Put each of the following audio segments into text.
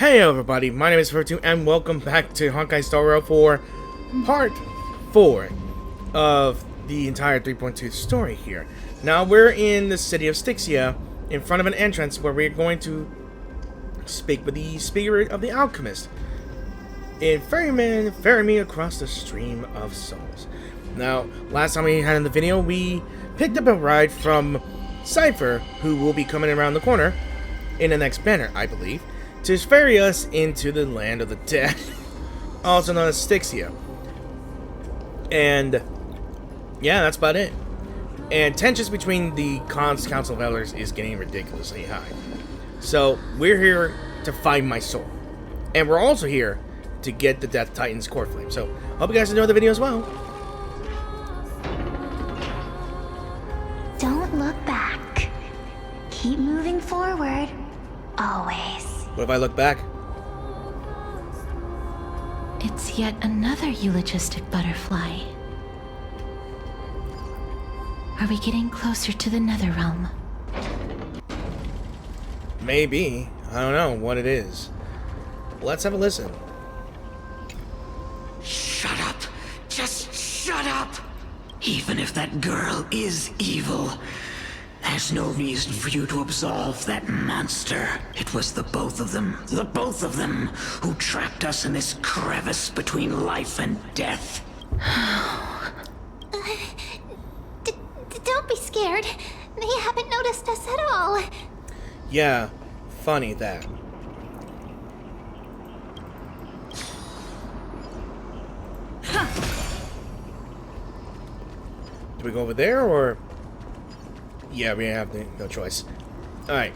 Hey everybody, my name is Virtue and welcome back to Honkai Star Rail for part 4 of the entire 3.2 story here. Now we're in the city of Styxia, in front of an entrance where we're going to speak with the spirit of the alchemist and ferry me across the stream of souls. Now, last time we had in the video, we picked up a ride from Cypher, who will be coming around the corner in the next banner, I believe, to ferry us into the land of the dead, also known as Styxia. And yeah, that's about it. And tensions between the Council of Elders is getting ridiculously high. So we're here to find my soul, and we're also here to get the Death Titan's core flame. So hope you guys enjoy the video as well. Don't look back. Keep moving forward. Always. What if I look back? It's yet another eulogistic butterfly. Are we getting closer to the nether realm? Maybe. I don't know what it is. Let's have a listen. Shut up! Just shut up! Even if that girl is evil, there's no reason for you to absolve that monster. It was the both of them, who trapped us in this crevice between life and death. Don't be scared. They haven't noticed us at all. Yeah, funny that. Do we go over there, or... Yeah, we have no choice. Alright.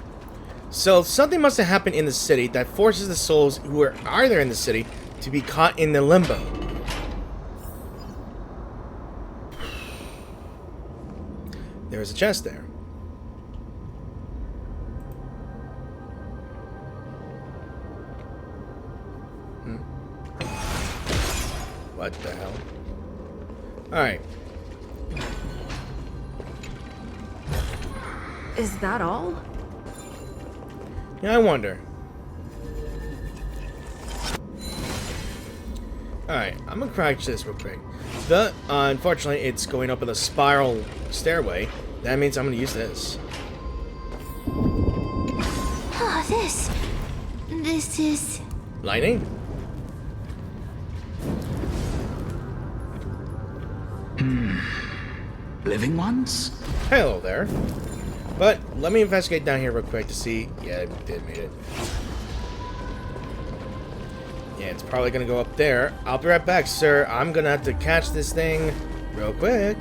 So, something must have happened in the city that forces the souls who are either in the city to be caught in the limbo. There's a chest there. What the hell? Alright. Is that all? Yeah, I wonder. Alright, I'm gonna crash this real quick. Unfortunately, it's going up with a spiral stairway. That means I'm gonna use this. Oh, this is... Lightning? Living ones? Hello there. But let me investigate down here real quick to see. Yeah, it did make it. Yeah, it's probably gonna go up there. I'll be right back, sir. I'm gonna have to catch this thing real quick.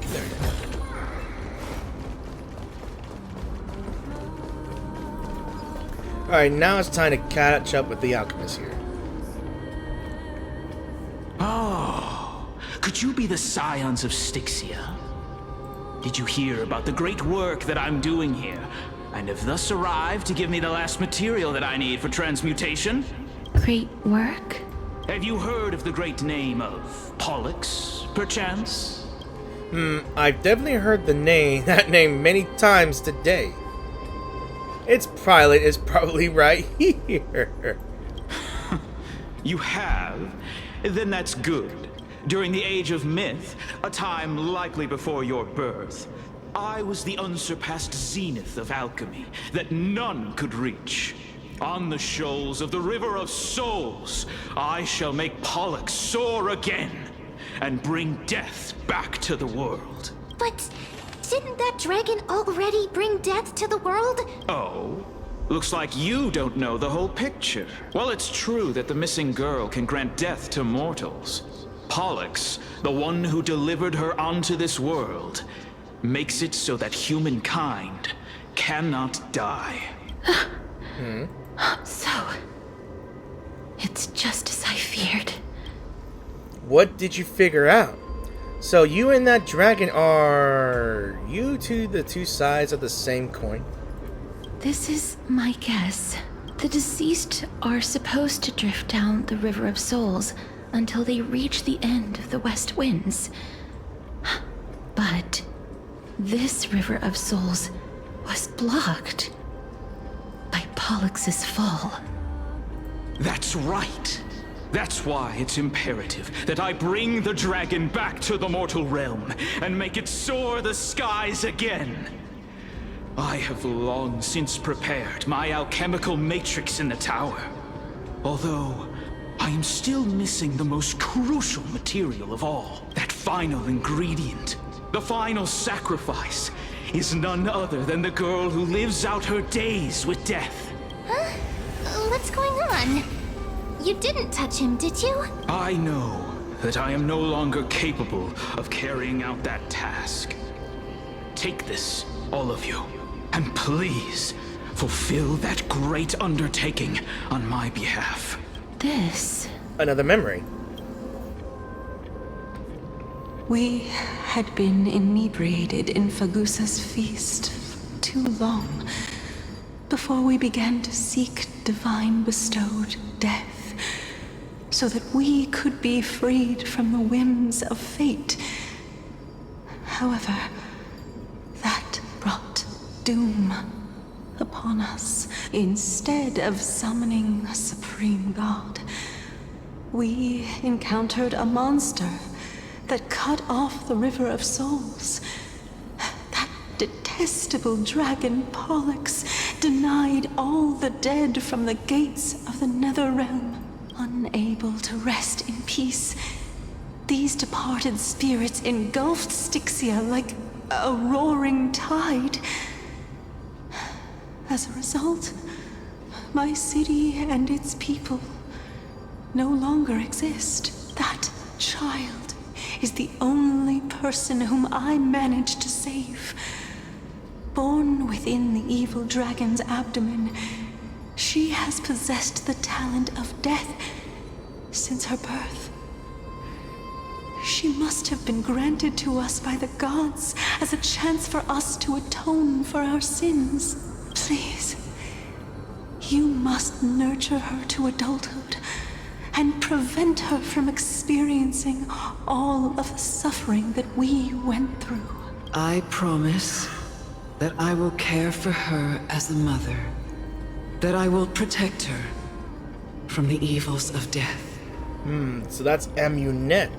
There we go. Alright, now it's time to catch up with the alchemist here. Could you be the scions of Styxia? Did you hear about the great work that I'm doing here, and have thus arrived to give me the last material that I need for transmutation? Great work? Have you heard of the great name of Pollux, perchance? I've definitely heard that name many times today. Its pilot is probably right here. You have? Then that's good. During the age of myth, a time likely before your birth, I was the unsurpassed zenith of alchemy that none could reach. On the shoals of the River of Souls, I shall make Pollux soar again and bring death back to the world. But didn't that dragon already bring death to the world? Oh? Looks like you don't know the whole picture. Well, it's true that the missing girl can grant death to mortals. Pollux, the one who delivered her onto this world, makes it so that humankind cannot die. So, it's just as I feared. What did you figure out? So you and that dragon are you the two sides of the same coin? This is my guess. The deceased are supposed to drift down the River of Souls until they reach the end of the West Winds. But this River of Souls was blocked by Pollux's fall. That's right. That's why it's imperative that I bring the dragon back to the mortal realm and make it soar the skies again. I have long since prepared my alchemical matrix in the tower. Although, I am still missing the most crucial material of all. That final ingredient. The final sacrifice is none other than the girl who lives out her days with death. Huh? What's going on? You didn't touch him, did you? I know that I am no longer capable of carrying out that task. Take this, all of you, and please fulfill that great undertaking on my behalf. This... Another memory. We had been inebriated in Fagusa's feast too long before we began to seek divine bestowed death, so that we could be freed from the whims of fate. However, that brought doom upon us. Instead of summoning a supreme god, we encountered a monster that cut off the River of Souls. That detestable dragon Pollux denied all the dead from the gates of the nether realm. Unable to rest in peace, these departed spirits engulfed Styxia like a roaring tide. As a result, my city and its people no longer exist. That child is the only person whom I managed to save. Born within the evil dragon's abdomen, she has possessed the talent of death since her birth. She must have been granted to us by the gods as a chance for us to atone for our sins. Please, you must nurture her to adulthood and prevent her from experiencing all of the suffering that we went through. I promise that I will care for her as a mother, that I will protect her from the evils of death. So that's Amunet.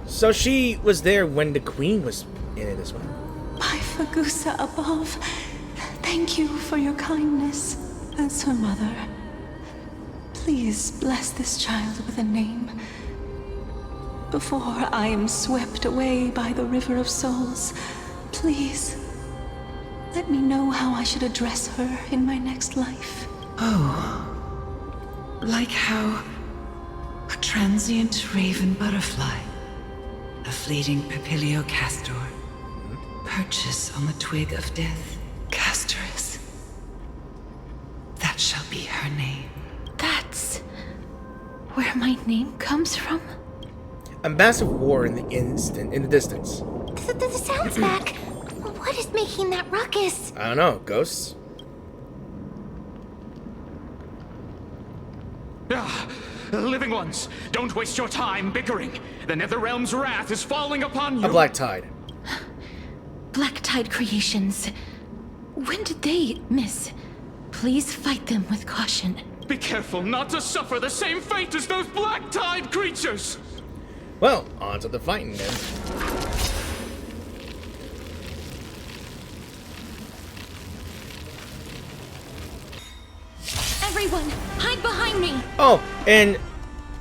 So she was there when the queen was in it as well. By Fagusa above, thank you for your kindness. As her mother, please bless this child with a name before I am swept away by the River of Souls. Please, let me know how I should address her in my next life. Oh, like how a transient raven butterfly, a fleeting papilio castor, perches on the twig of death. Castorus. That shall be her name. That's... where my name comes from? A massive war in the distance. The sound's back. What is making that ruckus? I don't know, ghosts? Living ones, don't waste your time bickering. The Netherrealm's wrath is falling upon you. A black tide. Black Tide creations. When did they miss? Please fight them with caution. Be careful not to suffer the same fate as those Black Tide creatures. Well, on to the fighting then. Everyone, hide behind me! Oh, and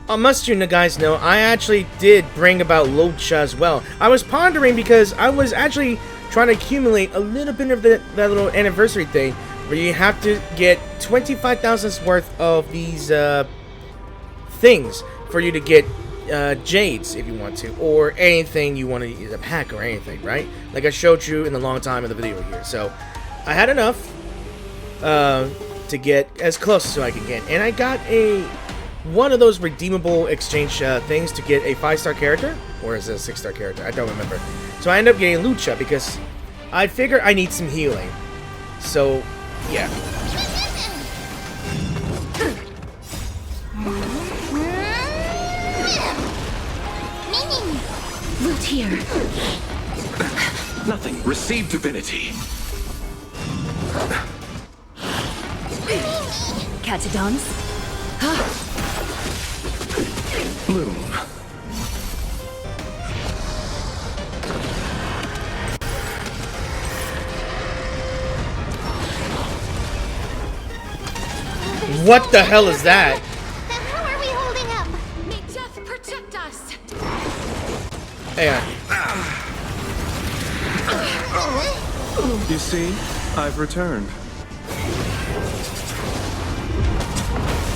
must you guys know, I actually did bring about Lucha as well. I was pondering because I was actually trying to accumulate a little bit of that little anniversary thing where you have to get 25,000's worth of these things for you to get jades if you want to, or anything you want to use, a pack or anything, right? Like I showed you in the long time of the video here. So I had enough to get as close as I could get, and I got one of those redeemable exchange things to get a 5-star character, or is it a 6-star character? I don't remember. So I ended up getting Lucha because I figure I need some healing. So yeah. Loot here. Nothing. Receive divinity. catch a dance? Bloom. What the hell is that? How are we holding up? May death protect us! Hang on. You see, I've returned.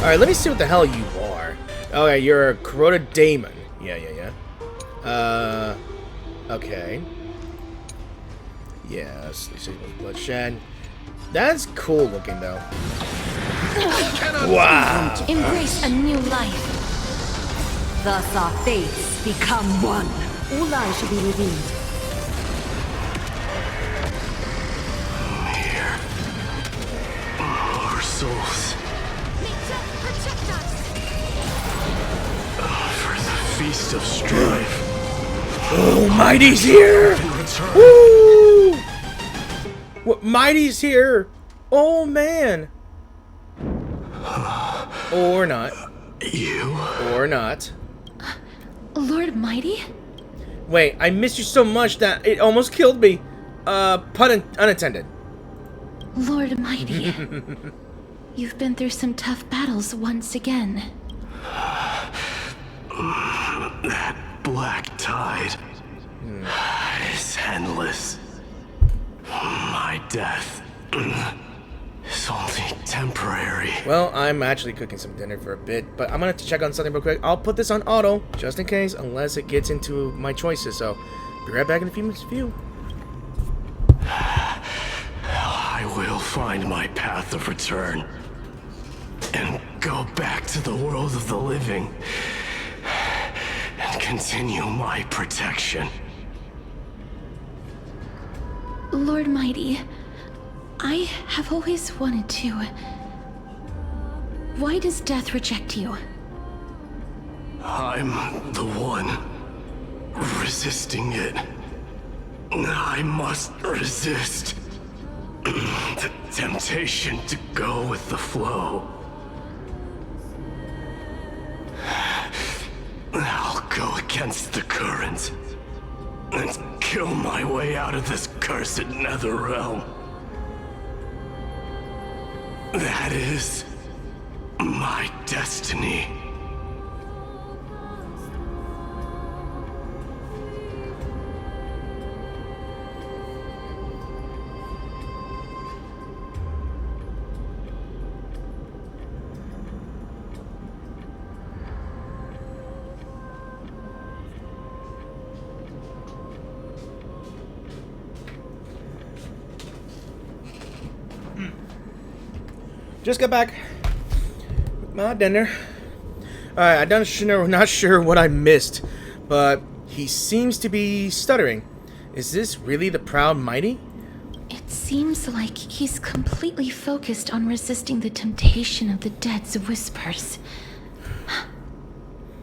Alright, let me see what the hell you are. Okay, you're a corroded daemon. Yeah. Okay. Yes, bloodshed. That's cool looking, though. Wow. Embrace a new life. Thus our fates become one. All lies shall be revealed. Here. Our souls. May death protect us! For the feast of strife. Oh, Mighty's here! Return. Woo! What? Mighty's here! Oh, man! Or not. You? Or not. Lord Mighty? Wait, I missed you so much that it almost killed me. Pun unintended. Lord Mighty. You've been through some tough battles once again. That black tide is endless. My death is only temporary. Well, I'm actually cooking some dinner for a bit, but I'm gonna have to check on something real quick. I'll put this on auto, just in case, unless it gets into my choices, so be right back in a few minutes. I will find my path of return and go back to the world of the living and continue my protection. Lord Mighty, I have always wanted to. Why does death reject you? I'm the one resisting it. I must resist the temptation to go with the flow. I'll go against the current and kill my way out of this cursed nether realm. That is my destiny. Just got back. My dinner. Alright, I'm not sure what I missed, but he seems to be stuttering. Is this really the proud Mighty? It seems like he's completely focused on resisting the temptation of the dead's whispers.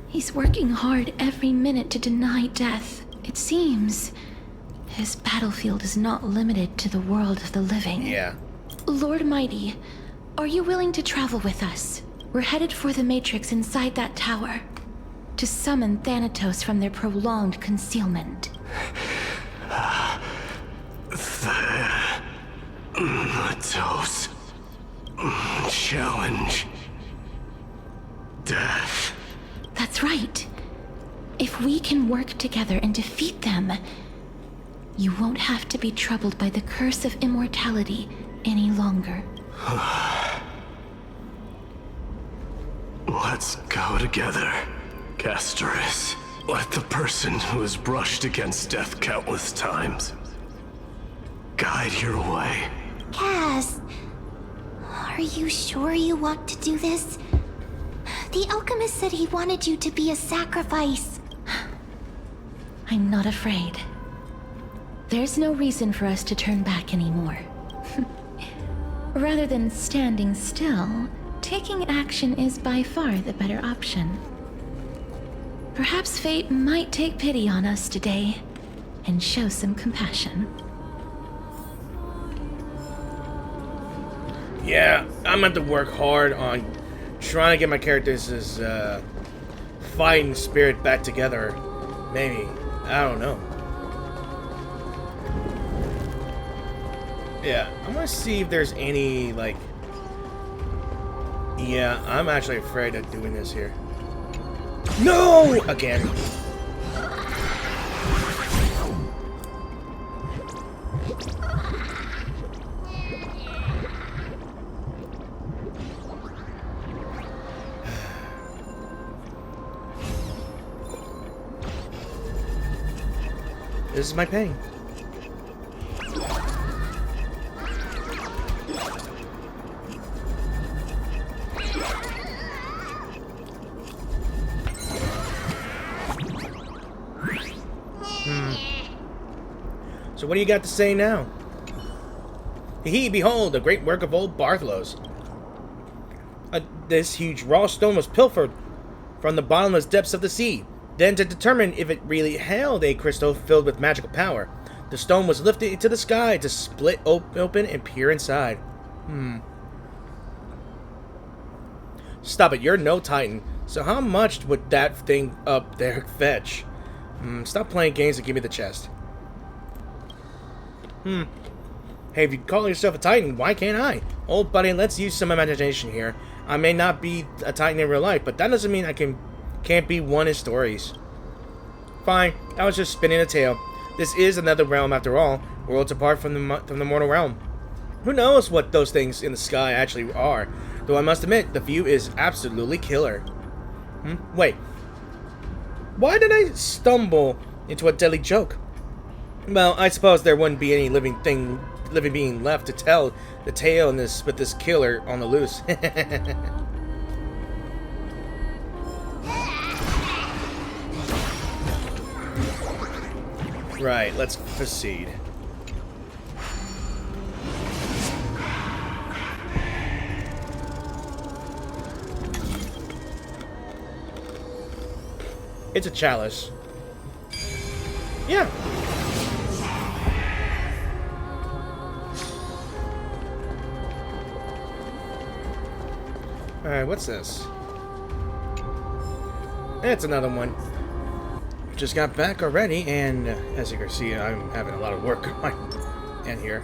He's working hard every minute to deny death. It seems his battlefield is not limited to the world of the living. Yeah. Lord Mighty, are you willing to travel with us? We're headed for the Matrix inside that tower to summon Thanatos from their prolonged concealment. Thanatos. Challenge. Death. That's right. If we can work together and defeat them, you won't have to be troubled by the curse of immortality any longer. Let's go together, Castoris. Let the person who has brushed against death countless times guide your way. Cass, are you sure you want to do this? The alchemist said he wanted you to be a sacrifice. I'm not afraid. There's no reason for us to turn back anymore. Rather than standing still, taking action is by far the better option. Perhaps fate might take pity on us today and show some compassion. Yeah, I'm gonna have to work hard on trying to get my characters' fighting spirit back together. Maybe. I don't know. Yeah, I'm gonna see if there's any, like... Yeah, I'm actually afraid of doing this here. No! Again. This is my pain. So what do you got to say now? Behold, a great work of old Bartholow's. This huge raw stone was pilfered from the bottomless depths of the sea. Then, to determine if it really held a crystal filled with magical power, the stone was lifted into the sky to split open and peer inside. Stop it, you're no Titan. So how much would that thing up there fetch? Stop playing games and give me the chest. Hey, if you call yourself a Titan, why can't I? Old buddy, let's use some imagination here. I may not be a Titan in real life, but that doesn't mean I can't be one in stories. Fine, I was just spinning a tale. This is another realm after all, worlds apart from the mortal realm. Who knows what those things in the sky actually are? Though I must admit, the view is absolutely killer. Wait. Why did I stumble into a deadly joke? Well, I suppose there wouldn't be any living being left to tell the tale in this with this killer on the loose. Right, let's proceed. It's a chalice. Yeah. Alright, what's this? It's another one. Just got back already, and as you can see, I'm having a lot of work on my end here.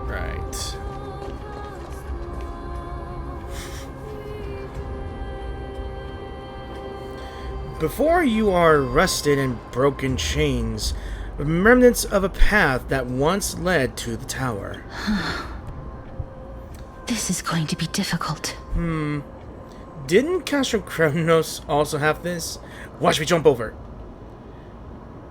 Right. Before you are rusted in broken chains, remnants of a path that once led to the tower. This is going to be difficult. Didn't Castro Kronos also have this? Watch me jump over.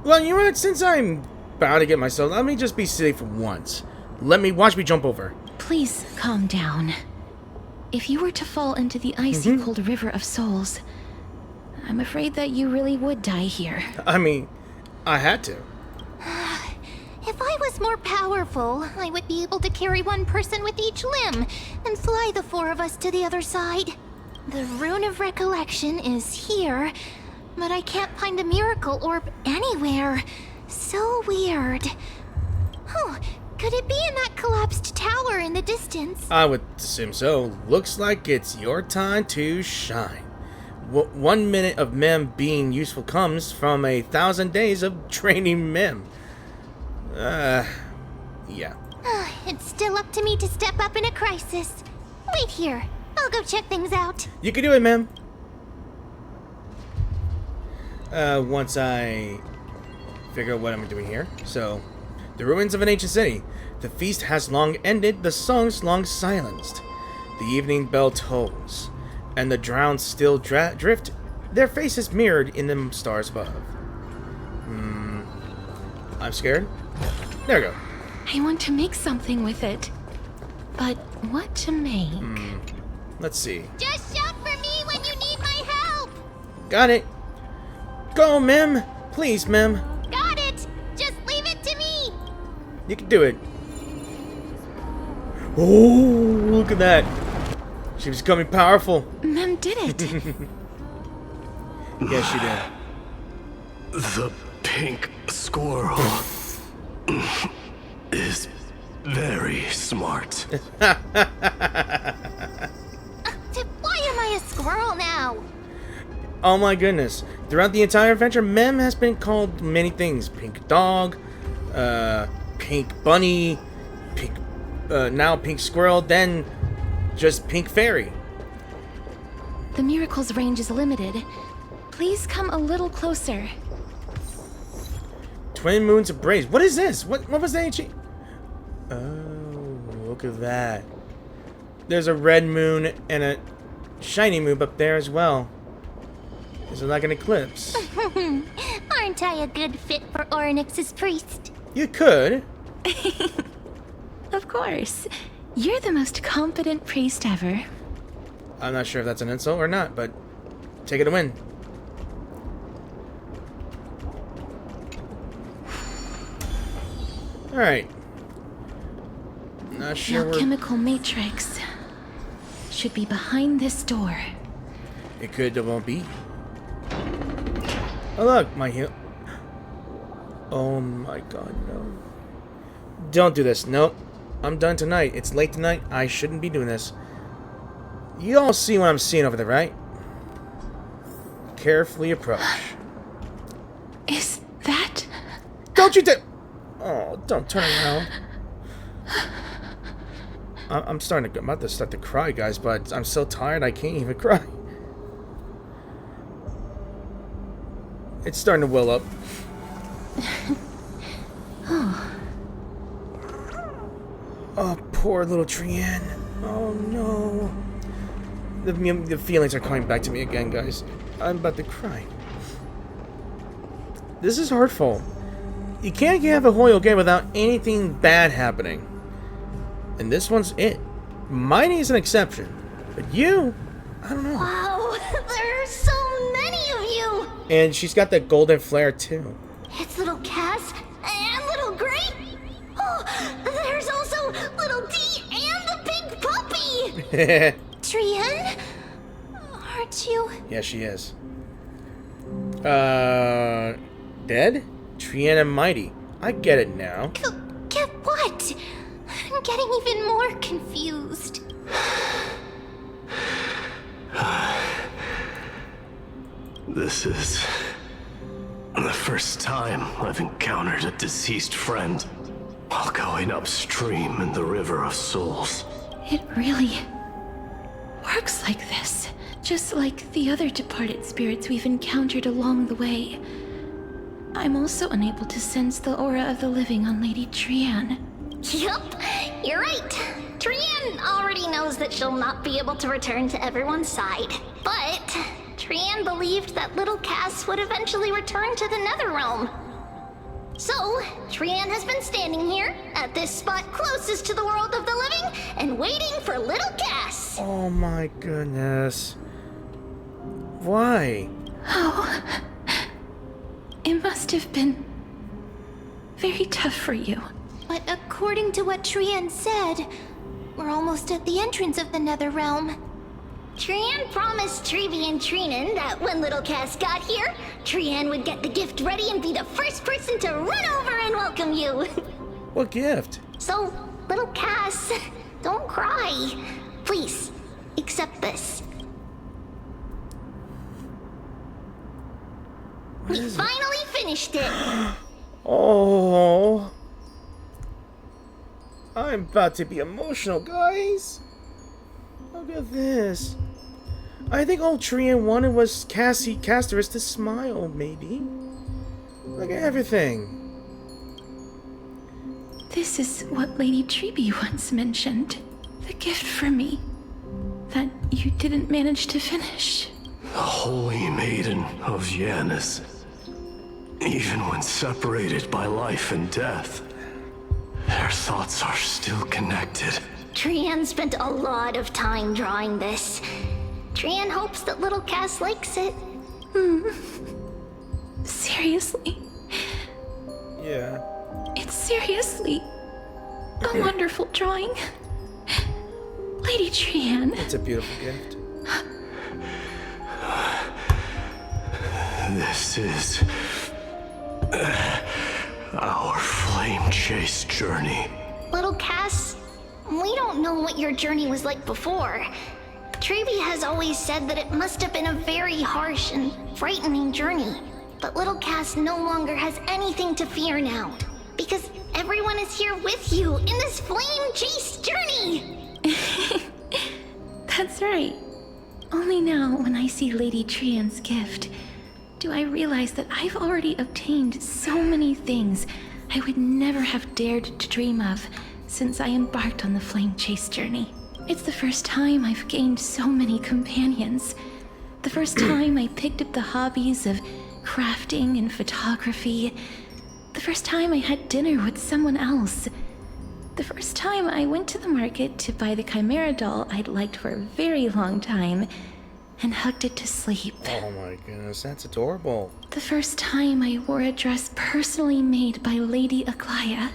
Well, you know what? Since I'm bound to get myself, let me just be silly for once. Watch me jump over. Please calm down. If you were to fall into the icy cold river of souls, I'm afraid that you really would die here. I mean, I had to. If I was more powerful, I would be able to carry one person with each limb and fly the four of us to the other side. The Rune of Recollection is here, but I can't find a miracle orb anywhere. So weird. Oh, could it be in that collapsed tower in the distance? I would assume so. Looks like it's your time to shine. 1 minute of Mem being useful comes from 1,000 days of training Mem. Yeah. It's still up to me to step up in a crisis. Wait here. I'll go check things out. You can do it, Mem. Once I figure out what I'm doing here. So, the ruins of an ancient city. The feast has long ended, the songs long silenced. The evening bell tolls, and the drowned still drift, their faces mirrored in the stars above. I'm scared. There we go. I want to make something with it. But what to make? Let's see. Just shout for me when you need my help. Got it. Go, Mem. Please, Mem. Got it. Just leave it to me. You can do it. Oh, look at that. She was becoming powerful. Mem did it. Yes, she did. The pink squirrel is very smart. Why am I a squirrel now? Oh my goodness. Throughout the entire adventure, Mem has been called many things. Pink dog, pink bunny, pink, now pink squirrel, then just pink fairy. The miracle's range is limited. Please come a little closer. Twin moons ablaze. What is this? What was that? Oh, look at that. There's a red moon and a shiny moon up there as well. Is it like an eclipse? Aren't I a good fit for Orynyx's priest? You could. Of course. You're the most competent priest ever. I'm not sure if that's an insult or not, but take it a win. Alright. Not The sure where... alchemical matrix should be behind this door. It could, it won't be. Oh look, my heel. Oh my god, no. Don't do this, nope. I'm done tonight. It's late tonight. I shouldn't be doing this. You all see what I'm seeing over there, right? Carefully approach. Is that... Don't you dare! Oh, don't turn around. I'm about to start to cry, guys, but I'm so tired I can't even cry. It's starting to well up. Oh, poor little Trienne. Oh no. The feelings are coming back to me again, guys. I'm about to cry. This is hurtful. You can't have a whole game without anything bad happening. And this one's it. Mighty is an exception. But you, I don't know. Wow, there are so many of you! And she's got that golden flare too. It's little Cass and little Gray. Oh, there's also little D and the big puppy! Trienne? Aren't you? Yeah, she is. Dead? Trienne and Mighty. I get it now. Get what? I'm getting even more confused. This is the first time I've encountered a deceased friend while going upstream in the River of Souls. It really works like this. Just like the other departed spirits we've encountered along the way. I'm also unable to sense the aura of the living on Lady Trienne. Yup, you're right. Trienne already knows that she'll not be able to return to everyone's side. But Trienne believed that little Cass would eventually return to the Netherrealm. So, Trienne has been standing here, at this spot closest to the world of the living, and waiting for little Cass. Oh my goodness. Why? Oh, it must have been very tough for you. But according to what Trienne said, we're almost at the entrance of the Netherrealm. Trienne promised Trevi and Trinan that when little Cass got here, Trienne would get the gift ready and be the first person to run over and welcome you. What gift? So, little Cass, don't cry. Please, accept this. We finally finished it. Oh. I'm about to be emotional, guys. Look at this. I think all Trienne wanted was Castorus to smile, maybe. Look at everything. This is what Lady Treeby once mentioned. The gift for me. That you didn't manage to finish. The Holy Maiden of Janus. Even when separated by life and death, their thoughts are still connected. Trienne spent a lot of time drawing this. Trienne hopes that little Cass likes it. Seriously? Yeah. It's seriously a wonderful drawing. Lady Trienne. It's a beautiful gift. This is Our flame chase journey. Little Cass, we don't know what your journey was like before. Treeby has always said that it must have been a very harsh and frightening journey. But little Cass no longer has anything to fear now. Because everyone is here with you in this flame chase journey! That's right. Only now, when I see Lady Trian's gift, do I realize that I've already obtained so many things I would never have dared to dream of since I embarked on the flame chase journey. It's the first time I've gained so many companions. The first time I picked up the hobbies of crafting and photography. The first time I had dinner with someone else. The first time I went to the market to buy the Chimera doll I'd liked for a very long time and hugged it to sleep. Oh my goodness, that's adorable. The first time I wore a dress personally made by Lady Aglaya.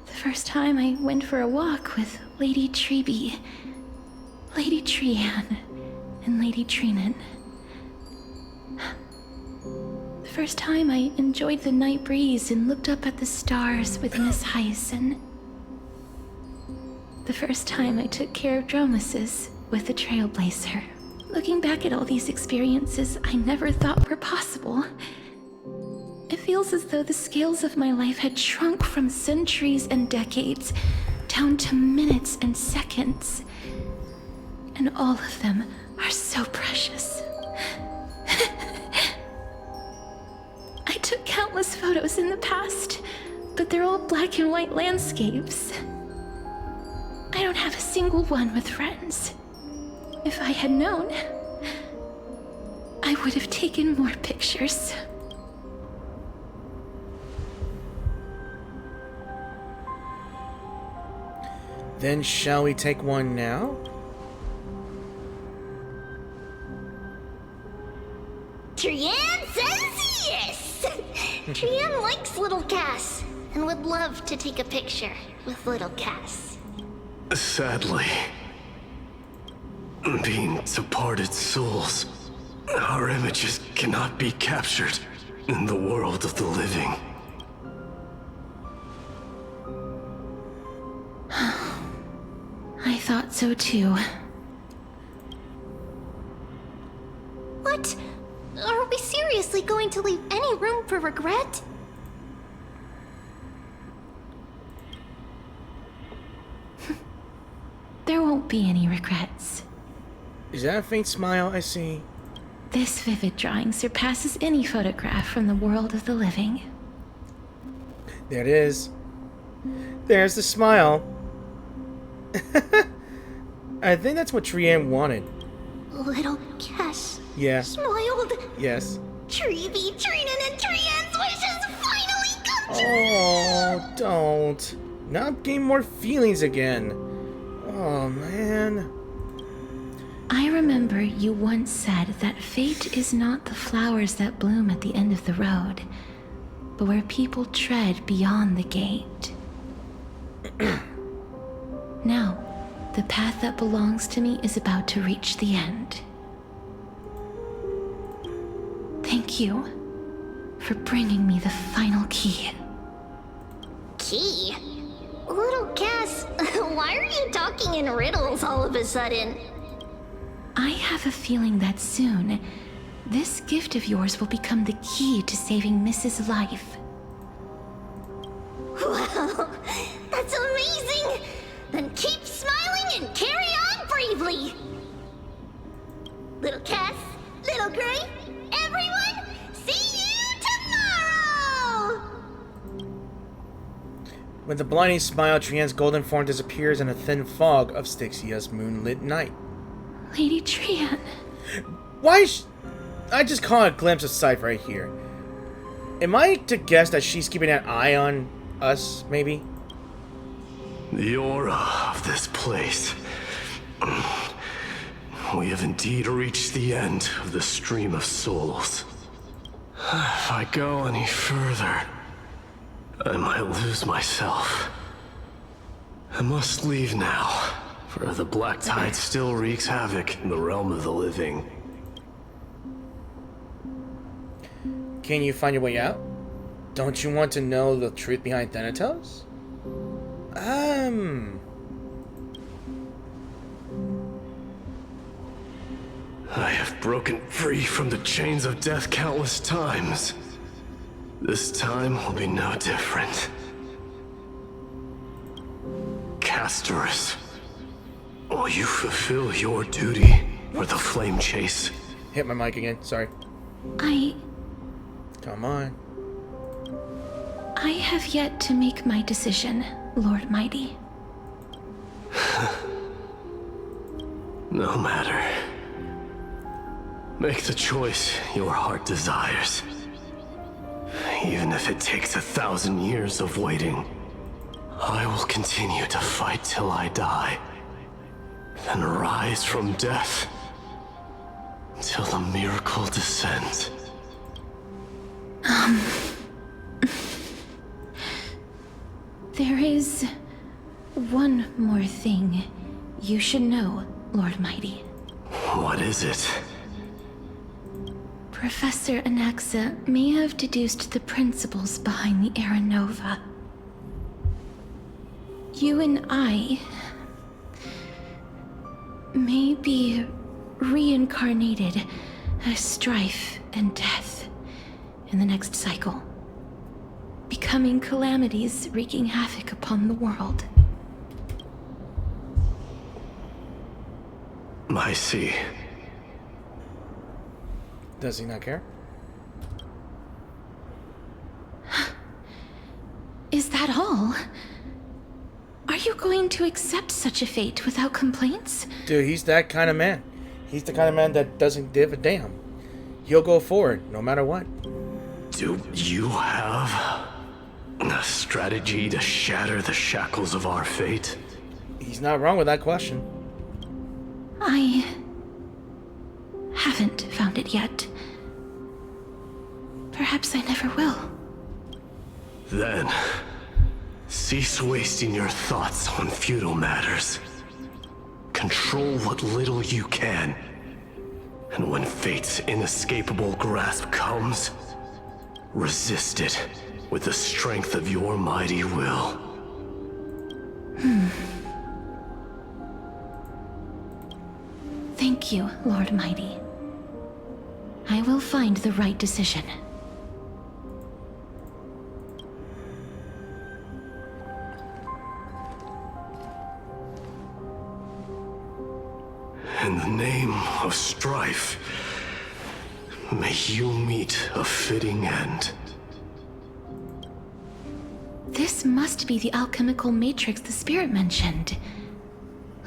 The first time I went for a walk with Lady Treeby, Lady Trian, and Lady Trinan. The first time I enjoyed the night breeze and looked up at the stars with Miss Hyacinth. The first time I took care of Dromesis with the Trailblazer. Looking back at all these experiences I never thought were possible, it feels as though the scales of my life had shrunk from centuries and decades down to minutes and seconds. And all of them are so precious. I took countless photos in the past, but they're all black and white landscapes. I don't have a single one with friends. If I had known, I would have taken more pictures. Then shall we take one now? Trian says yes! Trian likes little Cass and would love to take a picture with little Cass. Sadly, being departed souls, our images cannot be captured in the world of the living. I thought so too. What? Are we seriously going to leave any room for regret? There won't be any regrets. Is that a faint smile I see? This vivid drawing surpasses any photograph from the world of the living. There it is. There's the smile. I think that's what Trian wanted. Little Cass Yeah. smiled. Yes. Treeby, Trinan, and Trian's wishes finally come true! Oh, don't. Now I'm getting more feelings again. Oh, man. I remember you once said that fate is not the flowers that bloom at the end of the road, but where people tread beyond the gate. Now, the path that belongs to me is about to reach the end. Thank you for bringing me the final key. Key? Little Cass, why are you talking in riddles all of a sudden? I have a feeling that soon, this gift of yours will become the key to saving Mrs. Life. Wow, that's amazing! Then keep smiling and carry on bravely! Little Cass, Little Gray, everyone, see you tomorrow! With a blinding smile, Trian's golden form disappears in a thin fog of Styxia's moonlit night. Lady Trian. Why I just caught a glimpse of sight right here. Am I to guess that she's keeping an eye on us, maybe? The aura of this place. We have indeed reached the end of the stream of souls. If I go any further, I might lose myself. I must leave now, for the black tide still wreaks havoc in the realm of the living. Can you find your way out? Don't you want to know the truth behind Thanatos? I have broken free from the chains of death countless times. This time will be no different. Castorus, will you fulfill your duty for the flame chase? Hit my mic again, sorry. Come on. I have yet to make my decision, Lord Mighty. No matter. Make the choice your heart desires. Even if it takes 1,000 years of waiting, I will continue to fight till I die. Then rise from death till the miracle descends. There is one more thing you should know, Lord Mighty. What is it? Professor Anaxa may have deduced the principles behind the Era Nova. You and I may be reincarnated as strife and death in the next cycle, becoming calamities wreaking havoc upon the world. I see. Does he not care? Is that all? Are you going to accept such a fate without complaints? Dude, he's that kind of man. He's the kind of man that doesn't give a damn. He'll go forward, no matter what. Do you have a strategy to shatter the shackles of our fate? He's not wrong with that question. I haven't found it yet. Perhaps I never will. Then, cease wasting your thoughts on futile matters. Control what little you can. And when fate's inescapable grasp comes, resist it with the strength of your mighty will. Thank you, Lord Mighty. I will find the right decision. In the name of strife, may you meet a fitting end. This must be the alchemical matrix the spirit mentioned.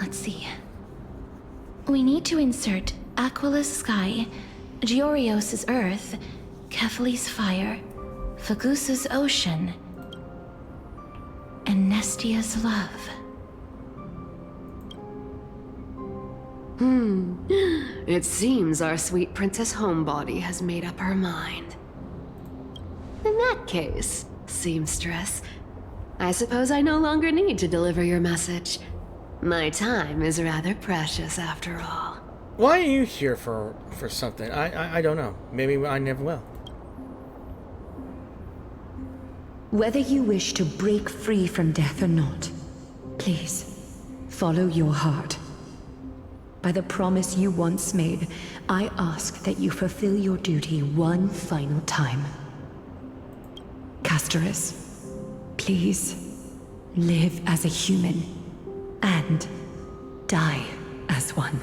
Let's see. We need to insert Aquila's sky, Georios' earth, Kephali's fire, Fagusa's ocean, and Nestia's love. It seems our sweet Princess Homebody has made up her mind. In that case, seamstress, I suppose I no longer need to deliver your message. My time is rather precious after all. Why are you here for something? I don't know. Maybe I never will. Whether you wish to break free from death or not, please, follow your heart. By the promise you once made, I ask that you fulfill your duty one final time. Castorus, please, live as a human, and die as one.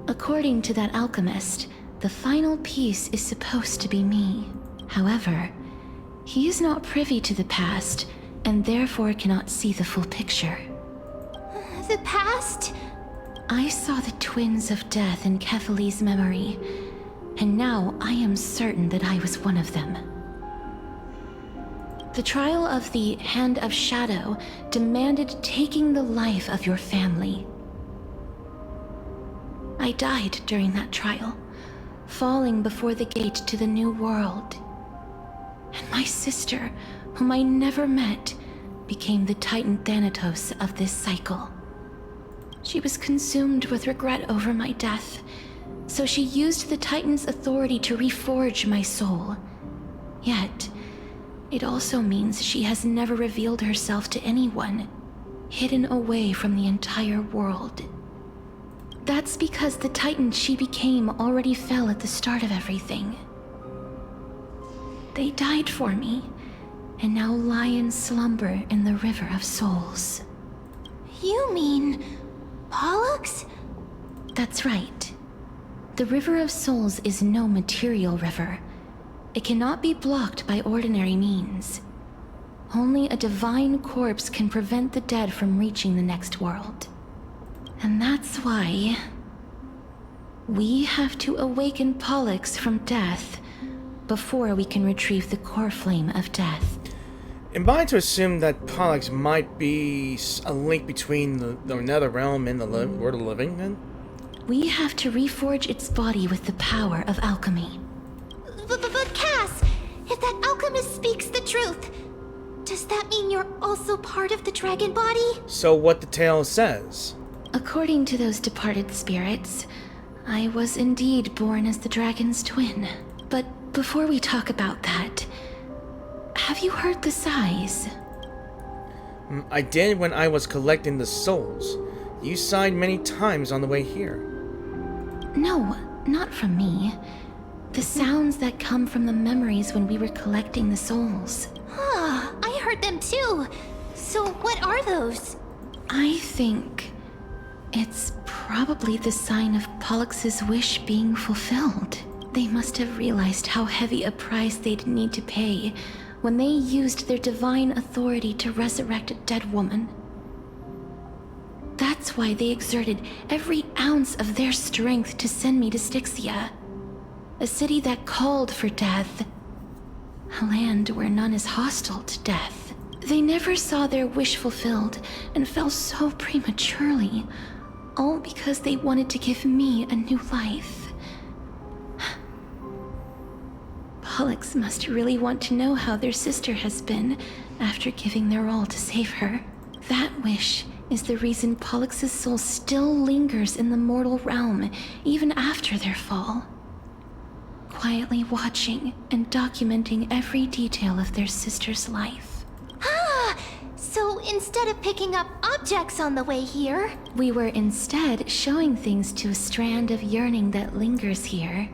According to that alchemist, the final piece is supposed to be me. However, he is not privy to the past, and therefore cannot see the full picture. The past? I saw the twins of death in Kephali's memory, and now I am certain that I was one of them. The trial of the Hand of Shadow demanded taking the life of your family. I died during that trial, falling before the gate to the new world. And my sister, whom I never met, became the Titan Thanatos of this cycle. She was consumed with regret over my death, so she used the Titan's authority to reforge my soul. Yet, it also means she has never revealed herself to anyone, hidden away from the entire world. That's because the Titan she became already fell at the start of everything. They died for me, and now lie in slumber in the River of Souls. You mean... Pollux? That's right. The River of Souls is no material river. It cannot be blocked by ordinary means. Only a divine corpse can prevent the dead from reaching the next world. And that's why... we have to awaken Pollux from death before we can retrieve the core flame of death. Am I to assume that Pollux might be a link between the nether realm and the world of the living, then? We have to reforge its body with the power of alchemy. But Cass, if that alchemist speaks the truth, does that mean you're also part of the dragon body? So what the tale says? According to those departed spirits, I was indeed born as the dragon's twin. But before we talk about that, have you heard the sighs? I did when I was collecting the souls. You sighed many times on the way here. No, not from me. The sounds that come from the memories when we were collecting the souls. Ah, I heard them too. So what are those? I think it's probably the sign of Pollux's wish being fulfilled. They must have realized how heavy a price they'd need to pay when they used their divine authority to resurrect a dead woman. That's why they exerted every ounce of their strength to send me to Styxia, a city that called for death, a land where none is hostile to death. They never saw their wish fulfilled and fell so prematurely, all because they wanted to give me a new life. Pollux must really want to know how their sister has been after giving their all to save her. That wish is the reason Pollux's soul still lingers in the mortal realm, even after their fall. Quietly watching and documenting every detail of their sister's life. Ah, so instead of picking up objects on the way here... we were instead showing things to a strand of yearning that lingers here.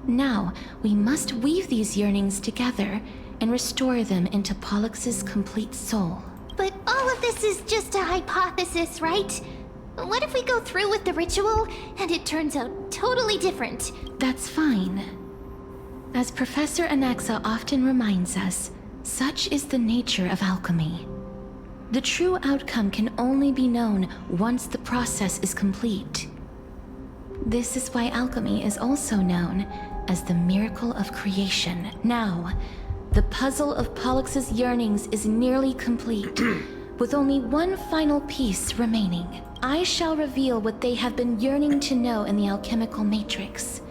Now, we must weave these yearnings together and restore them into Pollux's complete soul. But all of this is just a hypothesis, right? What if we go through with the ritual and it turns out totally different? That's fine. As Professor Anaxa often reminds us, such is the nature of alchemy. The true outcome can only be known once the process is complete. This is why alchemy is also known as the miracle of creation. Now, the puzzle of Pollux's yearnings is nearly complete, with only one final piece remaining. I shall reveal what they have been yearning to know in the alchemical matrix.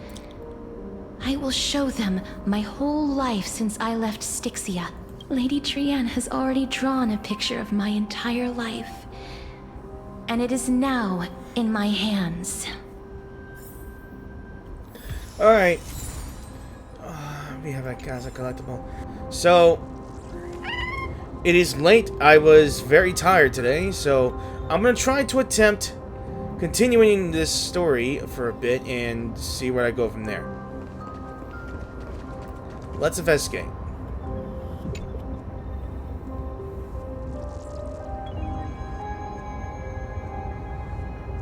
I will show them my whole life since I left Styxia. Lady Trianne has already drawn a picture of my entire life, and it is now in my hands. Alright. We have a as a collectible. So, it is late. I was very tired today, so I'm going to try to attempt continuing this story for a bit and see where I go from there. Let's investigate.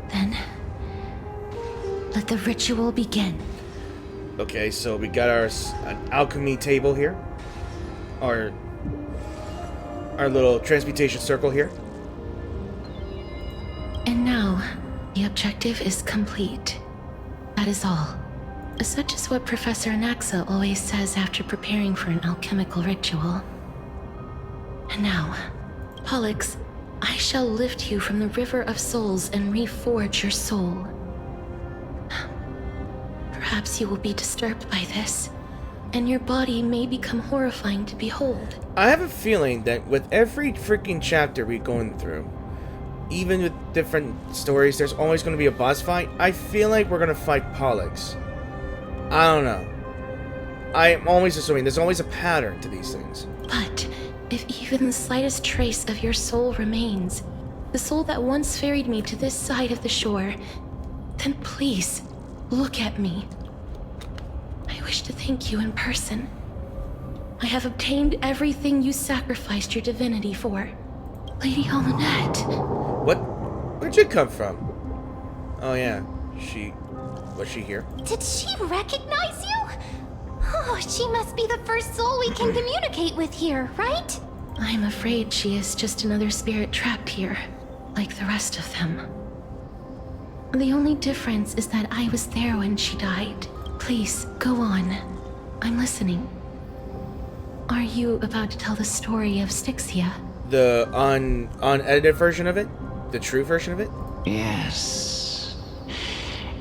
Then, let the ritual begin. Okay, so we got an alchemy table here. Our little transmutation circle here. And now, the objective is complete. That is all. Such is what Professor Anaxa always says after preparing for an alchemical ritual. And now, Pollux, I shall lift you from the River of Souls and reforge your soul. Perhaps you will be disturbed by this, and your body may become horrifying to behold. I have a feeling that with every freaking chapter we're going through, even with different stories, there's always going to be a boss fight. I feel like we're going to fight Pollux. I don't know. I'm always assuming there's always a pattern to these things. But if even the slightest trace of your soul remains, the soul that once ferried me to this side of the shore, then please, look at me. I wish to thank you in person. I have obtained everything you sacrificed your divinity for. Lady Almanette. What? Where'd you come from? Oh yeah, was she here? Did she recognize you? Oh, she must be the first soul we can communicate with here, right? I'm afraid she is just another spirit trapped here, like the rest of them. The only difference is that I was there when she died. Please, go on. I'm listening. Are you about to tell the story of Styxia? The unedited version of it? The true version of it? Yes.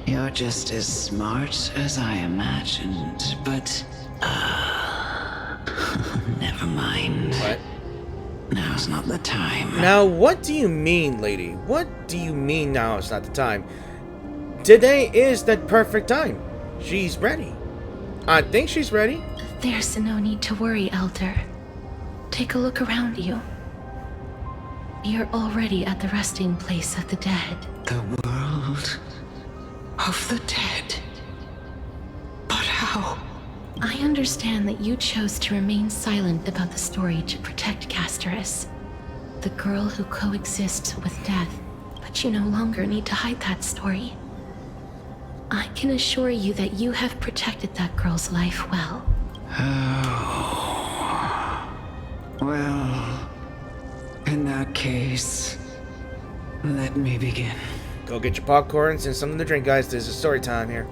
You're just as smart as I imagined, but... never mind. What? Now's not the time. Now, what do you mean, lady? What do you mean now is not the time? Today is the perfect time. She's ready. I think she's ready. There's no need to worry, Elder. Take a look around you. You're already at the resting place of the dead. The world of the dead. But how? I understand that you chose to remain silent about the story to protect Castorus, the girl who coexists with death, but you no longer need to hide that story. I can assure you that you have protected that girl's life well. Oh. Well, in that case, let me begin. Go get your popcorns and something to drink, guys. This is story time here.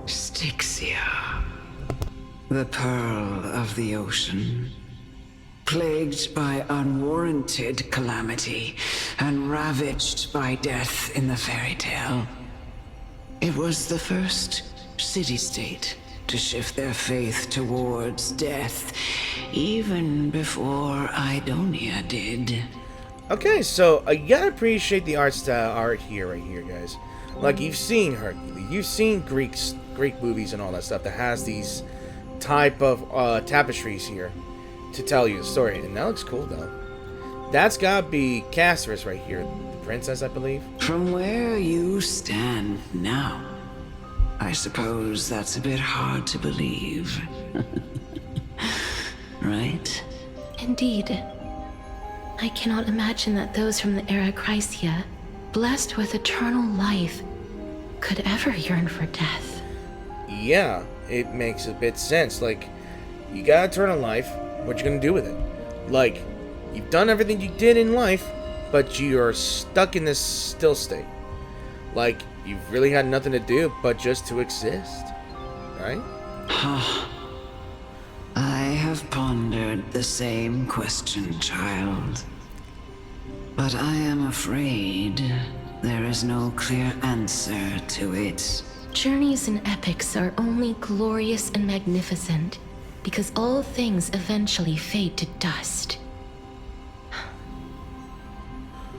Styxia, the pearl of the ocean, plagued by unwarranted calamity and ravaged by death in the fairy tale. It was the first city-state to shift their faith towards death, even before Idonia did. Okay, so I gotta appreciate the art style right here, guys. Like, you've seen Hercules, you've seen Greek movies and all that stuff that has these type of tapestries here to tell you the story, and that looks cool though. That's gotta be Castorus right here, the princess, I believe. From where you stand now, I suppose that's a bit hard to believe. Right? Indeed. I cannot imagine that those from the era Chrysia, blessed with eternal life, could ever yearn for death. Yeah, it makes a bit sense. Like, you got eternal life, what you gonna do with it? Like, you've done everything you did in life, but you're stuck in this still state. Like, you've really had nothing to do but just to exist, right? I have pondered the same question, child. But I am afraid there is no clear answer to it. Journeys and epics are only glorious and magnificent because all things eventually fade to dust.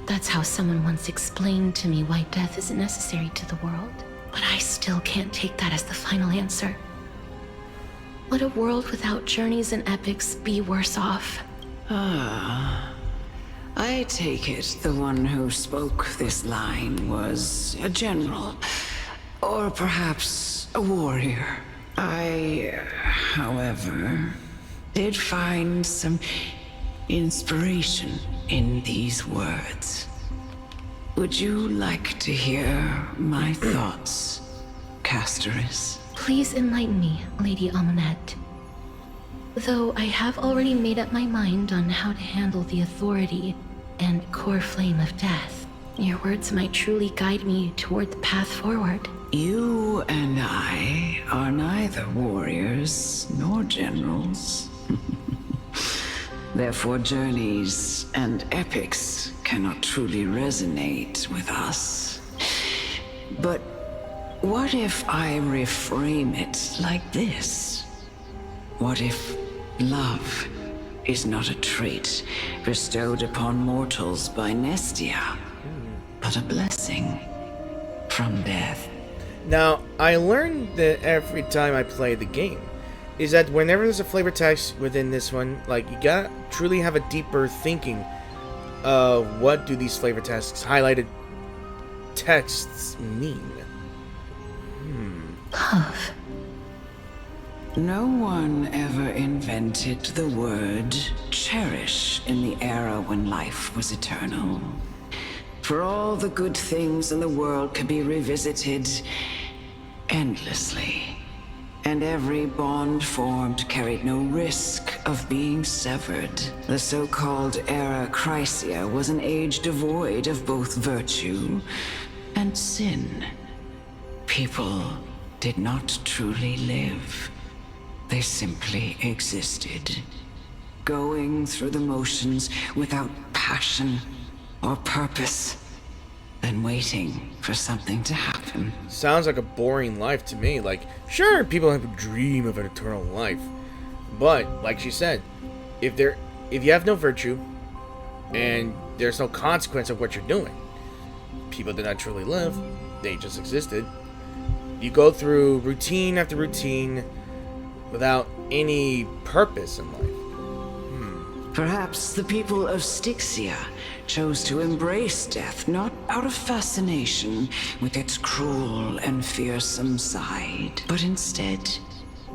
That's how someone once explained to me why death is necessary to the world. But I still can't take that as the final answer. Would a world without journeys and epics be worse off? I take it the one who spoke this line was a general, or perhaps a warrior. I, however, did find some inspiration in these words. Would you like to hear my thoughts, Castorus? Please enlighten me, Lady Almanette. Though I have already made up my mind on how to handle the authority and core flame of death, your words might truly guide me toward the path forward. You and I are neither warriors nor generals. Therefore, journeys and epics cannot truly resonate with us. But what if I reframe it like this? What if love is not a trait bestowed upon mortals by Nestia, but a blessing from death. Now, I learned that every time I play the game, is that whenever there's a flavor text within this one, like, you gotta truly have a deeper thinking of what do these flavor texts, highlighted texts, mean. Love. No one ever invented the word cherish in the era when life was eternal. For all the good things in the world could be revisited endlessly, and every bond formed carried no risk of being severed. The so-called era Chrysia was an age devoid of both virtue and sin. People did not truly live. They simply existed, going through the motions without passion or purpose, then waiting for something to happen. Sounds like a boring life to me. Like, sure, people have a dream of an eternal life, but like she said, if you have no virtue and there's no consequence of what you're doing, people did not truly live. They just existed. You go through routine after routine without any purpose in life. Perhaps the people of Styxia chose to embrace death not out of fascination with its cruel and fearsome side, but instead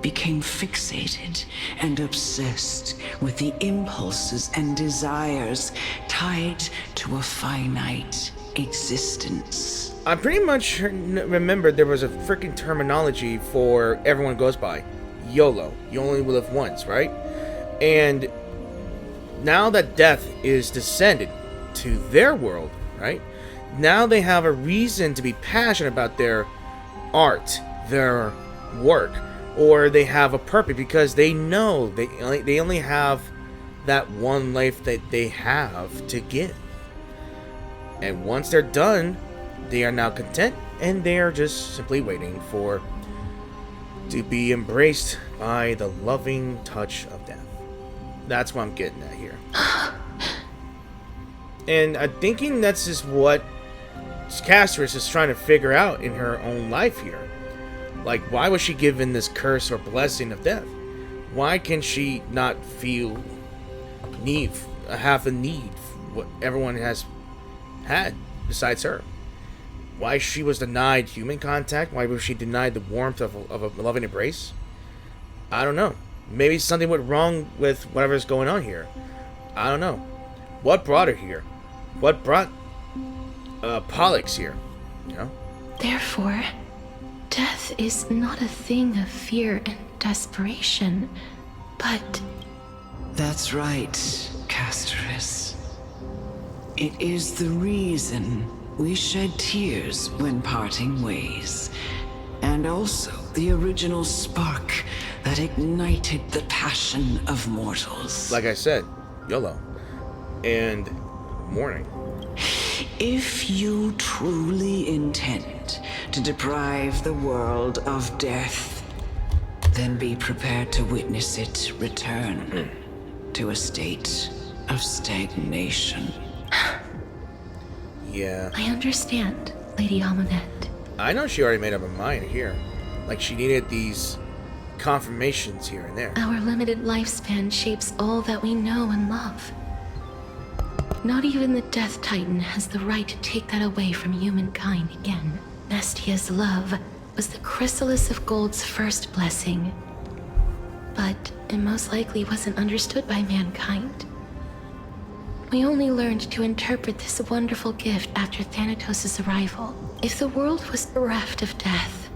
became fixated and obsessed with the impulses and desires tied to a finite existence. I pretty much remembered there was a freaking terminology for everyone goes by. YOLO. You only live once, right? And now that death is descended to their world, right? Now they have a reason to be passionate about their art, their work, or they have a purpose because they know they only have that one life that they have to give. And once they're done, they are now content, and they are just simply waiting for to be embraced by the loving touch of death. That's what I'm getting at here. And I'm thinking that's just what Casterus is trying to figure out in her own life here. Like, why was she given this curse or blessing of death? Why can she not feel have a need for what everyone has had besides her? Why she was denied human contact? Why was she denied the warmth of a loving embrace? I don't know. Maybe something went wrong with whatever's going on here. I don't know. What brought her here? What brought Pollux here? You know? Therefore, death is not a thing of fear and desperation, but... That's right, Casterus. It is the reason we shed tears when parting ways, and also the original spark that ignited the passion of mortals. Like I said, YOLO. And mourning. If you truly intend to deprive the world of death, then be prepared to witness it return to a state of stagnation. Yeah. I understand, Lady Amonette. I know she already made up her mind here. Like, she needed these confirmations here and there. Our limited lifespan shapes all that we know and love. Not even the Death Titan has the right to take that away from humankind again. Nestia's love was the chrysalis of gold's first blessing, but it most likely wasn't understood by mankind. We only learned to interpret this wonderful gift after Thanatos' arrival. If the world was bereft of death,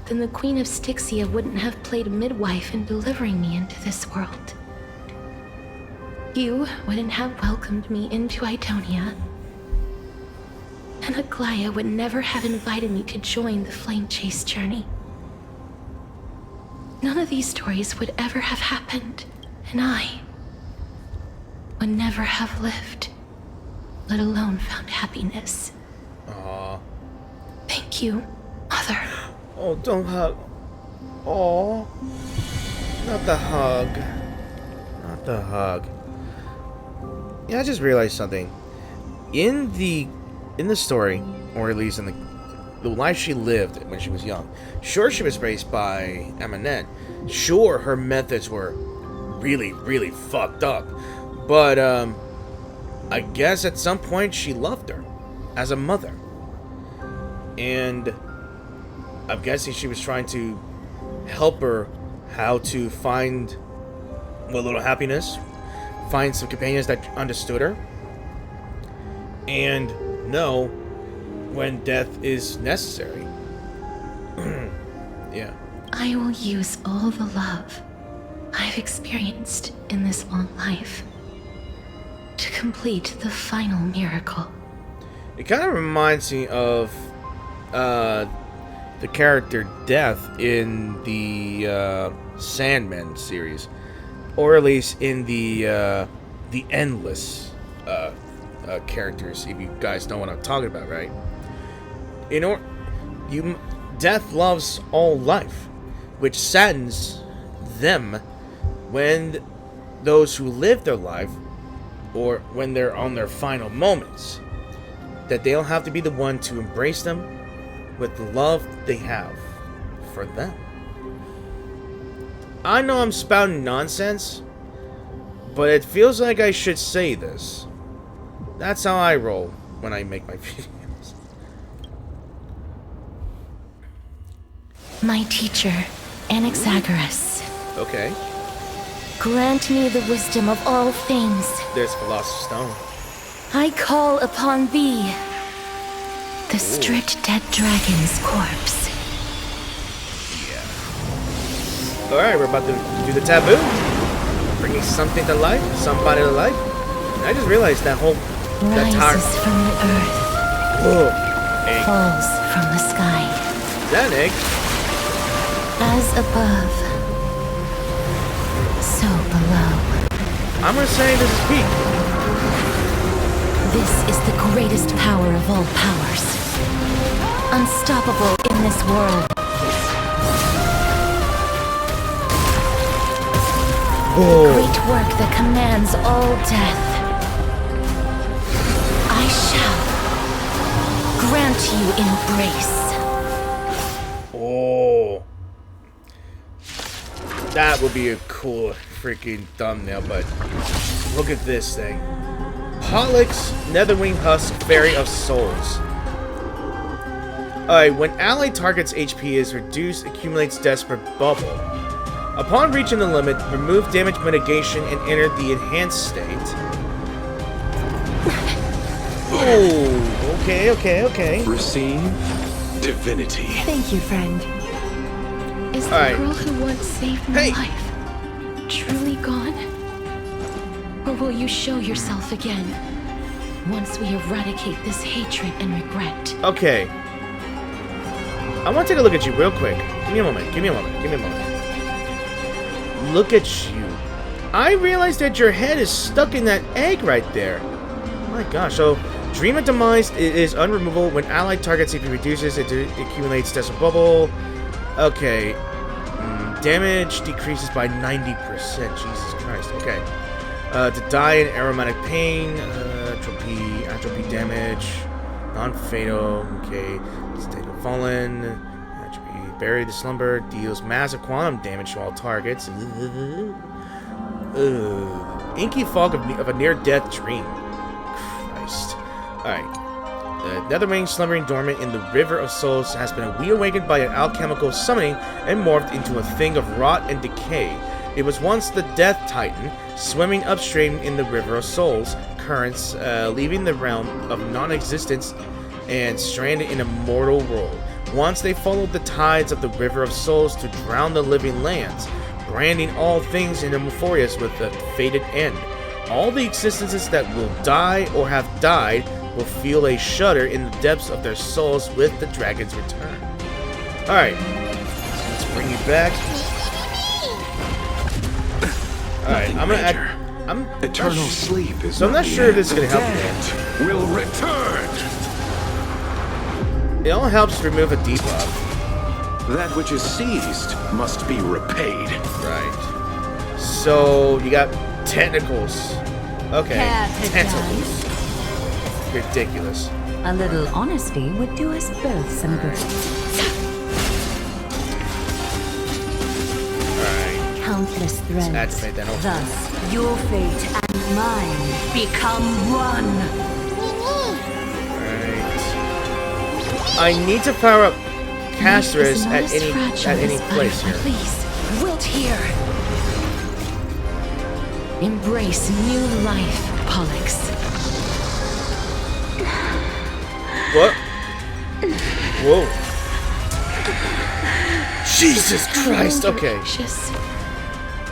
then the Queen of Styxia wouldn't have played midwife in delivering me into this world. You wouldn't have welcomed me into Idonia, and Aglaia would never have invited me to join the Flame Chase journey. None of these stories would ever have happened, and I would never have lived, let alone found happiness. Aww. Thank you, Mother. Oh, don't hug. Aww. Not the hug. Not The hug. Yeah, I just realized something. In the story, or at least in the life she lived when she was young, sure, she was raised by Amanet. Sure, her methods were really, really fucked up. But, I guess at some point she loved her as a mother. And I'm guessing she was trying to help her how to find a little happiness, find some companions that understood her, and know when death is necessary. Yeah. I will use all the love I've experienced in this long life to complete the final miracle. It kind of reminds me of the character Death in the Sandman series, or at least in the Endless characters. If you guys know what I'm talking about, right? Death loves all life, which saddens them when those who live their life, or when they're on their final moments, that they'll have to be the one to embrace them with the love they have for them. I know I'm spouting nonsense, but it feels like I should say this. That's how I roll when I make my videos. My teacher, Anaxa, Okay. grant me the wisdom of all things. There's Philosopher's Stone. I call upon thee. The stripped dead dragon's corpse. Yeah. Alright, we're about to do the taboo. Bringing something to life, somebody to life. And I just realized that whole... Rises from the earth. Whoa. Egg. Falls from the sky. Is that an egg? As above, so below. I'm gonna say this is peak. This is the greatest power of all powers. Unstoppable in this world. Whoa. Great work that commands all death. I shall grant you embrace. Oh. That would be a cool freaking thumbnail, but look at this thing. Pollux, Netherwing Husk, Fairy of Souls. Alright, when allied target's HP is reduced, accumulates Desperate Bubble. Upon reaching the limit, remove damage mitigation and enter the enhanced state. Oh, okay. Receive divinity. Thank you, friend. Is the Alright. girl who once saved my Hey. life truly gone? Or will you show yourself again once we eradicate this hatred and regret? Okay. I want to take a look at you real quick. Give me a moment. Look at you. I realized that your head is stuck in that egg right there. My gosh. So, Dream of Demise is unremovable. When allied targets CP reduces, it accumulates Desert Bubble. Okay. Damage decreases by 90%. Jesus Christ. Okay. To die in aromatic pain. Atrophy damage. Non-fatal. Okay. State of Fallen. Atrophy. Buried the Slumber. Deals massive quantum damage to all targets. Inky fog of a near-death dream. Christ. Alright. The Netherwing slumbering dormant in the River of Souls has been reawakened by an alchemical summoning and morphed into a thing of rot and decay. It was once the Death Titan, swimming upstream in the River of Souls currents, leaving the realm of non-existence and stranded in a mortal world. Once they followed the tides of the River of Souls to drown the living lands, branding all things in Amorphorius with a fated end. All the existences that will die or have died will feel a shudder in the depths of their souls with the dragon's return. Alright, let's bring you back. Alright, I'm gonna add... Eternal sleep is So I'm not sure if this is gonna help me. Dead will return. It all helps to remove a debuff. That which is seized must be repaid. Right. So, you got Tentacles. Okay. Care to Tentacles. Ridiculous. A little honesty would do us both some good. Alright. Countless threads. Activate that ultimate. Thus, your fate and mine become one. Alright. I need to power up Castris at any place here. Please, wilt here. Embrace new life, Pollux. What? Whoa. Jesus Christ, okay. Anxious.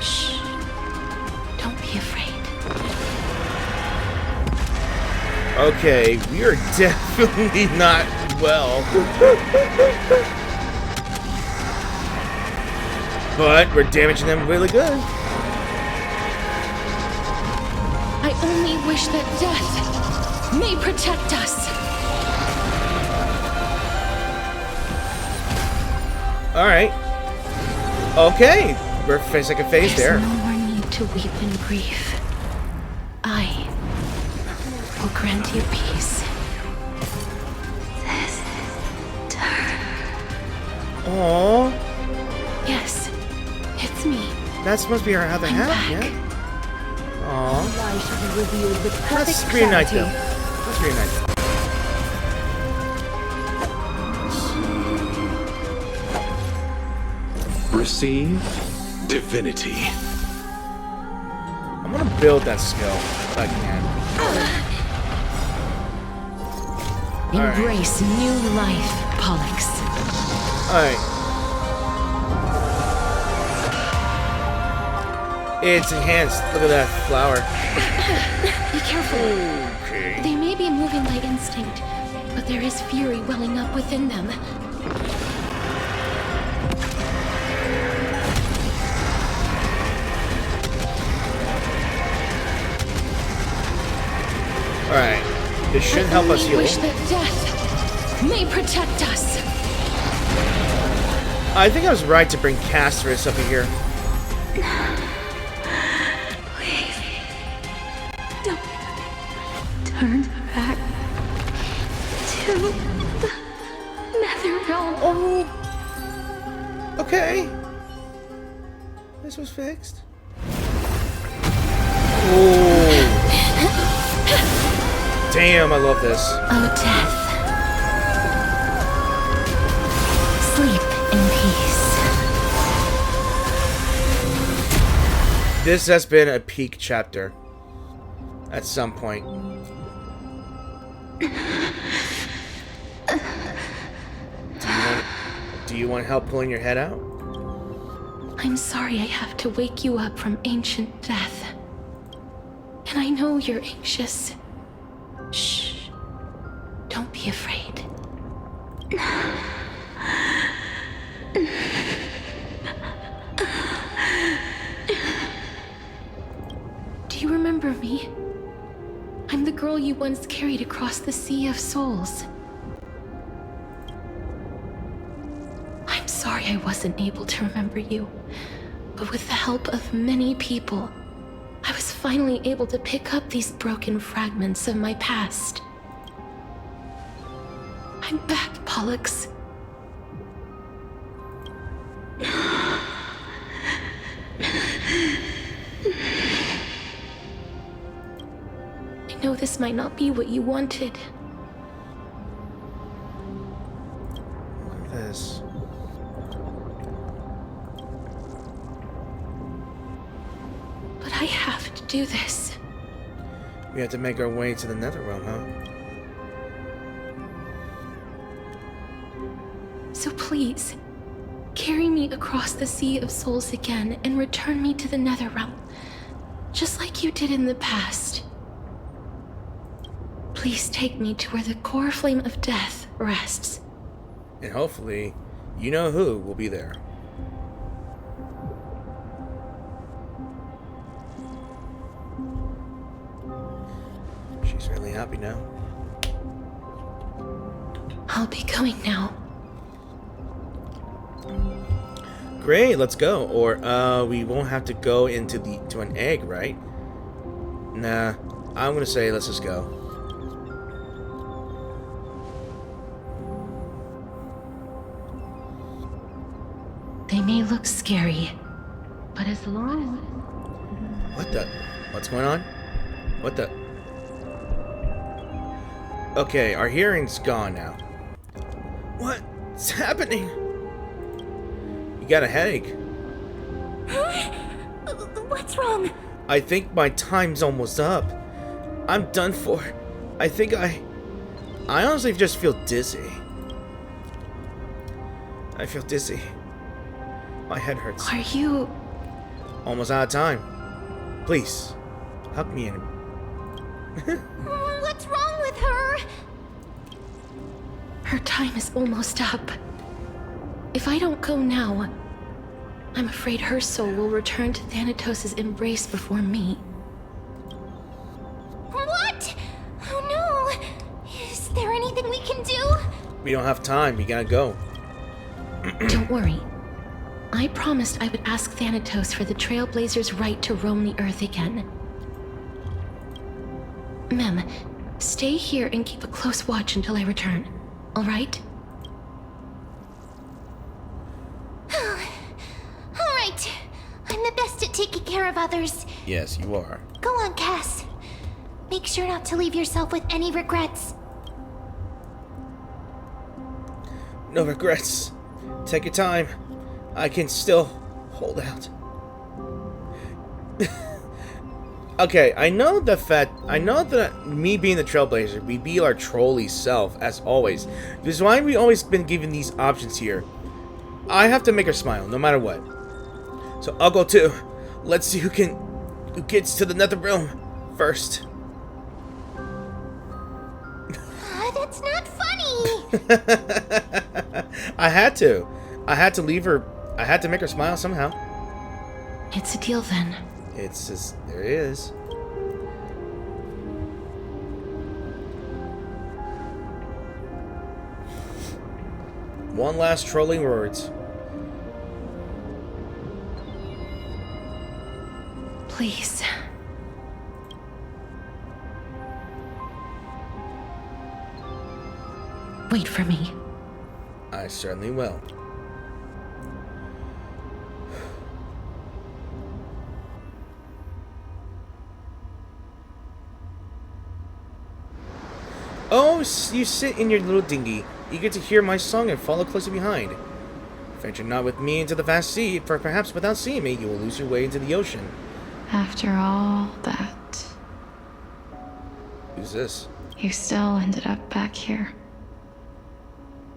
Shh. Don't be afraid. Okay, we are definitely not well. But we're damaging them really good. I only wish that death may protect us. Alright. Okay. We're facing a phase there. There's no more need to weep in grief. I will grant you peace. Aww. Yes, it's me. That must be our other I'm half, back. yeah? Aww. Why should be revealed with That's perfect pretty nice, clarity. though. That's pretty nice. Receive divinity. I'm gonna build that skill if I can. Alright. Embrace new life, Pollux. Alright. It's enhanced. Look at that flower. Be careful. Okay. They may be moving by instinct, but there is fury welling up within them. Alright. This should help us I heal. wish that death may protect us. I think I was right to bring Castris up here. Don't turn back to the Netherrealm. Oh. Okay. This was fixed. Oh. Damn, I love this. Oh, death. Sleep in peace. This has been a peak chapter. At some point. Do you want help pulling your head out? I'm sorry I have to wake you up from ancient death. And I know you're anxious. Shh. Don't be afraid. Do you remember me? I'm the girl you once carried across the Sea of Souls. I'm sorry I wasn't able to remember you, but with the help of many people, I was finally able to pick up these broken fragments of my past. I'm back, Pollux. I know this might not be what you wanted. Look at this. But I have to do this. We have to make our way to the Netherrealm, huh? So please, carry me across the Sea of Souls again and return me to the Netherrealm, just like you did in the past. Please take me to where the core flame of death rests. And hopefully, you know who will be there. She's really happy now. I'll be going now. Great, let's go. Or we won't have to go into an egg, right? Nah, I'm gonna say let's just go. They may look scary, but as long What the? What's going on? What the? Okay, our hearing's gone now. What's happening? You got a headache. What's wrong? I think my time's almost up. I'm done for. I honestly just feel dizzy. I feel dizzy. My head hurts. Are you... Almost out of time. Please, help me in. What's wrong with her? Her time is almost up. If I don't go now, I'm afraid her soul will return to Thanatos' embrace before me. What? Oh no! Is there anything we can do? We don't have time. We gotta go. Don't worry. I promised I would ask Thanatos for the Trailblazers' right to roam the Earth again. Mem, stay here and keep a close watch until I return. All right? All right. I'm the best at taking care of others. Yes, you are. Go on, Cass. Make sure not to leave yourself with any regrets. No regrets. Take your time. I can still hold out. Okay, I know that me being the Trailblazer, we be our trolly self, as always. This is why we always been given these options here. I have to make her smile, no matter what. So I'll go too. Let's see who gets to the nether realm first. That's not funny. I had to leave her. I had to make her smile somehow. It's a deal then. It's just, there it is. One last trolling words. Please. Wait for me. I certainly will. Oh, you sit in your little dinghy, eager to hear my song and follow closely behind. Venture not with me into the vast sea, for perhaps without seeing me, you will lose your way into the ocean. After all that, Who's this? you still ended up back here.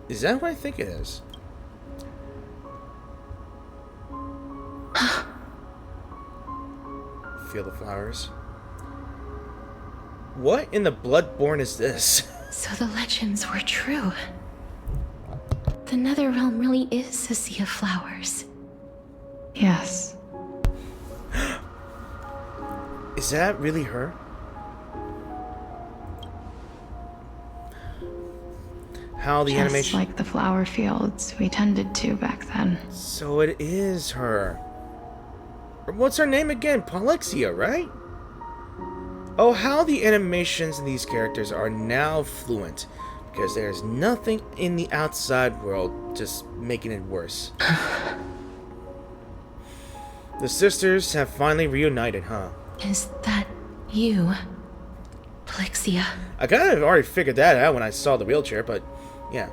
Is that what I think it is? Feel the flowers. What in the Bloodborne is this? So the legends were true. The Netherrealm really is a sea of flowers. Yes. Is that really her? How the Just animation... like the flower fields we tended to back then. So it is her. What's her name again? Polexia, right? Oh, how the animations in these characters are now fluent. Because there's nothing in the outside world just making it worse. The sisters have finally reunited, huh? Is that you, Polexia? I kind of already figured that out when I saw the wheelchair, but yeah.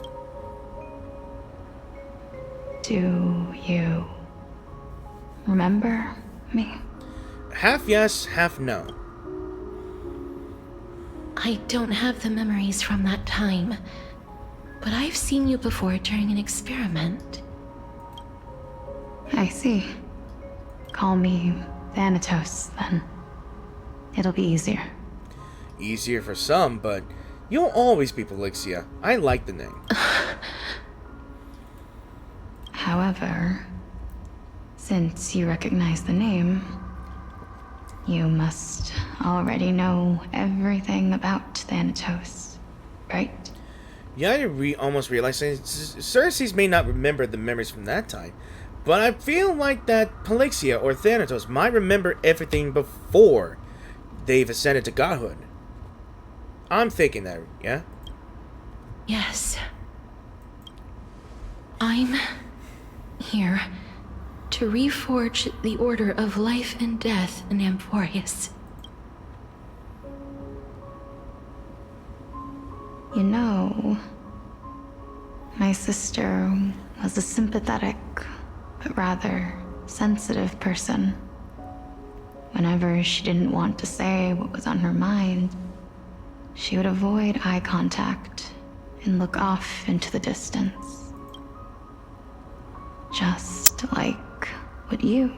Do you remember me? Half yes, half no. I don't have the memories from that time, but I've seen you before during an experiment. I see. Call me Thanatos, then. It'll be easier. Easier for some, but you'll always be Polixia. I like the name. However, since you recognize the name, you must already know everything about Thanatos, right? Yeah, I almost realized Cersei's may not remember the memories from that time, but I feel like that Polixia or Thanatos might remember everything before they've ascended to godhood. I'm thinking that, yeah? Yes. I'm here to reforge the order of life and death in Amphorius. You know, my sister was a sympathetic, but rather sensitive person. Whenever she didn't want to say what was on her mind, she would avoid eye contact and look off into the distance. Just like what you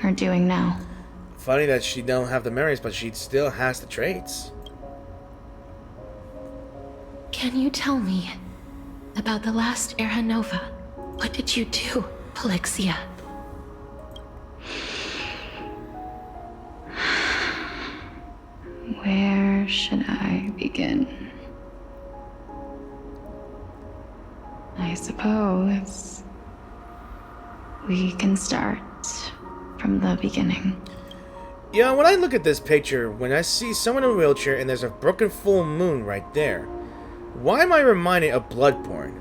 are doing now. Funny that she don't have the memories, but she still has the traits. Can you tell me about the last Era Nova? What did you do, Polixia? Where should I begin? I suppose we can start from the beginning. Yeah, when I look at this picture, when I see someone in a wheelchair and there's a broken full moon right there, why am I reminded of Bloodborne?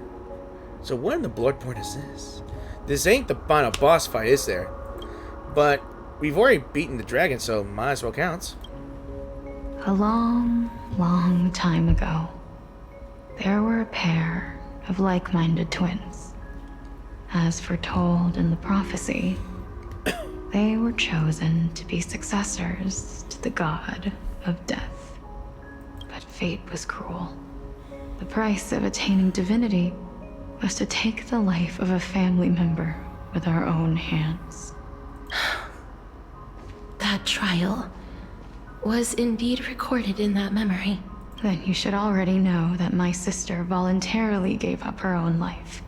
So what in the Bloodborne is this? This ain't the final boss fight, is there? But we've already beaten the dragon, so might as well counts. A long, long time ago, there were a pair of like-minded twins. As foretold in the prophecy, they were chosen to be successors to the god of death. But fate was cruel. The price of attaining divinity was to take the life of a family member with our own hands. That trial was indeed recorded in that memory. Then you should already know that my sister voluntarily gave up her own life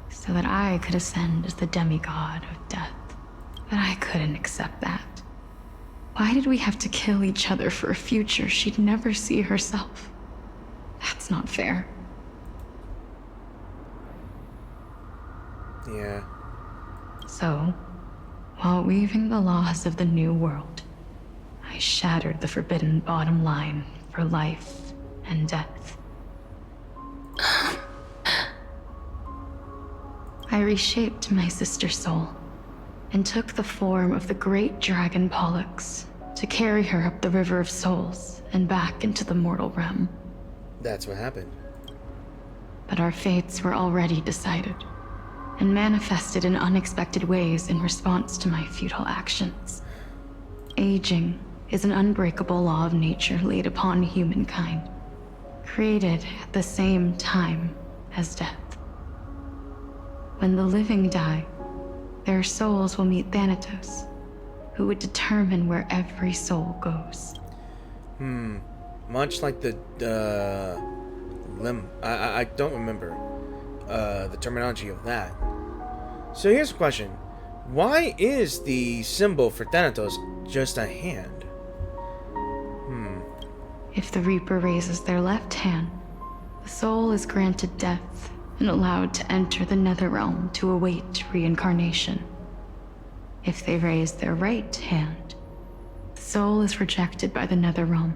so that I could ascend as the demigod of death. But I couldn't accept that. Why did we have to kill each other for a future she'd never see herself? That's not fair. Yeah. So, while weaving the laws of the new world, I shattered the forbidden bottom line for life and death. I reshaped my sister's soul and took the form of the great dragon Pollux to carry her up the River of Souls and back into the mortal realm. That's what happened. But our fates were already decided and manifested in unexpected ways in response to my futile actions. Aging is an unbreakable law of nature laid upon humankind, created at the same time as death. When the living die, their souls will meet Thanatos, who would determine where every soul goes. Much like the limb. I don't remember the terminology of that. So here's a question. Why is the symbol for Thanatos just a hand? If the Reaper raises their left hand, the soul is granted death and allowed to enter the Netherrealm to await reincarnation. If they raise their right hand, the soul is rejected by the Netherrealm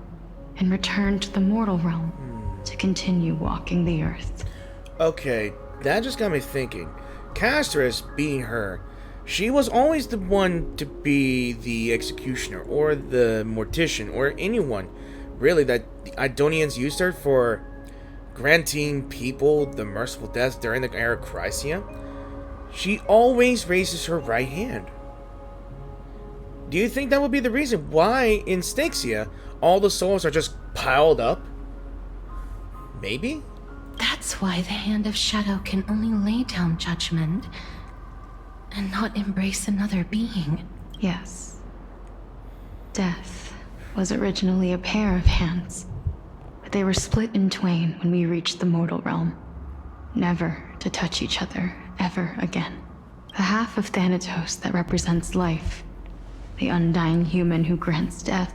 and returned to the mortal realm to continue walking the earth. Okay, that just got me thinking. Castris, being her, she was always the one to be the executioner or the mortician or anyone, really, that the Idonians used her for granting people the merciful deaths during the era of Chrysia. She always raises her right hand. Do you think that would be the reason why in Styxia all the souls are just piled up? Maybe? That's why the Hand of Shadow can only lay down judgment and not embrace another being. Yes. Death was originally a pair of hands, but they were split in twain when we reached the mortal realm, never to touch each other ever again. The half of Thanatos that represents life, the undying human who grants death,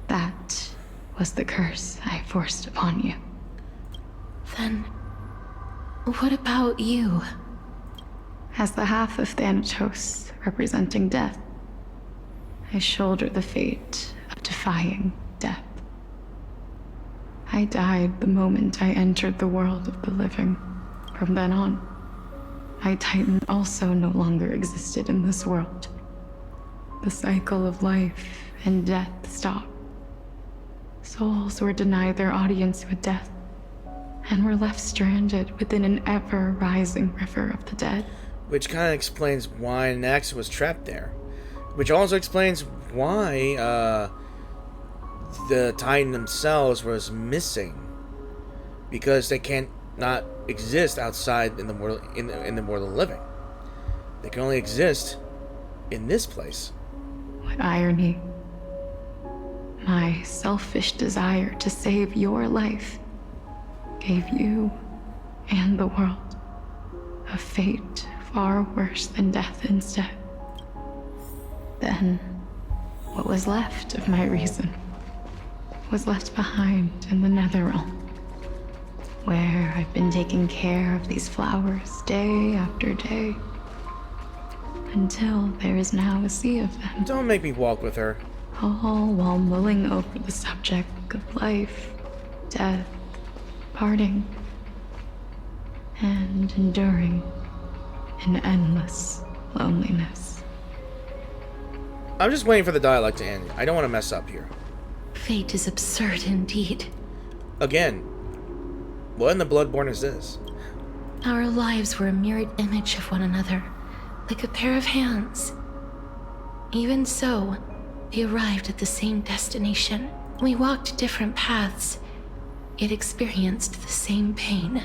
that was the curse I forced upon you. Then, what about you? As the half of Thanatos representing death, I shoulder the fate of defying death. I died the moment I entered the world of the living. From then on, my Titan also no longer existed in this world. The cycle of life and death stopped. Souls were denied their audience with death, and were left stranded within an ever-rising river of the dead. Which kind of explains why Anaxa was trapped there. Which also explains why the Titan themselves was missing, because they can't not exist outside in the world in the world of the living. They can only exist in this place. What irony. My selfish desire to save your life gave you and the world a fate far worse than death instead. Then, what was left of my reason was left behind in the Netherrealm, where I've been taking care of these flowers day after day, until there is now a sea of them. Don't make me walk with her. All while mulling over the subject of life, death, parting, and enduring an endless loneliness. I'm just waiting for the dialogue to end. I don't want to mess up here. Fate is absurd indeed. Again, what in the Bloodborne is this? Our lives were a mirrored image of one another, like a pair of hands. Even so, we arrived at the same destination. We walked different paths, yet experienced the same pain.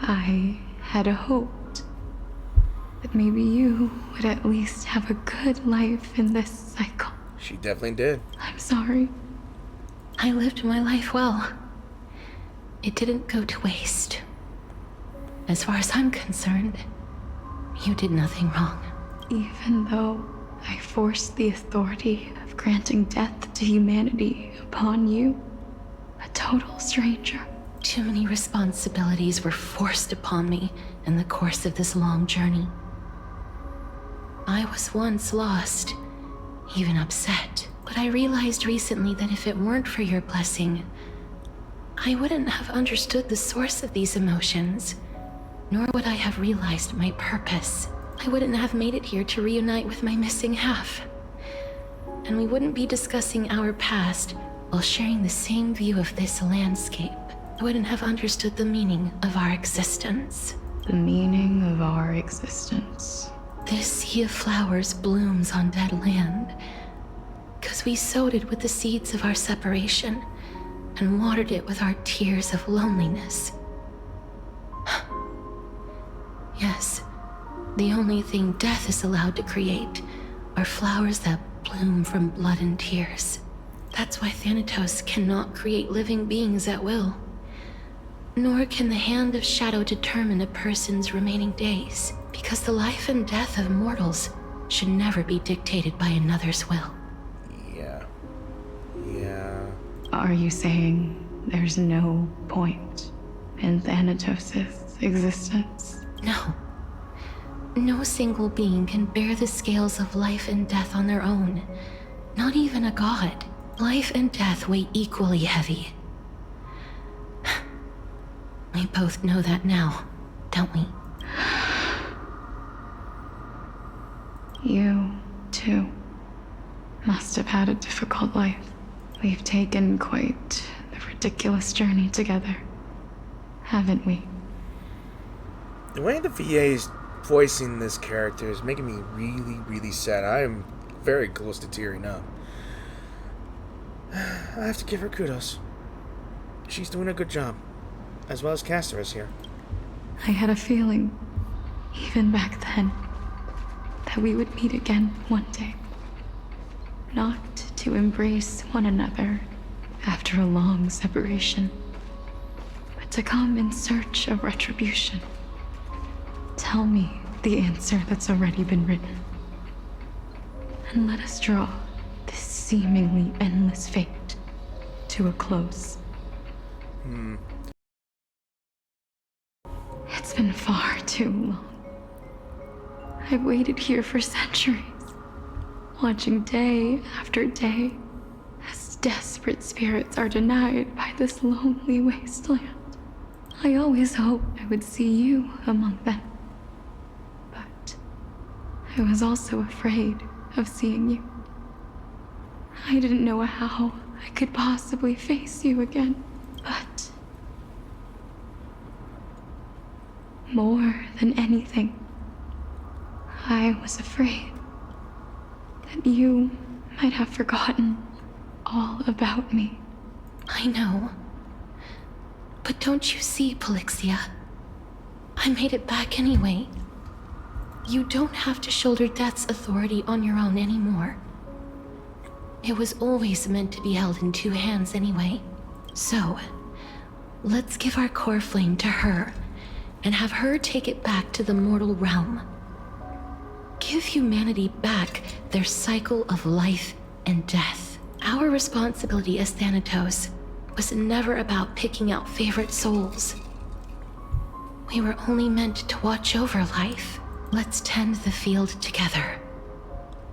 I had hoped that maybe you would at least have a good life in this cycle. She definitely did. I'm sorry. I lived my life well. It didn't go to waste. As far as I'm concerned, you did nothing wrong. Even though I forced the authority of granting death to humanity upon you, a total stranger. Too many responsibilities were forced upon me in the course of this long journey. I was once lost, even upset, but I realized recently that if it weren't for your blessing, I wouldn't have understood the source of these emotions, nor would I have realized my purpose. I wouldn't have made it here to reunite with my missing half. And we wouldn't be discussing our past while sharing the same view of this landscape. I wouldn't have understood the meaning of our existence. The meaning of our existence. This sea of flowers blooms on dead land, because we sowed it with the seeds of our separation and watered it with our tears of loneliness. Yes, the only thing death is allowed to create are flowers that bloom from blood and tears. That's why Thanatos cannot create living beings at will. Nor can the hand of shadow determine a person's remaining days, because the life and death of mortals should never be dictated by another's will. Yeah. Are you saying there's no point in Thanatos' existence? No. No single being can bear the scales of life and death on their own. Not even a god. Life and death weigh equally heavy. We both know that now, don't we? You, too, must have had a difficult life. We've taken quite the ridiculous journey together, haven't we? The way the VA is voicing this character is making me really, really sad. I am very close to tearing up. I have to give her kudos. She's doing a good job, as well as Castor is here. I had a feeling, even back then, that we would meet again one day. Not to embrace one another after a long separation, but to come in search of retribution. Tell me the answer that's already been written, and let us draw this seemingly endless fate to a close. It's been far too long. I've waited here for centuries, watching day after day as desperate spirits are denied by this lonely wasteland. I always hoped I would see you among them. But I was also afraid of seeing you. I didn't know how I could possibly face you again, but more than anything, I was afraid that you might have forgotten all about me. I know. But don't you see, Polixia? I made it back anyway. You don't have to shoulder death's authority on your own anymore. It was always meant to be held in two hands anyway. So, let's give our core flame to her and have her take it back to the mortal realm. Give humanity back their cycle of life and death. Our responsibility as Thanatos was never about picking out favorite souls. We were only meant to watch over life. Let's tend the field together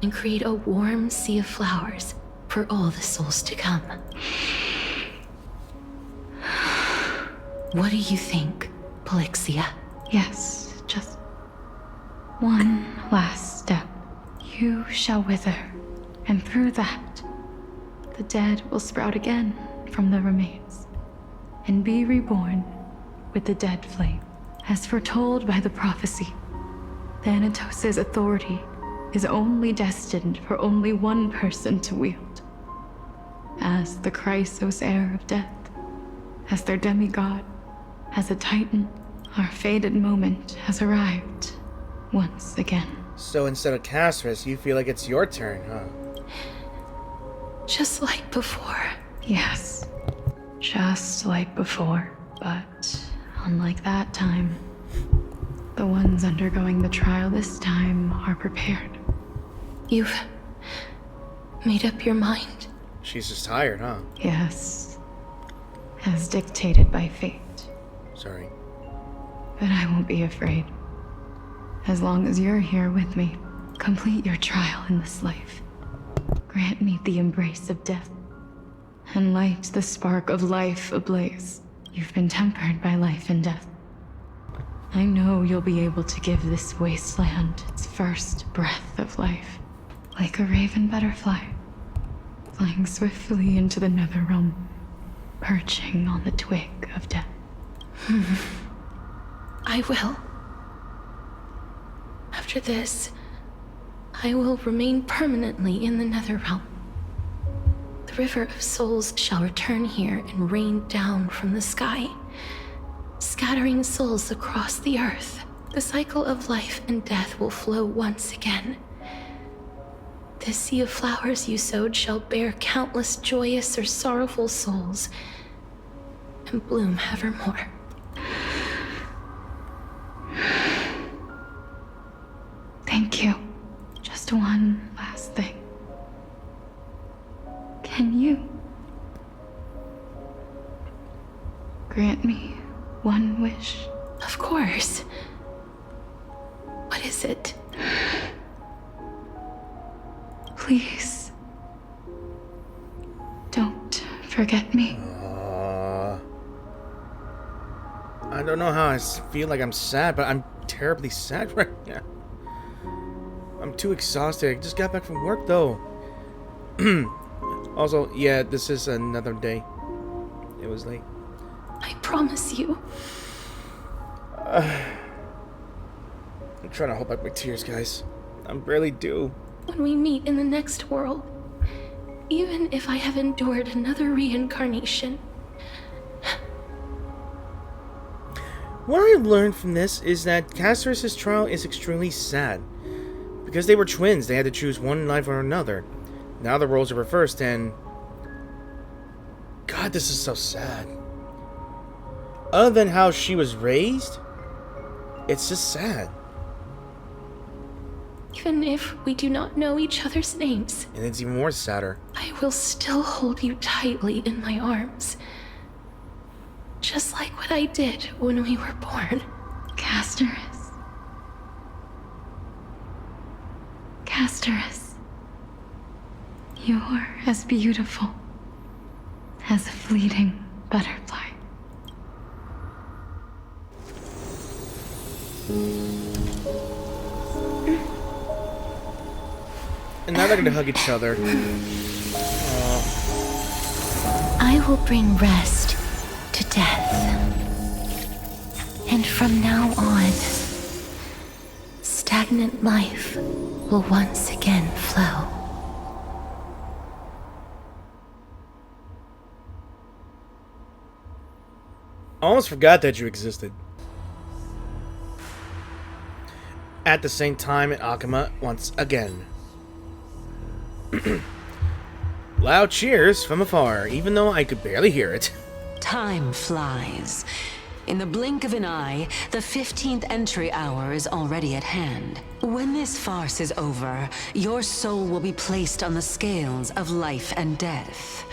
and create a warm sea of flowers for all the souls to come. What do you think, Polixia? Yes, just one last step. You shall wither, and through that, the dead will sprout again from the remains, and be reborn with the dead flame. As foretold by the prophecy, Thanatos' authority is only destined for only one person to wield. As the Chrysos heir of death, as their demigod, as a titan, our fated moment has arrived once again. So instead of Castris, you feel like it's your turn, huh? Just like before. Yes, just like before, but unlike that time, the ones undergoing the trial this time are prepared. You've made up your mind? She's just tired, huh? Yes, as dictated by fate. Sorry. But I won't be afraid. As long as you're here with me, complete your trial in this life. Grant me the embrace of death, and light the spark of life ablaze. You've been tempered by life and death. I know you'll be able to give this wasteland its first breath of life, like a raven butterfly, flying swiftly into the netherrealm, perching on the twig of death. I will. After this, I will remain permanently in the Netherrealm. The River of Souls shall return here and rain down from the sky, scattering souls across the earth. The cycle of life and death will flow once again. This sea of flowers you sowed shall bear countless joyous or sorrowful souls, and bloom evermore. Thank you. Just one last thing. Can you grant me one wish? Of course. What is it? Please, don't forget me. I don't know how I feel like I'm sad, but I'm terribly sad right now. I'm too exhausted. I just got back from work, though. Also, yeah, this is another day. It was late. I promise you. I'm trying to hold back my tears, guys. I barely do. When we meet in the next world, even if I have endured another reincarnation. What I learned from this is that Castris' trial is extremely sad. Because they were twins, they had to choose one life or another. Now the roles are reversed, and God, this is so sad. Other than how she was raised, it's just sad. Even if we do not know each other's names, And it's even more sadder. I will still hold you tightly in my arms. Just like what I did when we were born. Casterus. Casterus. You're as beautiful as a fleeting butterfly. And now they're gonna hug each other. I will bring rest to death. And from now on, stagnant life will once again flow. I almost forgot that you existed. At the same time in Akama once again. Loud cheers from afar, even though I could barely hear it. Time flies. In the blink of an eye, the 15th entry hour is already at hand. When this farce is over, your soul will be placed on the scales of life and death.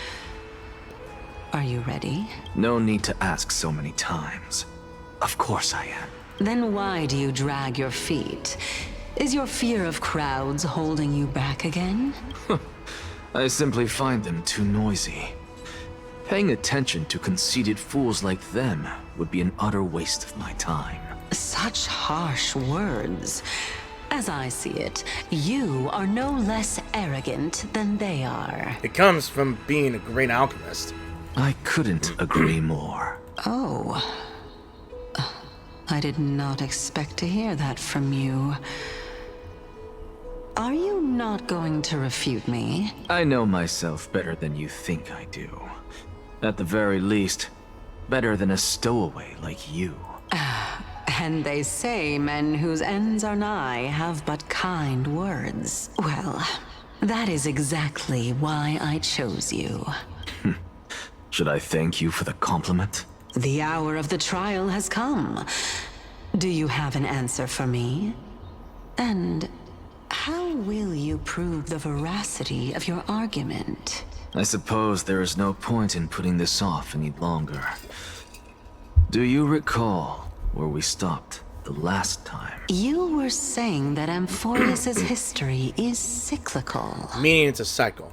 Are you ready? No need to ask so many times. Of course I am. Then why do you drag your feet? Is your fear of crowds holding you back again? I simply find them too noisy. Paying attention to conceited fools like them would be an utter waste of my time. Such harsh words. As I see it, you are no less arrogant than they are. It comes from being a great alchemist. I couldn't agree more. Oh. I did not expect to hear that from you. Are you not going to refute me? I know myself better than you think I do. At the very least, better than a stowaway like you. And they say men whose ends are nigh have but kind words. Well, that is exactly why I chose you. Should I thank you for the compliment? The hour of the trial has come. Do you have an answer for me? And how will you prove the veracity of your argument? I suppose there is no point in putting this off any longer. Do you recall where we stopped the last time? You were saying that Amphorius's history is cyclical. Meaning it's a cycle.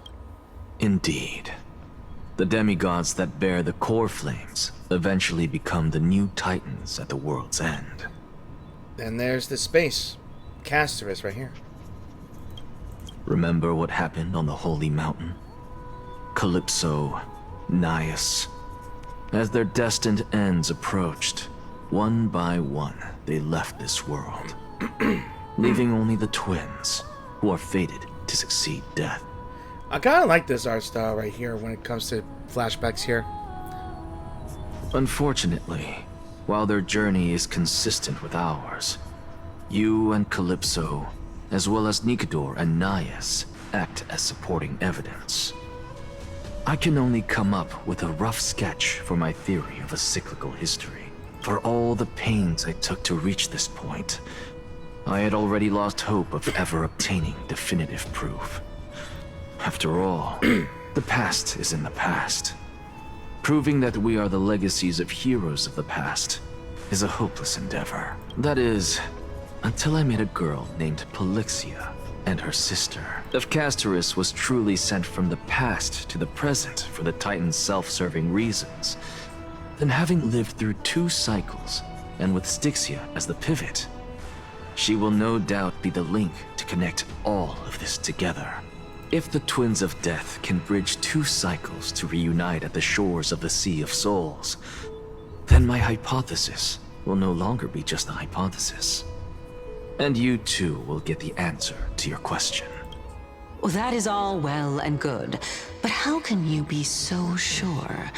Indeed. The demigods that bear the core flames eventually become the new titans at the world's end. Then there's the space. Casterus right here. Remember what happened on the Holy Mountain? Calypso, Naias. As their destined ends approached, one by one, they left this world, leaving only the twins, who are fated to succeed death. I kind of like this art style right here when it comes to flashbacks here. Unfortunately, while their journey is consistent with ours, you and Calypso, as well as Nikador and Naias, act as supporting evidence. I can only come up with a rough sketch for my theory of a cyclical history. For all the pains I took to reach this point, I had already lost hope of ever obtaining definitive proof. After all, the past is in the past. Proving that we are the legacies of heroes of the past is a hopeless endeavor. That is, until I met a girl named Polixia and her sister. If Casterus was truly sent from the past to the present for the Titan's self-serving reasons, then having lived through 2 cycles, and with Styxia as the pivot, she will no doubt be the link to connect all of this together. If the Twins of Death can bridge 2 cycles to reunite at the shores of the Sea of Souls, then my hypothesis will no longer be just a hypothesis. And you too will get the answer to your question. Well, that is all well and good, but how can you be so sure?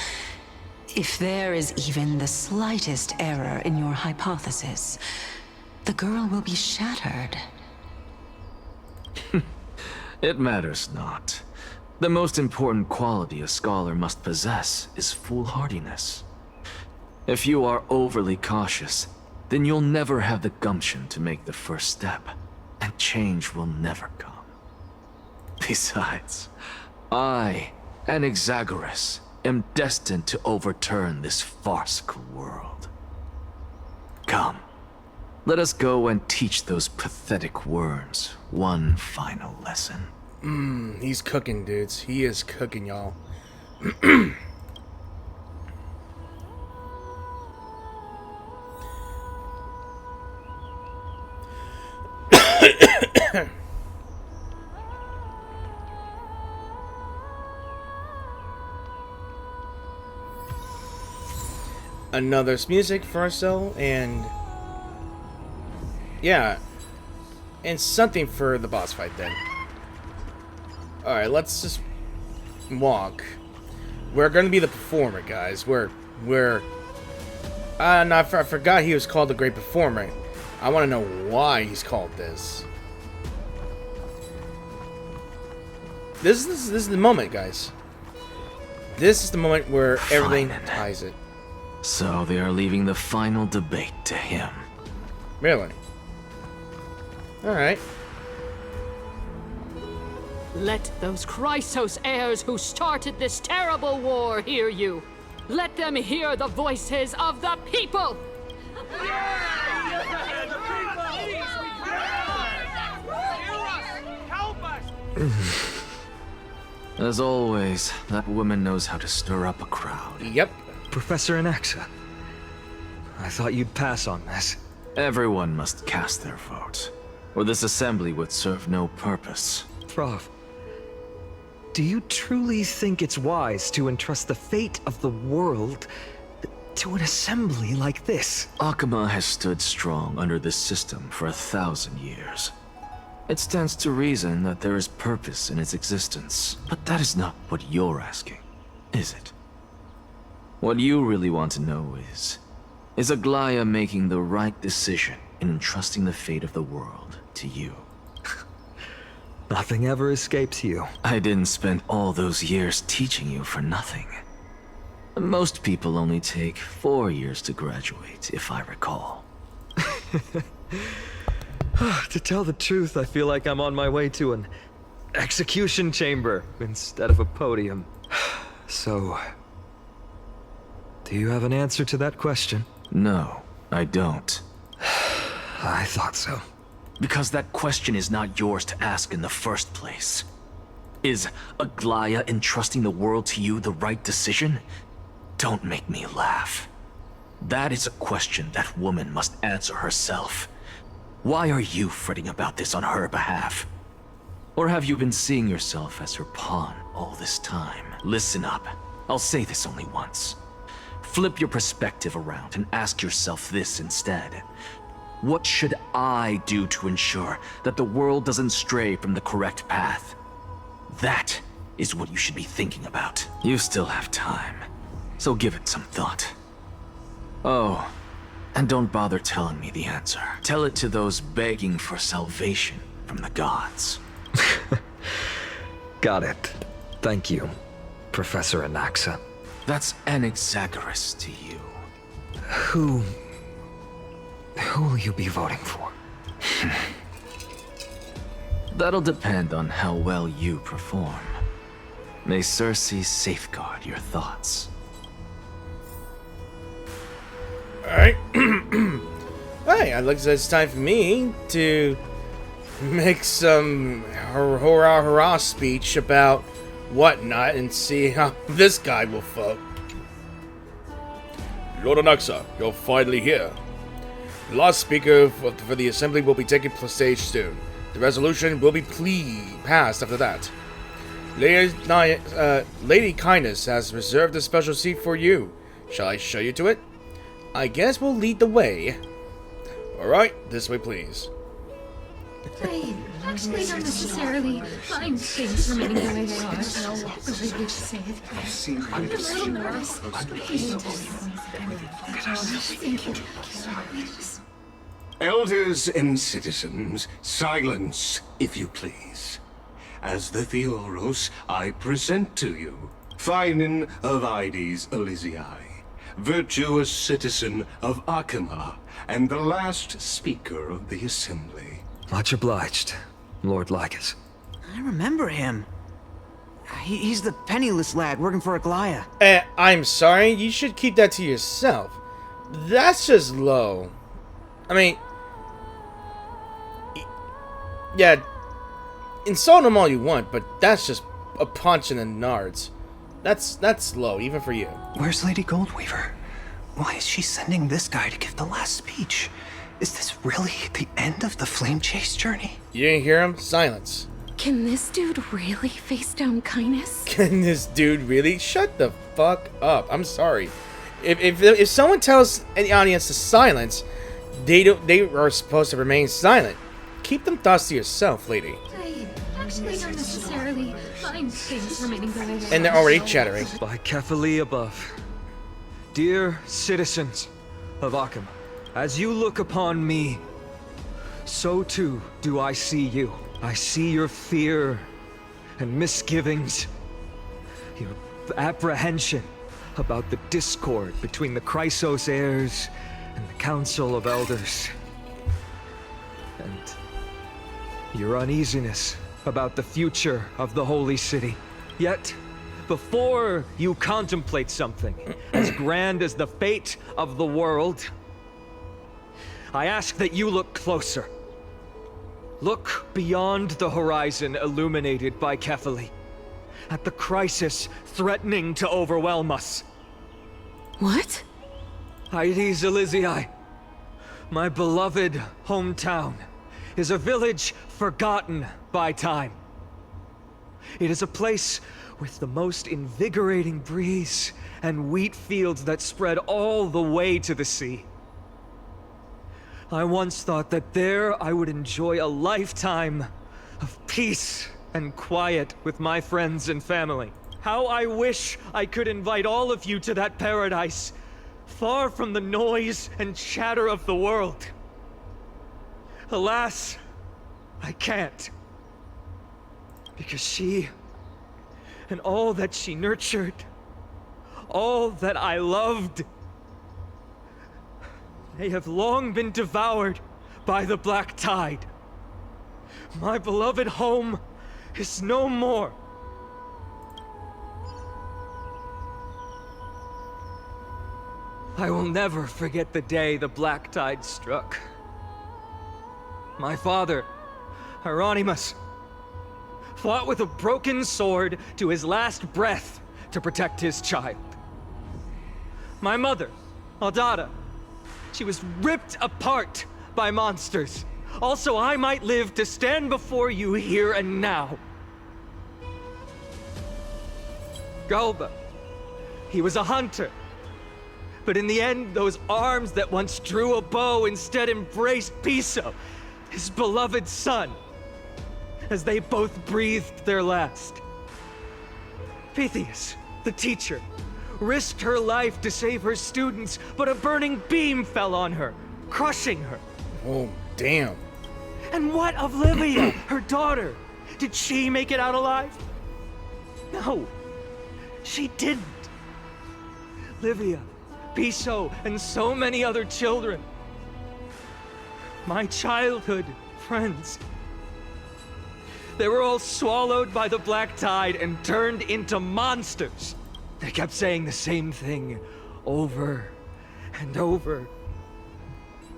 If there is even the slightest error in your hypothesis, the girl will be shattered. It matters not. The most important quality a scholar must possess is foolhardiness. If you are overly cautious, then you'll never have the gumption to make the first step, and change will never come. Besides, I, Anaxagoras, am destined to overturn this farcical world. Come, let us go and teach those pathetic worms one final lesson. He's cooking, dudes. He is cooking, y'all. Another music for ourselves, and yeah, and something for the boss fight then. Alright, let's just walk. We're gonna be the performer, guys. No, I forgot he was called the Great Performer. I want to know why he's called this. This is the moment, guys. This is the moment where everything ties it. So they are leaving the final debate to him. Really? Alright. Let those Chrysos heirs who started this terrible war hear you. Let them hear the voices of the people! As always, that woman knows how to stir up a crowd. Yep. Professor Anaxa, I thought you'd pass on this. Everyone must cast their vote, or this assembly would serve no purpose. Prof, do you truly think it's wise to entrust the fate of the world to an assembly like this? Akama has stood strong under this system for 1,000 years. It stands to reason that there is purpose in its existence. But that is not what you're asking, is it? What you really want to know is Aglaya making the right decision in entrusting the fate of the world to you? Nothing ever escapes you. I didn't spend all those years teaching you for nothing. Most people only take 4 years to graduate, if I recall. To tell the truth, I feel like I'm on my way to an execution chamber instead of a podium. So, do you have an answer to that question? No, I don't. I thought so. Because that question is not yours to ask in the first place. Is Aglaya entrusting the world to you the right decision? Don't make me laugh. That is a question that woman must answer herself. Why are you fretting about this on her behalf? Or have you been seeing yourself as her pawn all this time? Listen up. I'll say this only once. Flip your perspective around and ask yourself this instead. What should I do to ensure that the world doesn't stray from the correct path? That is what you should be thinking about. You still have time, so give it some thought. Oh, and don't bother telling me the answer. Tell it to those begging for salvation from the gods. Got it. Thank you, Professor Anaxa. That's Anaxagoras to you. Who will you be voting for? That'll depend on how well you perform. May Cersei safeguard your thoughts. Alright. Hey, it looks like it's time for me to make some hurrah hurrah speech about whatnot and see how this guy will vote. Lord Anaxa, you're finally here. The last speaker for the assembly will be taking stage soon. The resolution will be passed after that. Lady Kindness has reserved a special seat for you. Shall I show you to it? I guess we'll lead the way. Alright, this way please. I actually don't necessarily mind things remaining the way they are. The way you say it. I'm a little nervous. Thank you. Elders and citizens, silence, if you please. As the Theoros, I present to you Finan of Ides Elysiae, virtuous citizen of Akama, and the last speaker of the assembly. Much obliged, Lord Lycus. I remember him. He's the penniless lad working for Aglaya. I'm sorry, you should keep that to yourself. That's just low. I mean, yeah, insult them all you want, but that's just a punch in the nards. That's low, even for you. Where's Lady Goldweaver? Why is she sending this guy to give the last speech? Is this really the end of the Flame Chase journey? You didn't hear him? Silence. Can this dude really face down kindness? Can this dude really? Shut the fuck up. I'm sorry. If someone tells the audience to silence, they are supposed to remain silent. Keep them thoughts to yourself, lady. I actually don't necessarily find things remaining the way they And they're already chattering. By Kefali above. Dear citizens of Akama, as you look upon me, so too do I see you. I see your fear and misgivings, your apprehension about the discord between the Chrysos heirs and the Council of Elders, and your uneasiness about the future of the Holy City. Yet, before you contemplate something as grand as the fate of the world, I ask that you look closer. Look beyond the horizon illuminated by Kefali, at the crisis threatening to overwhelm us. What? Hydes Elysiae, my beloved hometown, is a village forgotten by time. It is a place with the most invigorating breeze and wheat fields that spread all the way to the sea. I once thought that there I would enjoy a lifetime of peace and quiet with my friends and family. How I wish I could invite all of you to that paradise, far from the noise and chatter of the world. Alas, I can't. Because she, and all that she nurtured, all that I loved, they have long been devoured by the black tide. My beloved home is no more. I will never forget the day the black tide struck. My father, Hieronymus, fought with a broken sword to his last breath to protect his child. My mother, Aldada, she was ripped apart by monsters. Also, I might live to stand before you here and now. Galba, he was a hunter. But in the end, those arms that once drew a bow instead embraced Piso, his beloved son, as they both breathed their last. Pythias, the teacher, risked her life to save her students, but a burning beam fell on her, crushing her. Oh, damn. And what of Livia, her daughter? Did she make it out alive? No, she didn't. Livia, Piso, and so many other children. My childhood friends. They were all swallowed by the black tide and turned into monsters. They kept saying the same thing over and over.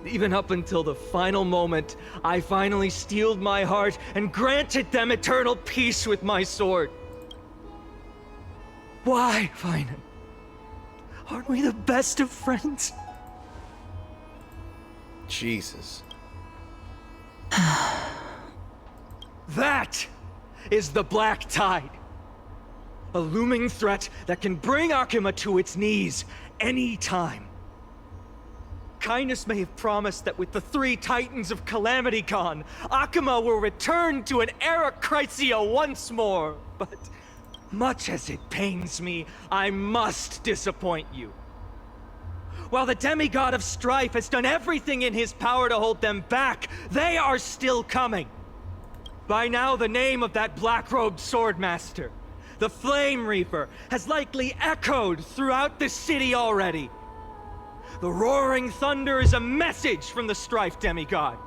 Even up until the final moment, I finally steeled my heart and granted them eternal peace with my sword. Why, Finan? Aren't we the best of friends? Jesus. That is the black tide. A looming threat that can bring Akama to its knees any time. Kindness may have promised that with the 3 Titans of Calamity gone, Akama will return to an era Chrysia once more. But much as it pains me, I must disappoint you. While the demigod of strife has done everything in his power to hold them back, they are still coming. By now, the name of that black-robed swordmaster, the Flame Reaper, has likely echoed throughout the city already. The roaring thunder is a message from the strife demigod.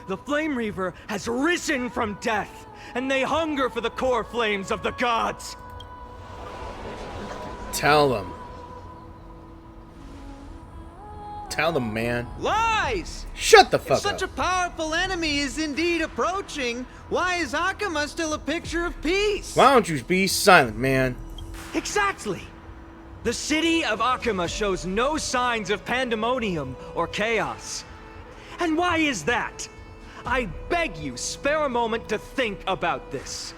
The Flame Reaper has risen from death, and they hunger for the core flames of the gods. Tell them. Tell them, man. Lies! Shut the fuck If such up. a powerful enemy is indeed approaching, why is Akama still a picture of peace? Why don't you be silent, man? Exactly! The city of Akama shows no signs of pandemonium or chaos. And why is that? I beg you, spare a moment to think about this.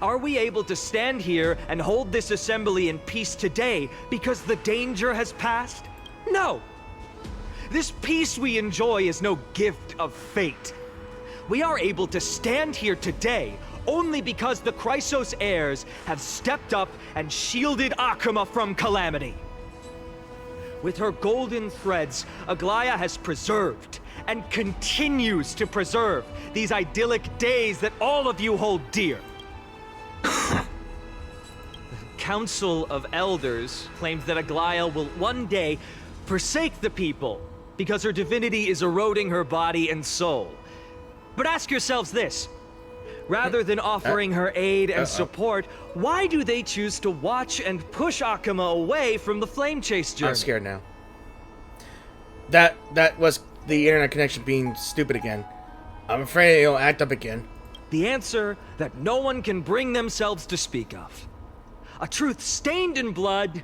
Are we able to stand here and hold this assembly in peace today because the danger has passed? No! This peace we enjoy is no gift of fate. We are able to stand here today only because the Chrysos heirs have stepped up and shielded Akama from calamity. With her golden threads, Aglaya has preserved and continues to preserve these idyllic days that all of you hold dear. The Council of Elders claims that Aglaya will one day forsake the people because her divinity is eroding her body and soul. But ask yourselves this. Rather than offering her aid and support, why do they choose to watch and push Akama away from the Flame Chase journey? I'm scared now. That was the internet connection being stupid again. I'm afraid it'll act up again. The answer that no one can bring themselves to speak of. A truth stained in blood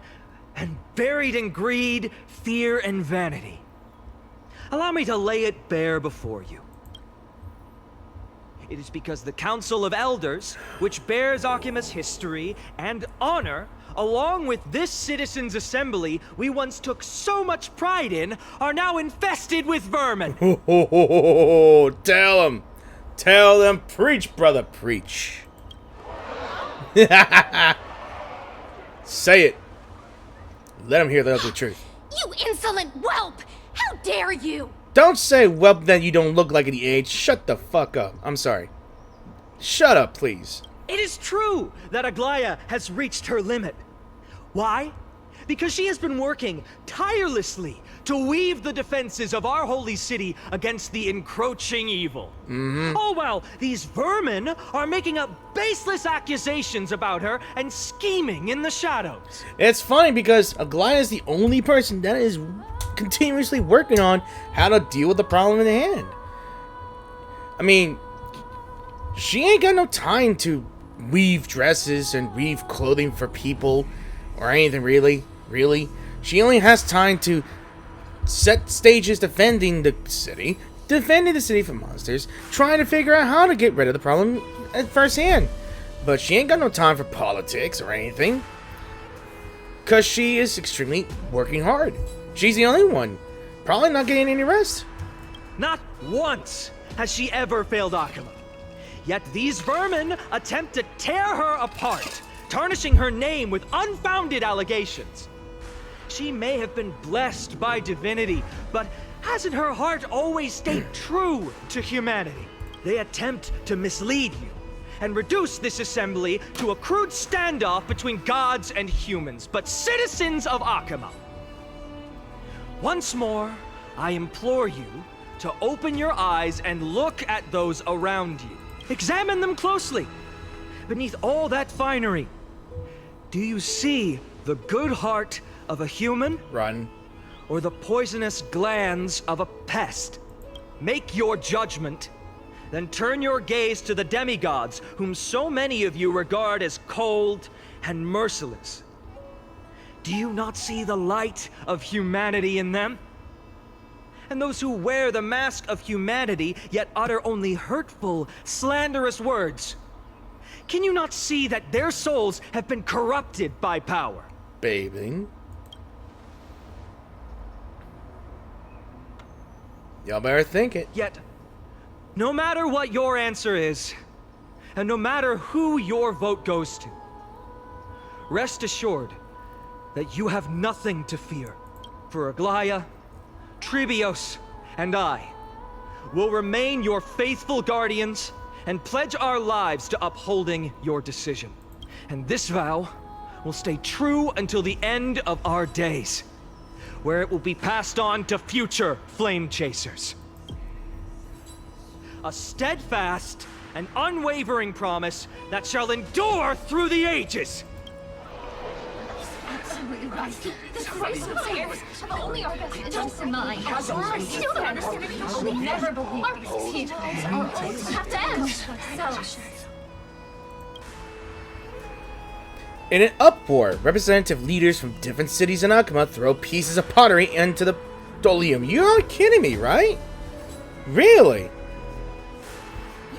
and buried in greed, fear, and vanity. Allow me to lay it bare before you. It is because the Council of Elders, which bears Akima's history and honor, along with this citizens' assembly we once took so much pride in, are now infested with vermin. Tell them. Tell them. Preach, brother, preach. Say it. Let them hear the ugly truth. You insolent whelp! How dare you! Don't say, well, then you don't look like the age. Shut the fuck up. I'm sorry. Shut up, please. It is true that Aglaya has reached her limit. Why? Because she has been working tirelessly to weave the defenses of our holy city against the encroaching evil. Oh, well, these vermin are making up baseless accusations about her and scheming in the shadows. It's funny because Aglaya is the only person that is continuously working on how to deal with the problem in hand. I mean, she ain't got no time to weave dresses and weave clothing for people or anything really. She only has time to set stages defending the city from monsters, trying to figure out how to get rid of the problem at first hand. But she ain't got no time for politics or anything, because she is extremely working hard. She's the only one. Probably not getting any rest. Not once has she ever failed Akama. Yet these vermin attempt to tear her apart, tarnishing her name with unfounded allegations. She may have been blessed by divinity, but hasn't her heart always stayed true to humanity? They attempt to mislead you and reduce this assembly to a crude standoff between gods and humans, but citizens of Akama. Once more, I implore you to open your eyes and look at those around you. Examine them closely. Beneath all that finery, do you see the good heart of a human? Run. Or the poisonous glands of a pest? Make your judgment, then turn your gaze to the demigods, whom so many of you regard as cold and merciless. Do you not see the light of humanity in them? And those who wear the mask of humanity, yet utter only hurtful, slanderous words. Can you not see that their souls have been corrupted by power? Bathing. Y'all better think it. Yet, no matter what your answer is, and no matter who your vote goes to, rest assured that you have nothing to fear, for Aglaya, Tribios, and I will remain your faithful guardians and pledge our lives to upholding your decision. And this vow will stay true until the end of our days, where it will be passed on to future flame chasers. A steadfast and unwavering promise that shall endure through the ages. This race of heirs have only our best interests in mind. I still don't understand it. I will never believe our prestige are always have to end. So, In an uproar, representative leaders from different cities in Akuma throw pieces of pottery into the Dolium. You're not kidding me, right? Really?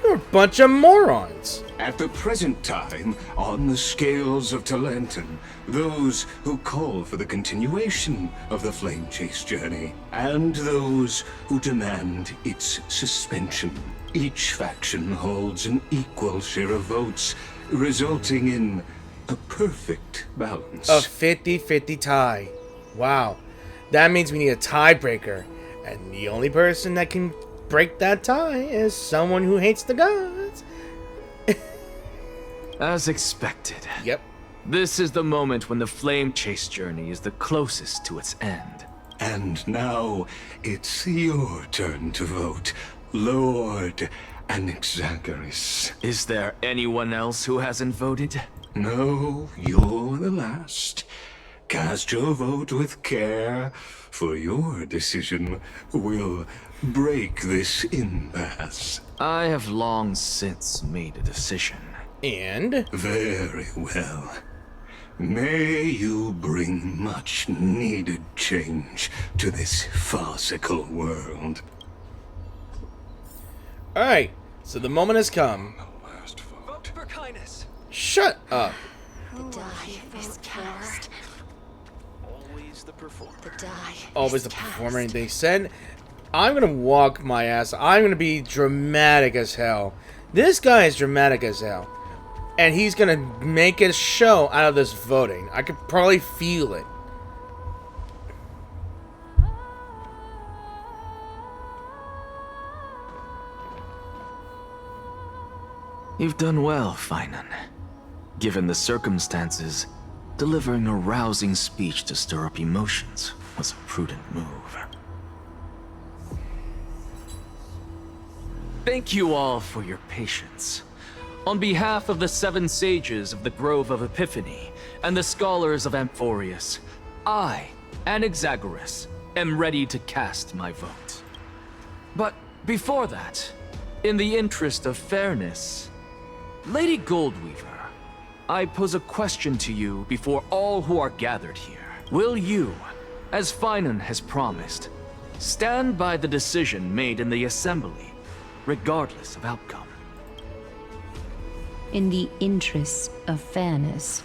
You're a bunch of morons. At the present time, on the scales of Talenton, those who call for the continuation of the Flame Chase journey, and those who demand its suspension. Each faction holds an equal share of votes, resulting in a perfect balance. A 50-50 tie. Wow. That means we need a tiebreaker. And the only person that can break that tie is someone who hates the gods. As expected. Yep. This is the moment when the Flame Chase journey is the closest to its end. And now, it's your turn to vote, Lord Anaxa. Is there anyone else who hasn't voted? No, you're the last. Cast your vote with care, for your decision will break this impasse. I have long since made a decision. And? Very well. May you bring much needed change to this farcical world. Alright, so the moment has come. Vote for kindness. Shut up. the die is cast. Always the performer. The die. Always the performer, and they said, I'm gonna walk my ass. I'm gonna be dramatic as hell. This guy is dramatic as hell. And he's gonna make a show out of this voting. I could probably feel it. You've done well, Finan. Given the circumstances, delivering a rousing speech to stir up emotions was a prudent move. Thank you all for your patience. On behalf of the 7 sages of the Grove of Epiphany and the scholars of Amphorius, I, Anaxa, am ready to cast my vote. But before that, in the interest of fairness, Lady Goldweaver, I pose a question to you before all who are gathered here. Will you, as Finan has promised, stand by the decision made in the Assembly, regardless of outcome? In the interests of fairness,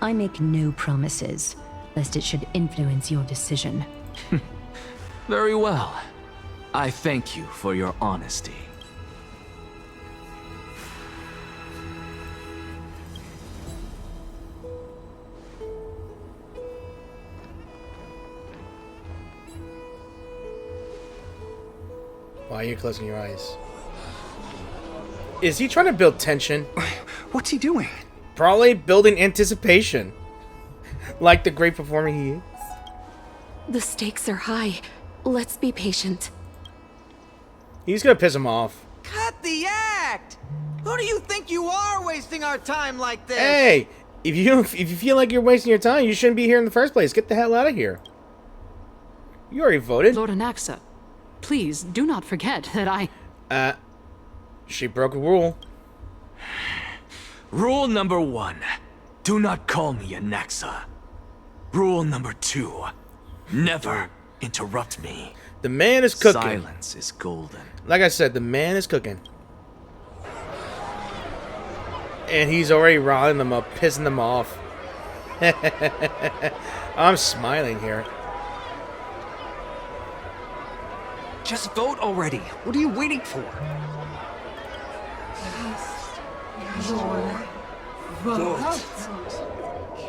I make no promises, lest it should influence your decision. Very well. I thank you for your honesty. Why are you closing your eyes? Is he trying to build tension? What's he doing? Probably building anticipation. Like the great performer he is. The stakes are high. Let's be patient. He's gonna piss him off. Cut the act! Who do you think you are wasting our time like this? Hey! If you feel like you're wasting your time, you shouldn't be here in the first place. Get the hell out of here. You already voted. Lord Anaxa, please do not forget that I... She broke a rule. Rule number 1. Do not call me Anaxa. Rule number 2. Never interrupt me. The man is cooking. Silence is golden. Like I said, the man is cooking. And he's already riling them up, pissing them off. I'm smiling here. Just vote already. What are you waiting for? Your vote.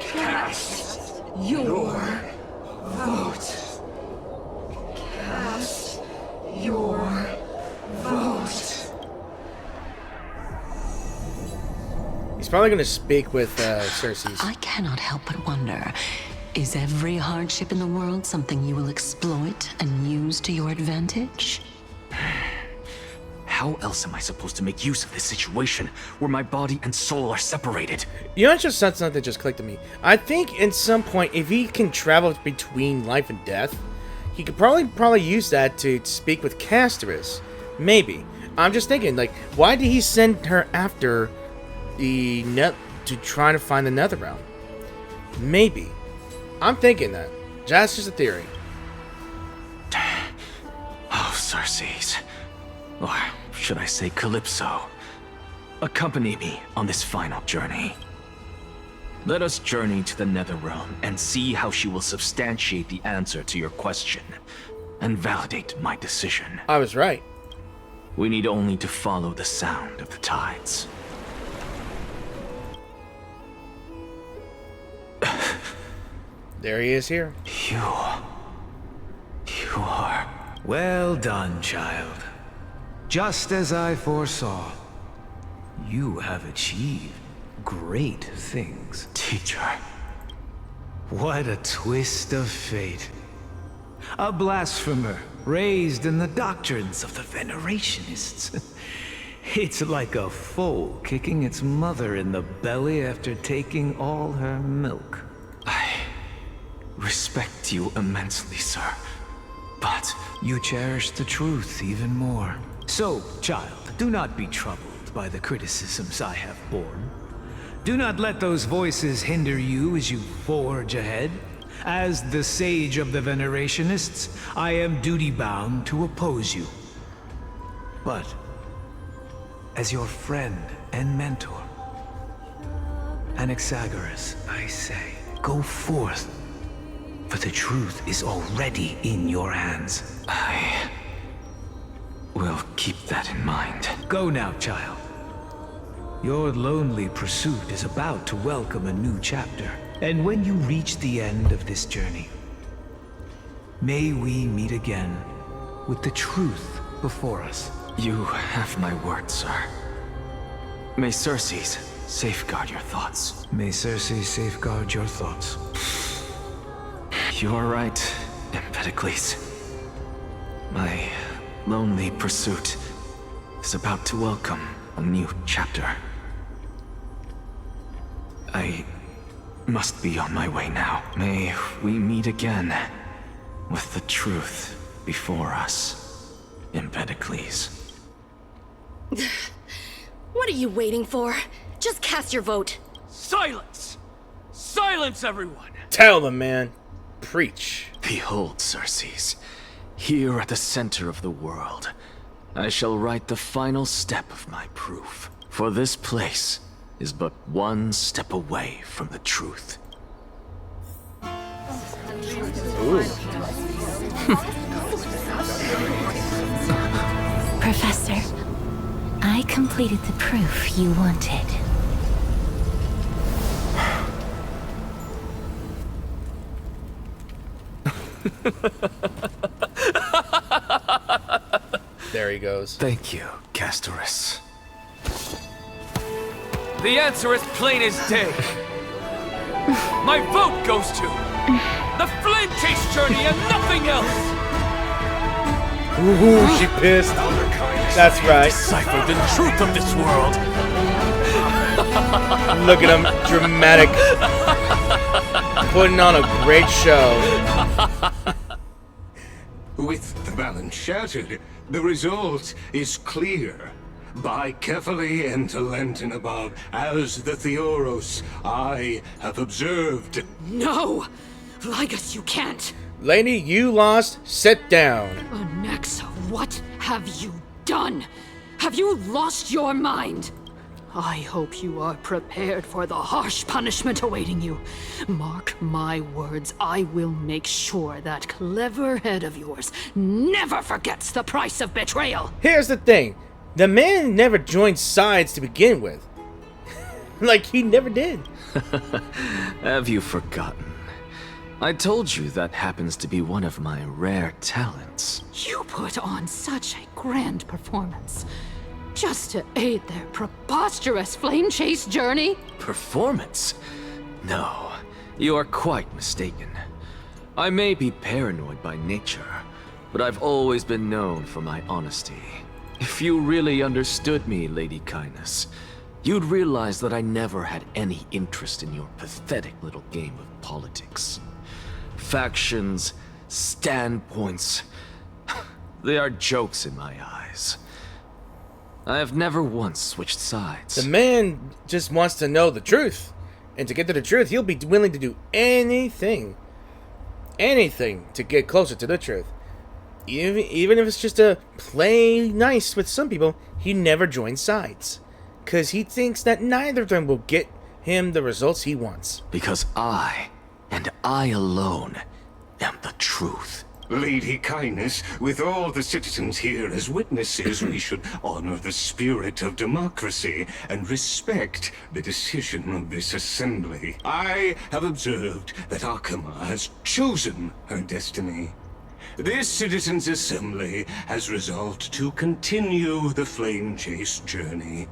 Cast your vote. Cast your vote. He's probably going to speak with Cersei's. I cannot help but wonder, is every hardship in the world something you will exploit and use to your advantage? how else am I supposed to make use of this situation where my body and soul are separated? You know, it's just something that just clicked to me. I think at some point, if he can travel between life and death, he could probably use that to speak with Casterus. Maybe. I'm just thinking, like, why did he send her after the net to try to find the nether realm? Maybe. I'm thinking that. That's just a theory. Oh, Xerxes. Or should I say Calypso? Accompany me on this final journey. Let us journey to the nether realm and see how she will substantiate the answer to your question and validate my decision. I was right. We need only to follow the sound of the tides. There he is here. You are... Well done, child. Just as I foresaw, you have achieved great things. Teacher. What a twist of fate. A blasphemer raised in the doctrines of the Venerationists. It's like a foal kicking its mother in the belly after taking all her milk. I respect you immensely, sir, but... You cherish the truth even more. So, child, do not be troubled by the criticisms I have borne. Do not let those voices hinder you as you forge ahead. As the sage of the Venerationists, I am duty-bound to oppose you. But, as your friend and mentor, Anaxagoras, I say, go forth, for the truth is already in your hands. I will keep that in mind. Go now, child. Your lonely pursuit is about to welcome a new chapter. And when you reach the end of this journey, may we meet again with the truth before us. You have my word, sir. May Xerxes safeguard your thoughts. May Xerxes safeguard your thoughts. You are right, Empedocles. My lonely pursuit is about to welcome a new chapter. I must be on my way now. May we meet again with the truth before us, Empedocles. What are you waiting for? Just cast your vote. Silence! Silence, everyone! Tell them, man. Preach. Behold, Xerxes. Here at the center of the world, I shall write the final step of my proof. For this place is but one step away from the truth. Professor, I completed the proof you wanted. There he goes. Thank you, Casterus. The answer is plain as day. My vote goes to the Flame Chase journey and nothing else. Ooh, she pissed. That's right. Decipher the truth of this world. Look at him, dramatic. Putting on a great show. With the balance shattered, the result is clear. By carefully enter Lenten above, as the Theoros I have observed. No! Ligus, you can't! Lady, you lost. Sit down. Anaxa, what have you done? Have you lost your mind? I hope you are prepared for the harsh punishment awaiting you. Mark my words, I will make sure that clever head of yours never forgets the price of betrayal. Here's the thing. The man never joined sides to begin with. Like, he never did. Have you forgotten? I told you that happens to be one of my rare talents. You put on such a grand performance. Just to aid their preposterous flame chase journey? Performance? No, you are quite mistaken. I may be paranoid by nature, but I've always been known for my honesty. If you really understood me, Lady Kindness, you'd realize that I never had any interest in your pathetic little game of politics. Factions, standpoints, they are jokes in my eyes. I have never once switched sides. The man just wants to know the truth. And to get to the truth, he'll be willing to do anything. Anything to get closer to the truth. Even if it's just to play nice with some people, he never joins sides. Because he thinks that neither of them will get him the results he wants. Because I, and I alone, am the truth. Lady Kindness, with all the citizens here as witnesses, we should honor the spirit of democracy and respect the decision of this assembly. I have observed that Akama has chosen her destiny. This citizens' assembly has resolved to continue the flame chase journey.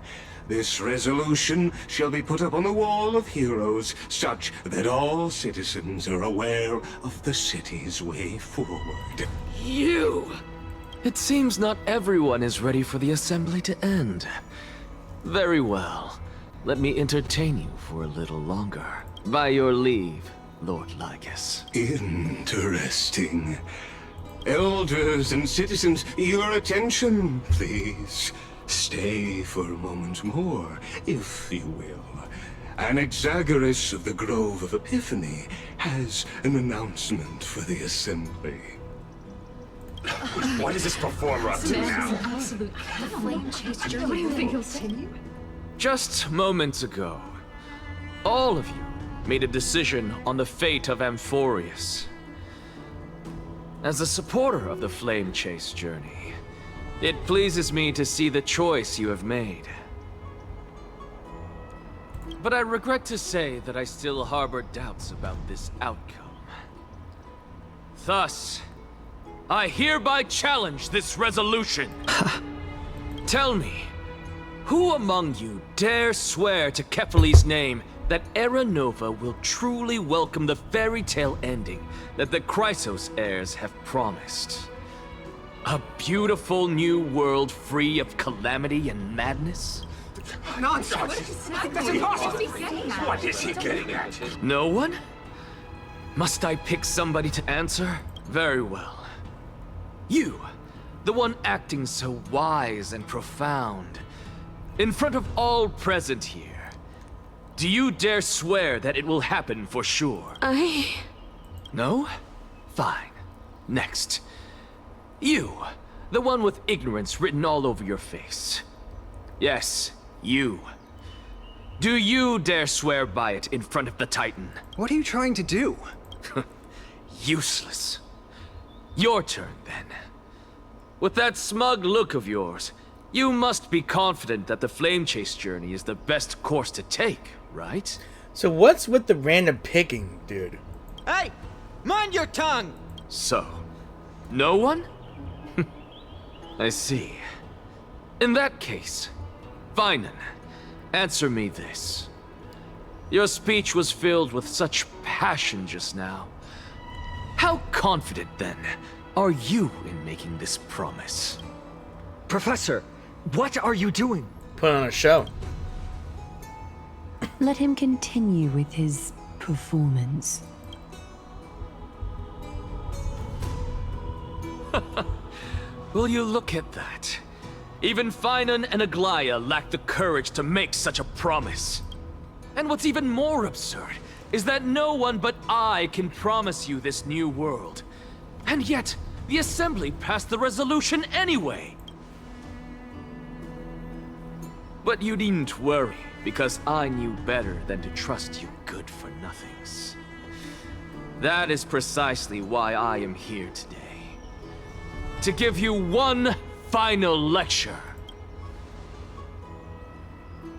This resolution shall be put up on the wall of heroes, such that all citizens are aware of the city's way forward. You! It seems not everyone is ready for the assembly to end. Very well. Let me entertain you for a little longer. By your leave, Lord Lycus. Interesting. Elders and citizens, your attention, please. Stay for a moment more, if you will. Anaxagoras of the Grove of Epiphany has an announcement for the assembly. What is this performer up to now? Absolute flame chase journey. What do you think he'll continue? Just moments ago, all of you made a decision on the fate of Amphorius. As a supporter of the Flame Chase journey, it pleases me to see the choice you have made. But I regret to say that I still harbor doubts about this outcome. Thus, I hereby challenge this resolution. Tell me, who among you dare swear to Kefali's name that Era Nova will truly welcome the fairy tale ending that the Chrysos heirs have promised? A beautiful new world free of calamity and madness? Nonsense! That's impossible! What is he getting at? No one? Must I pick somebody to answer? Very well. You, the one acting so wise and profound. In front of all present here, do you dare swear that it will happen for sure? No? Fine. Next. You, the one with ignorance written all over your face. Yes, you. Do you dare swear by it in front of the Titan? What are you trying to do? Useless. Your turn, then. With that smug look of yours, you must be confident that the Flame Chase journey is the best course to take, right? So what's with the random picking, dude? Hey! Mind your tongue! So, no one? I see. In that case, Finan, answer me this. Your speech was filled with such passion just now. How confident, then, are you in making this promise? Professor, what are you doing? Put on a show. Let him continue with his performance. Will you look at that? Even Finan and Aglaya lack the courage to make such a promise. And what's even more absurd is that no one but I can promise you this new world. And yet, the Assembly passed the resolution anyway. But you needn't worry, because I knew better than to trust you good-for-nothings. That is precisely why I am here today. To give you one final lecture.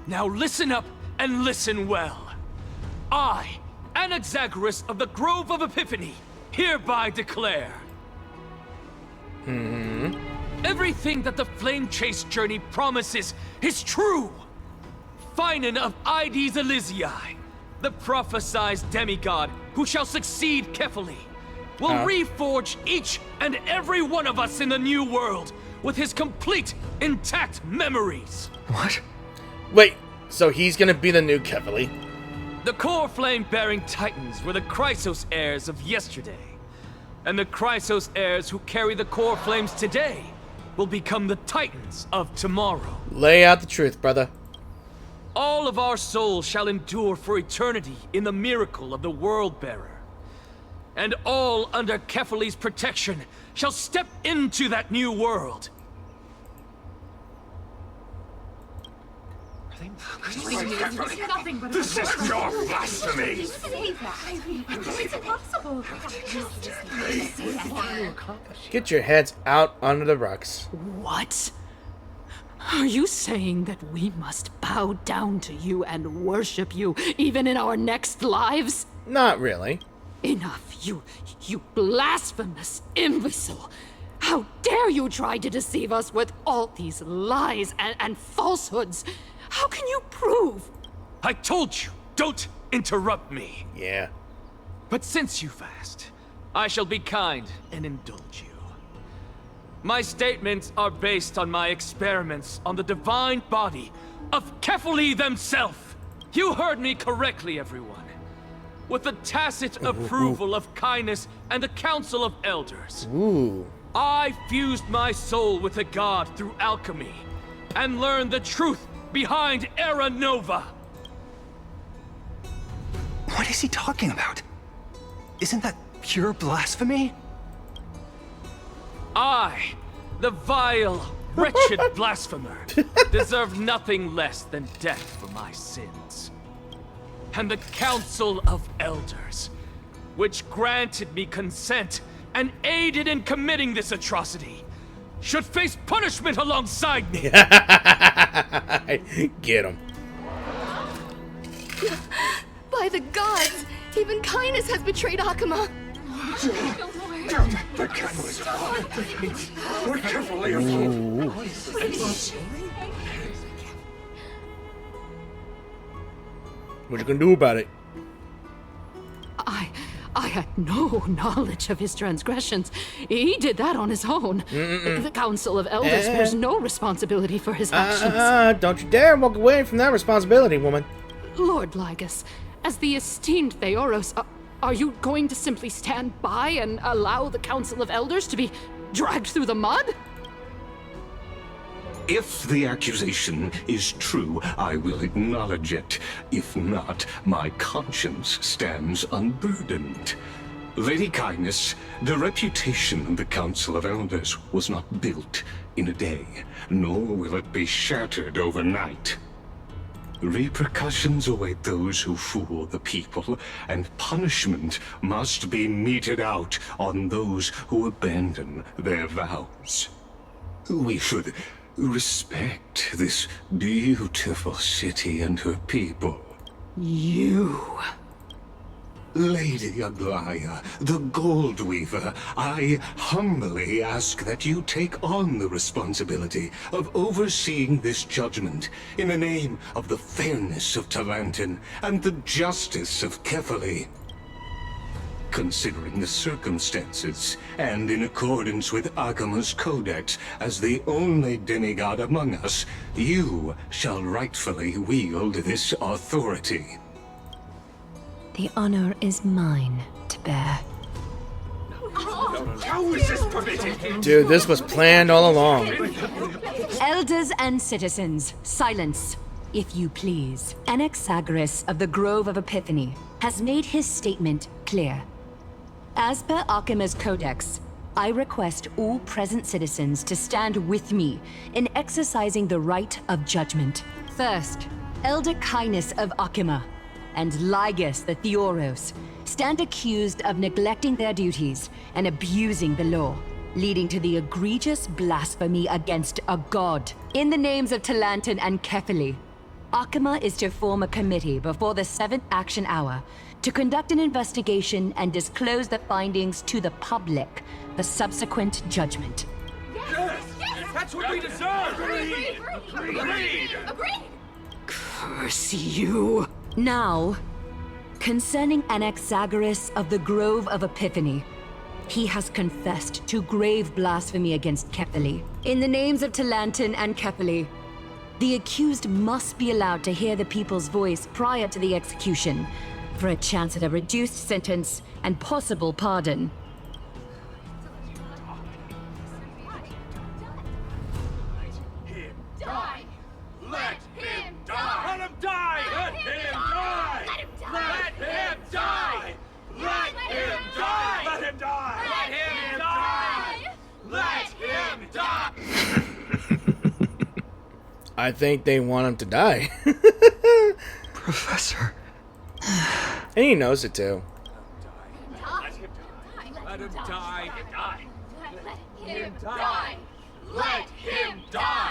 Now listen up and listen well. I, Anaxagoras of the Grove of Epiphany, hereby declare... Everything that the Flame Chase journey promises is true! Finan of Ides Elysiae, the prophesied demigod who shall succeed Kefali, will reforge each and every one of us in the new world with his complete, intact memories. What? Wait, so he's gonna be the new Kefali? The core flame-bearing titans were the Chrysos heirs of yesterday. And the Chrysos heirs who carry the core flames today will become the titans of tomorrow. Lay out the truth, brother. All of our souls shall endure for eternity in the miracle of the World-Bearer. And all under Kefali's protection shall step into that new world. This is pure blasphemy! It's impossible. Get your heads out under the rocks. What? Are you saying that we must bow down to you and worship you, even in our next lives? Not really. Enough, you blasphemous imbecile! How dare you try to deceive us with all these lies and falsehoods? How can you prove? I told you, don't interrupt me. Yeah. But since you've asked, I shall be kind and indulge you. My statements are based on my experiments on the divine body of Kefali themselves. You heard me correctly, everyone. With the tacit approval of kindness and the Council of Elders. Ooh. I fused my soul with the god through alchemy and learned the truth behind Era Nova. What is he talking about? Isn't that pure blasphemy? I, the vile, wretched blasphemer, deserve nothing less than death for my sins. And the Council of Elders, which granted me consent and aided in committing this atrocity, should face punishment alongside me. Get him. By the gods, even kindness has betrayed Akuma. The camera's gone. We're carefully What you gonna do about it? I had no knowledge of his transgressions. He did that on his own. The Council of Elders bears no responsibility for his actions. Don't you dare walk away from that responsibility, woman. Lord Lygus, as the esteemed Theoros, are you going to simply stand by and allow the Council of Elders to be dragged through the mud? If the accusation is true, I will acknowledge it. If not, my conscience stands unburdened. Lady Kindness, the reputation of the Council of Elders was not built in a day, nor will it be shattered overnight. Repercussions await those who fool the people, and punishment must be meted out on those who abandon their vows. We should respect this beautiful city and her people. You... Lady Aglaya, the Gold Weaver, I humbly ask that you take on the responsibility of overseeing this judgment in the name of the fairness of Talantin and the justice of Kefali. Considering the circumstances, and in accordance with Akuma's codex as the only demigod among us, you shall rightfully wield this authority. The honor is mine to bear. How is this permitted? Dude, this was planned all along. Elders and citizens, silence, if you please. Anaxa of the Grove of Epiphany has made his statement clear. As per Akuma's codex, I request all present citizens to stand with me in exercising the right of judgment. First, Elder Kindness of Akuma and Lygus the Theoros stand accused of neglecting their duties and abusing the law, leading to the egregious blasphemy against a god. In the names of Talantin and Kefali, Akuma is to form a committee before the 7th action hour to conduct an investigation and disclose the findings to the public for subsequent judgment. Yes! That's what we deserve! Agreed! Curse you! Now, concerning Anaxagoras of the Grove of Epiphany, He has confessed to grave blasphemy against Kepeli. In the names of Talantin and Kepeli, the accused must be allowed to hear the people's voice prior to the execution, for a chance at a reduced sentence and possible pardon. Die! Let him die! Let him die! Let him die! Let him die! Let him die! Let him die! Let him die! Let him die! I think they want him to die. Professor. And he knows it too. Let him die! Let him die! Let him die!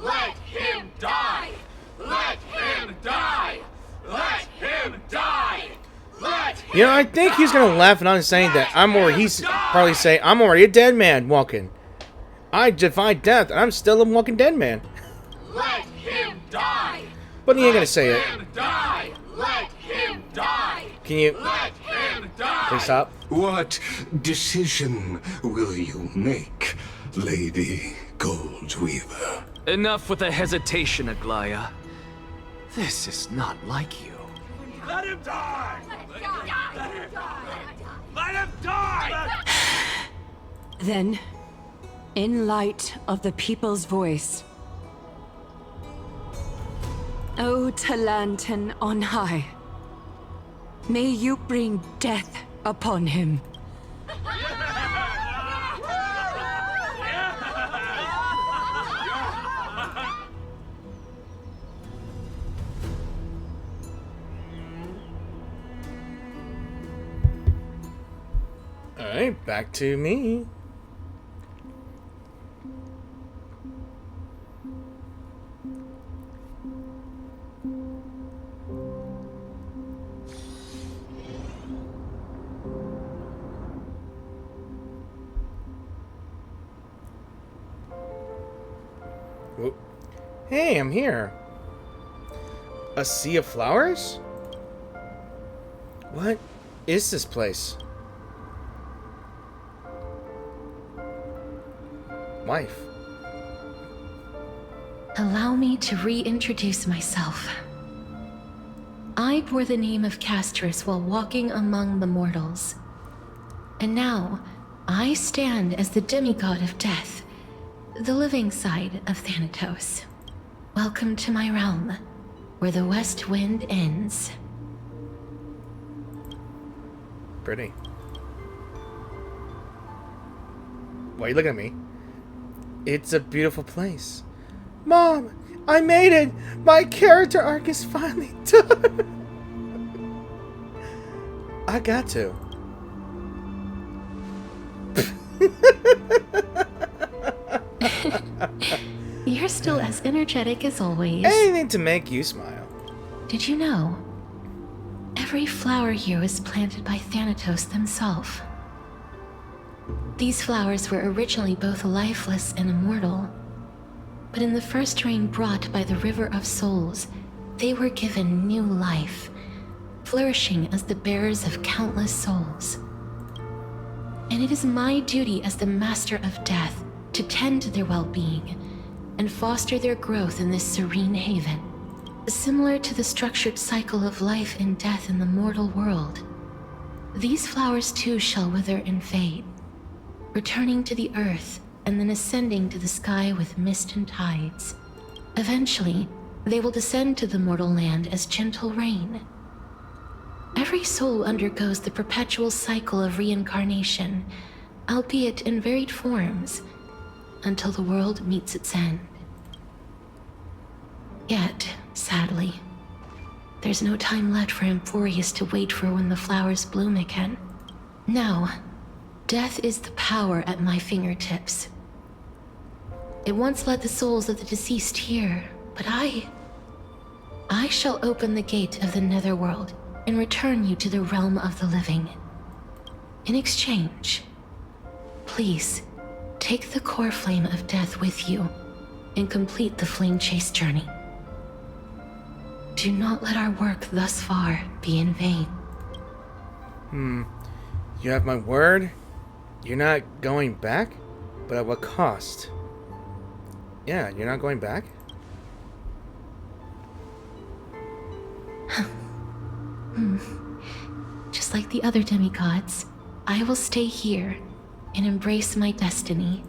Let him die! Let him die! Let him die! Let him You know, I think he's gonna laugh and I'm saying that he's probably say, I'm already a dead man walking. I defy death, and I'm still a walking dead man. Let him die! But he ain't gonna say it. Let him die! Let him die! Can you Let him die! please stop? What decision will you make, Lady Goldweaver? Enough with the hesitation, Aglaya. This is not like you. Let him die! Let him die! Let him die! Then, in light of the people's voice, O Talantin on high, may you bring death upon him. Alright, back to me. Whoop. Hey, I'm here. A sea of flowers? What is this place? Wife. Allow me to reintroduce myself. I bore the name of Castris while walking among the mortals. And now, I stand as the demigod of death, the living side of Thanatos. Welcome to my realm, where the west wind ends. Pretty. Why are you looking at me? It's a beautiful place. Mom, I made it! My character arc is finally done! I got to. You're still as energetic as always. Anything to make you smile. Did you know? Every flower here was planted by Thanatos themselves. These flowers were originally both lifeless and immortal, but in the first rain brought by the River of Souls, they were given new life, flourishing as the bearers of countless souls. And it is my duty as the Master of Death to tend to their well-being and foster their growth in this serene haven. Similar to the structured cycle of life and death in the mortal world, these flowers too shall wither and fade, returning to the earth and then ascending to the sky with mist and tides. Eventually, they will descend to the mortal land as gentle rain. Every soul undergoes the perpetual cycle of reincarnation, albeit in varied forms, until the world meets its end. Yet, sadly, there's no time left for Emphorius to wait for when the flowers bloom again. Now, death is the power at my fingertips. It once led the souls of the deceased here, but I shall open the gate of the netherworld and return you to the realm of the living. In exchange, please, take the core flame of death with you and complete the flame chase journey. Do not let our work thus far be in vain. You have my word? You're not going back? But at what cost? Yeah, you're not going back? Just like the other demigods, I will stay here and embrace my destiny.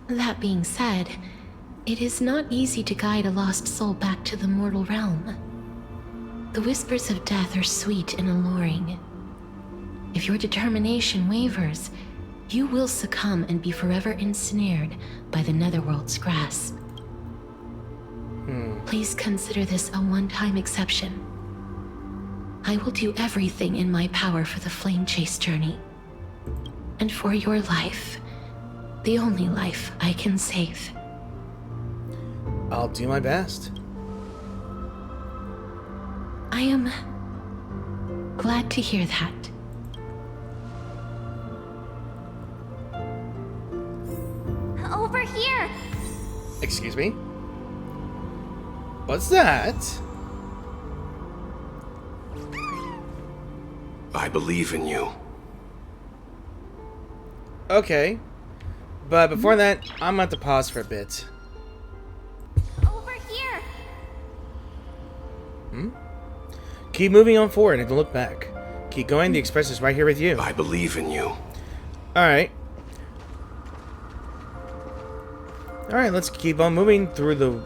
That being said, it is not easy to guide a lost soul back to the mortal realm. The whispers of death are sweet and alluring. If your determination wavers, you will succumb and be forever ensnared by the Netherworld's grasp. Please consider this a one-time exception. I will do everything in my power for the Flame Chase journey. And for your life, the only life I can save. I'll do my best. I am glad to hear that. Over here! Excuse me? What's that? I believe in you. Okay. But before that, I'm going to have to pause for a bit. Over here! Keep moving on forward and don't look back. Keep going, the express is right here with you. I believe in you. Alright. Alright, let's keep on moving through the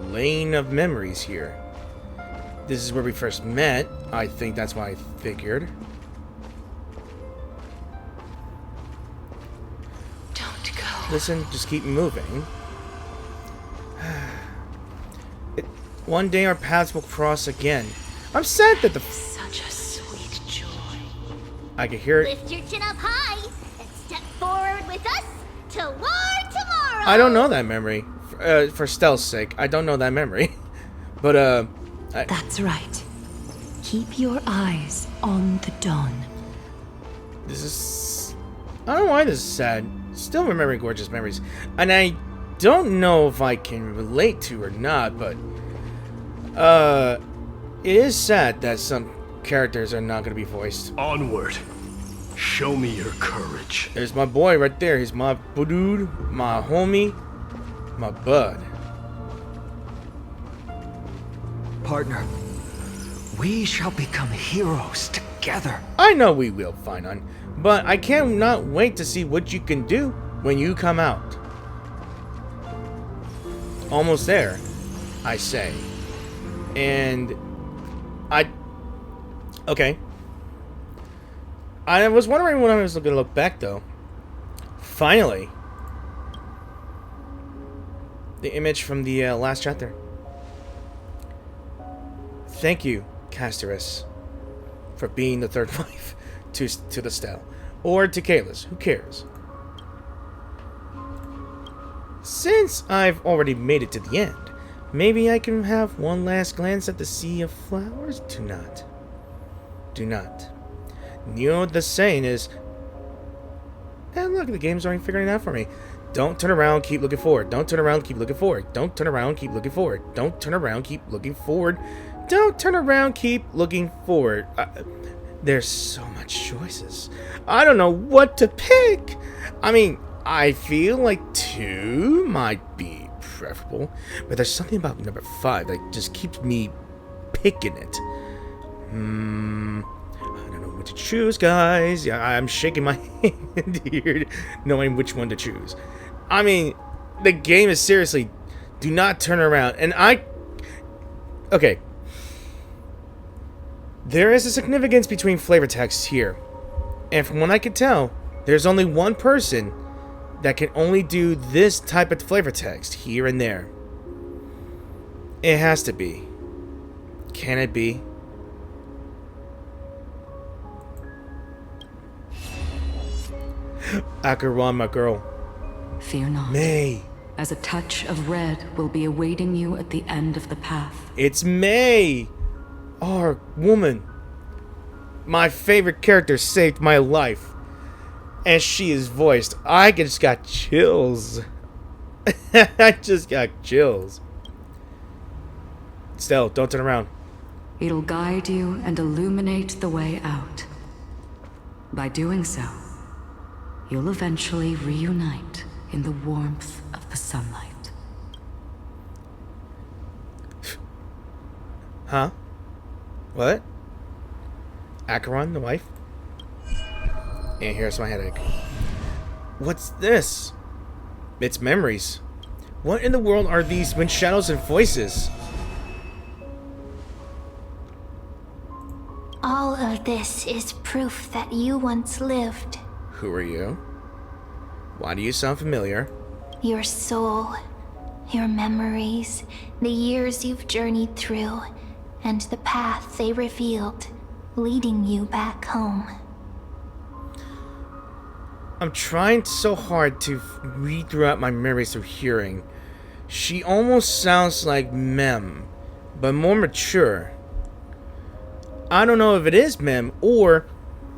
lane of memories here. This is where we first met. I think that's what I figured. Don't go. Listen, just keep moving. One day our paths will cross again. I'm sad that the... Such a sweet joy. I can hear it. Lift your chin up high and step forward with us toward tomorrow! I don't know that memory. For stealth's sake, I don't know that memory. But, That's right. Keep your eyes on the dawn. This is... I don't know why this is sad. Still remembering gorgeous memories. And I don't know if I can relate to or not, but... it is sad that some characters are not going to be voiced. Onward. Show me your courage. There's my boy right there. He's my dude, my homie, my bud. Partner, we shall become heroes together. I know we will, Finon, but I cannot wait to see what you can do when you come out. Almost there, I say. And okay. I was wondering when I was going to look back, though. Finally. The image from the last chapter. Thank you, Casterus, for being the third wife to the Stell. Or to Kalis, who cares? Since I've already made it to the end, maybe I can have one last glance at the sea of flowers? Do not. Do not. You know what the saying is... And look, the game's already figuring it out for me. Don't turn around, keep looking forward. Don't turn around, keep looking forward. Don't turn around, keep looking forward. Don't turn around, keep looking forward. Don't turn around, keep looking forward. There's so much choices. I don't know what to pick. I mean, I feel like 2 might be preferable, but there's something about number 5 that just keeps me picking it. I don't know what to choose, guys. Yeah, I'm shaking my hand here, knowing which one to choose. I mean, the game is seriously, do not turn around. And okay. There is a significance between flavor texts here. And from what I can tell, there's only one person that can only do this type of flavor text here and there. It has to be. Can it be? Acheron, my girl. Fear not. May. As a touch of red will be awaiting you at the end of the path. It's May. Our woman. My favorite character saved my life. And she is voiced. I just got chills. I just got chills. Still, don't turn around. It'll guide you and illuminate the way out. By doing so, you'll eventually reunite in the warmth of the sunlight. Huh? What? Acheron, the wife? And here's my headache. What's this? It's memories. What in the world are these wind shadows and voices? All of this is proof that you once lived. Who are you? Why do you sound familiar? Your soul, your memories, the years you've journeyed through, and the path they revealed, leading you back home. I'm trying so hard to read throughout my memories through hearing. She almost sounds like Mem, but more mature. I don't know if it is Mem, or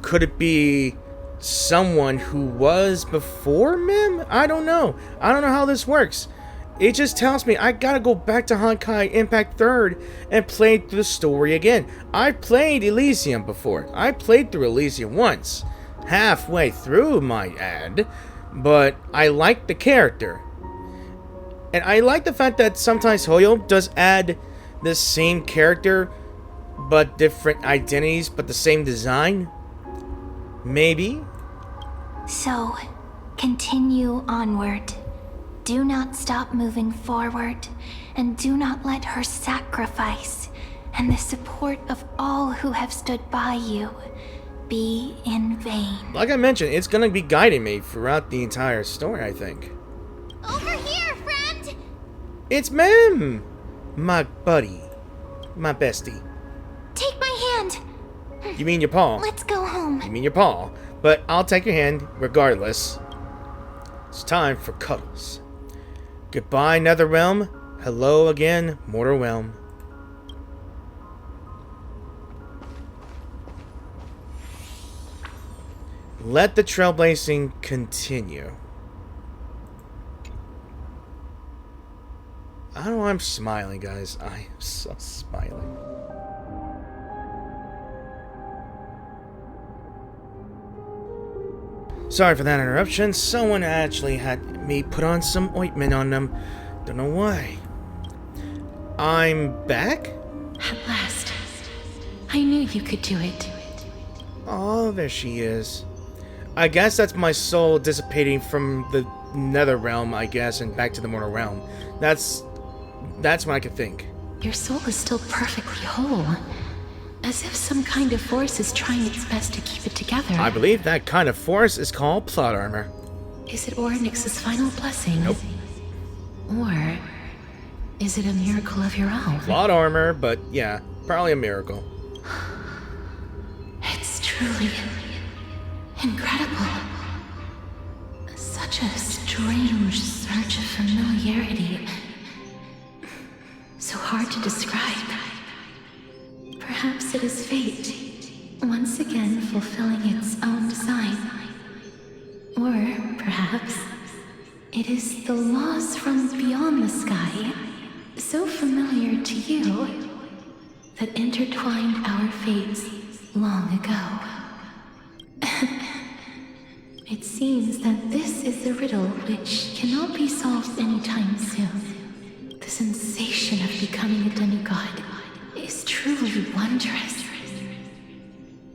could it be someone who was before Mem? I don't know. I don't know how this works. It just tells me I gotta go back to Honkai Impact 3rd and play through the story again. I played Elysium before. I played through Elysium once. Halfway through, might add. But I like the character. And I like the fact that sometimes Hoyo does add the same character, but different identities, but the same design. Maybe? So, continue onward. Do not stop moving forward, and do not let her sacrifice and the support of all who have stood by you be in vain. Like I mentioned, it's gonna be guiding me throughout the entire story, I think. Over here, friend! It's Mem! My buddy. My bestie. Take my hand! You mean your paw? Let's go home. You mean your paw. But I'll take your hand regardless. It's time for cuddles. Goodbye, Netherrealm. Hello again, Mortal Realm. Let the trailblazing continue. I don't know why I'm smiling, guys. I am so smiling. Sorry for that interruption. Someone actually had me put on some ointment on them. Don't know why. I'm back? At last. I knew you could do it. Oh, there she is. I guess that's my soul dissipating from the nether realm, I guess, and back to the mortal realm. That's what I could think. Your soul is still perfectly whole. As if some kind of force is trying its best to keep it together. I believe that kind of force is called plot armor. Is it Oryx's final blessing? Nope. Or is it a miracle of your own? Plot armor, but yeah, probably a miracle. It's truly incredible. Such a strange surge of familiarity. So hard to describe. Perhaps it is fate, once again fulfilling its own design. Or perhaps it is the laws from beyond the sky, so familiar to you, that intertwined our fates long ago. It seems that this is the riddle which cannot be solved anytime soon. The sensation of becoming a demigod is truly wondrous.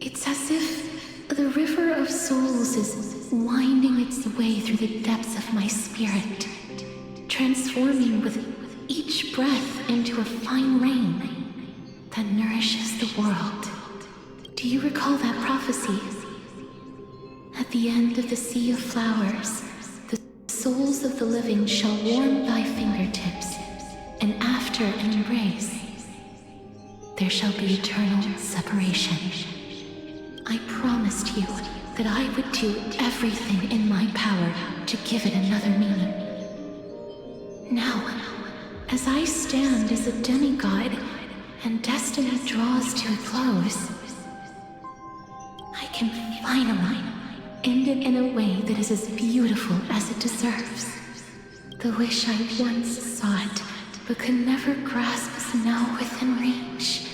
It's as if the river of souls is winding its way through the depths of my spirit, transforming with each breath into a fine rain that nourishes the world. Do you recall that prophecy? At the end of the sea of flowers, the souls of the living shall warm thy fingertips, and after an embrace, there shall be eternal separation. I promised you that I would do everything in my power to give it another meaning. Now, as I stand as a demigod and destiny draws to a close, I can finally end it in a way that is as beautiful as it deserves. The wish I once sought, but could never grasp is now within reach.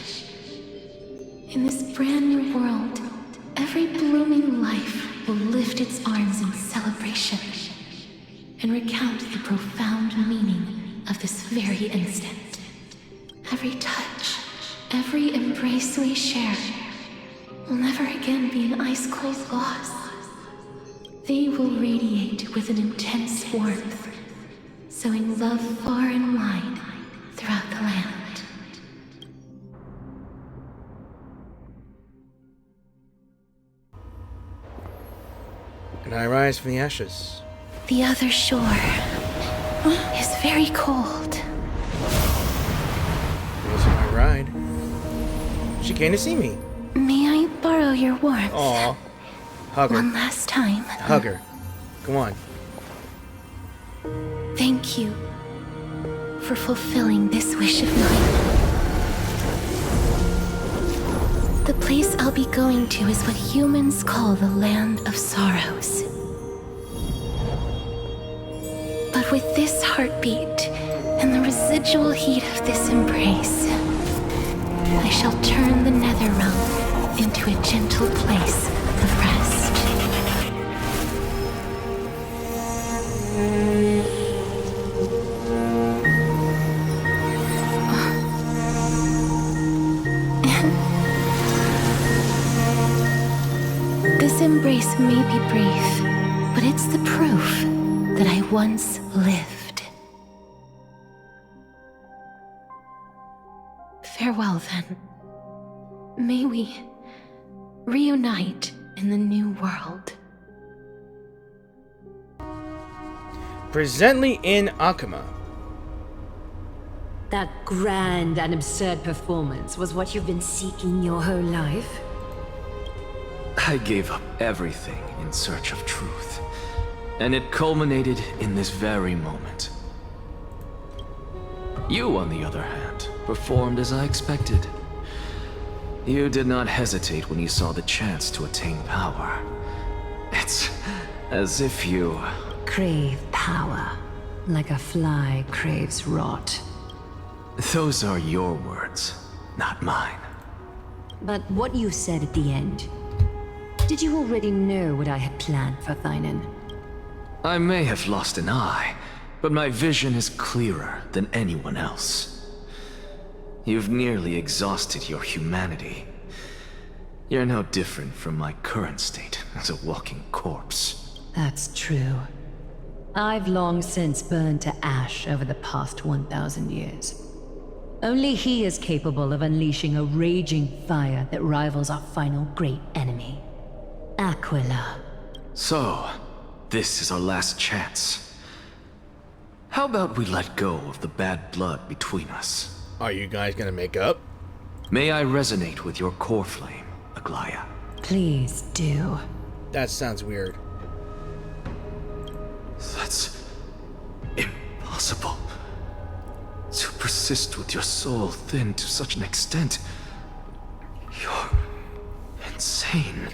In this brand new world, every every blooming life will lift its arms in celebration and recount the profound meaning of this very instant. Every touch, every embrace we share will never again be an ice-cold loss. They will radiate with an intense warmth, sowing love far and wide throughout the land. And I rise from the ashes. The other shore is very cold. There's my ride. She came to see me. May I borrow your warmth? Aw. Hug her. One last time. Hug her. Come on. Thank you for fulfilling this wish of mine. The place I'll be going to is what humans call the Land of Sorrows. But with this heartbeat and the residual heat of this embrace, I shall turn the nether realm into a gentle place of rest. This embrace may be brief, but it's the proof that I once lived. Farewell, then. May we reunite in the new world. Presently in Akama. That grand and absurd performance was what you've been seeking your whole life? I gave up everything in search of truth, and it culminated in this very moment. You, on the other hand, performed as I expected. You did not hesitate when you saw the chance to attain power. It's as if you... Crave power, like a fly craves rot. Those are your words, not mine. But what you said at the end, did you already know what I had planned for Thynan? I may have lost an eye, but my vision is clearer than anyone else. You've nearly exhausted your humanity. You're no different from my current state as a walking corpse. That's true. I've long since burned to ash over the past 1,000 years. Only he is capable of unleashing a raging fire that rivals our final great enemy, Aquila. So, this is our last chance. How about we let go of the bad blood between us? Are you guys gonna make up? May I resonate with your core flame, Aglaya? Please do. That sounds weird. That's impossible. To persist with your soul thinned to such an extent. You're insane.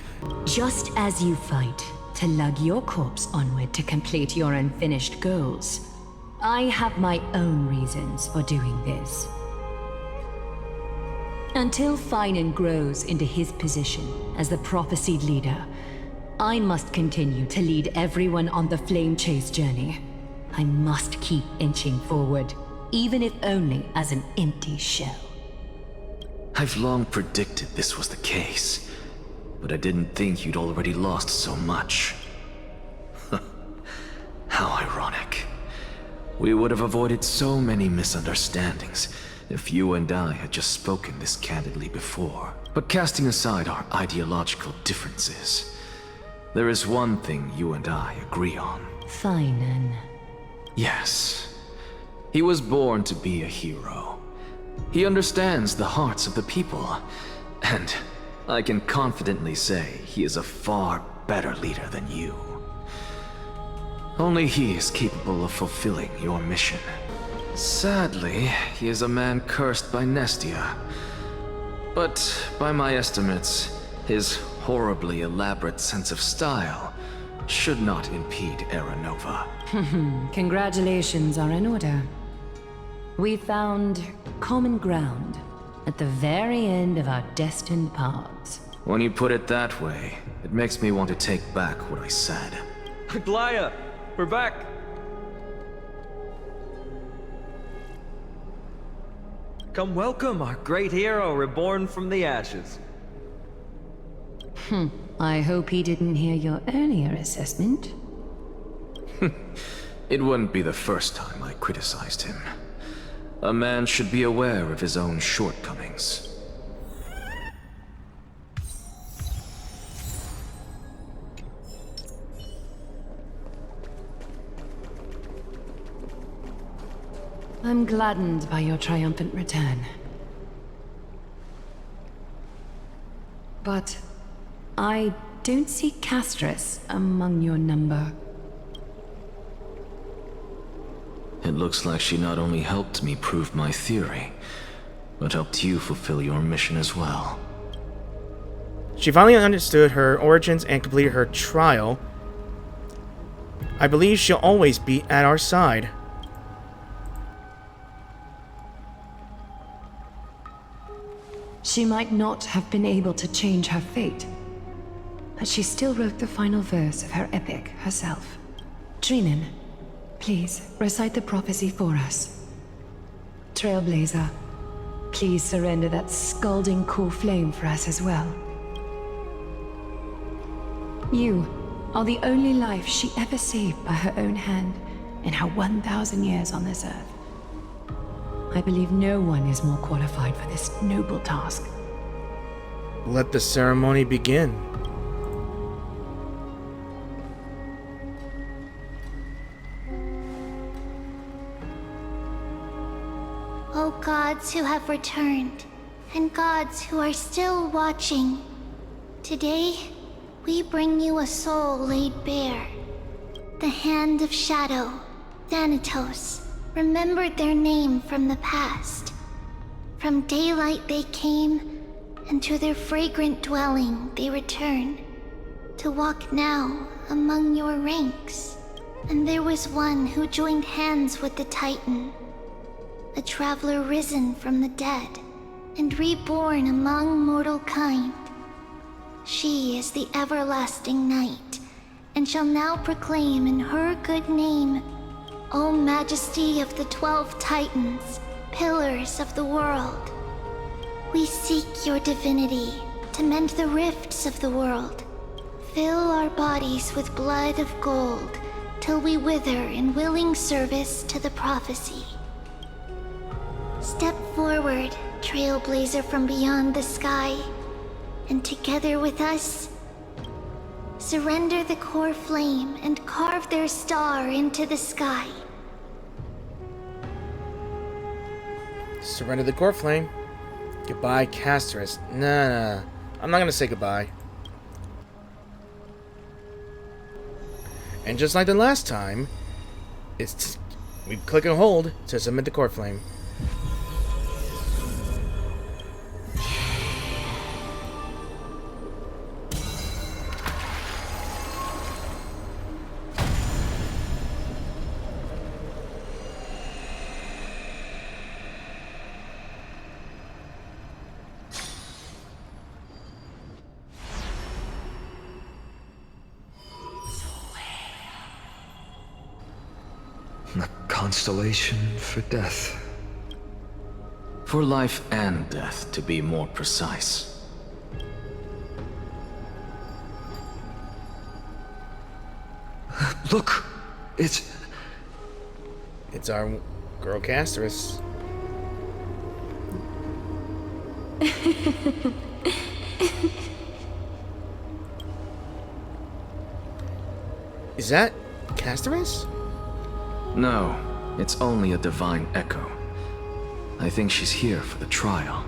Just as you fight to lug your corpse onward to complete your unfinished goals, I have my own reasons for doing this. Until Thynan grows into his position as the prophesied leader, I must continue to lead everyone on the flame chase journey. I must keep inching forward, even if only as an empty shell. I've long predicted this was the case, but I didn't think you'd already lost so much. How ironic. We would have avoided so many misunderstandings if you and I had just spoken this candidly before. But casting aside our ideological differences, there is one thing you and I agree on. Thynan. Yes. He was born to be a hero. He understands the hearts of the people, and I can confidently say he is a far better leader than you. Only he is capable of fulfilling your mission. Sadly, he is a man cursed by Nestia. But by my estimates, his horribly elaborate sense of style should not impede Era Nova. Congratulations are in order. We found common ground at the very end of our destined paths. When you put it that way, it makes me want to take back what I said. Glaya, we're back! Come welcome our great hero reborn from the ashes. I hope he didn't hear your earlier assessment. It wouldn't be the first time I criticized him. A man should be aware of his own shortcomings. I'm gladdened by your triumphant return. But I don't see Castris among your number. It looks like she not only helped me prove my theory, but helped you fulfill your mission as well. She finally understood her origins and completed her trial. I believe she'll always be at our side. She might not have been able to change her fate, but she still wrote the final verse of her epic herself. Trinan, please recite the prophecy for us. Trailblazer, please surrender that scalding cool flame for us as well. You are the only life she ever saved by her own hand in her 1,000 years on this earth. I believe no one is more qualified for this noble task. Let the ceremony begin. O gods who have returned, and gods who are still watching, today we bring you a soul laid bare. The Hand of Shadow, Thanatos, remembered their name from the past. From daylight they came, and to their fragrant dwelling they return, to walk now among your ranks. And there was one who joined hands with the Titan, a traveler risen from the dead, and reborn among mortal kind. She is the everlasting night, and shall now proclaim in her good name, O Majesty of the 12 Titans, pillars of the world. We seek your divinity to mend the rifts of the world. Fill our bodies with blood of gold, till we wither in willing service to the prophecy. Step forward, trailblazer from beyond the sky, and together with us, surrender the core flame and carve their star into the sky. Surrender the core flame. Goodbye, Castris. Nah, I'm not gonna say goodbye. And just like the last time, we click and hold to submit the core flame. A constellation for death. For life and death, to be more precise. Look! It's our girl Castris. Is that Castris? No, it's only a divine echo. I think she's here for the trial.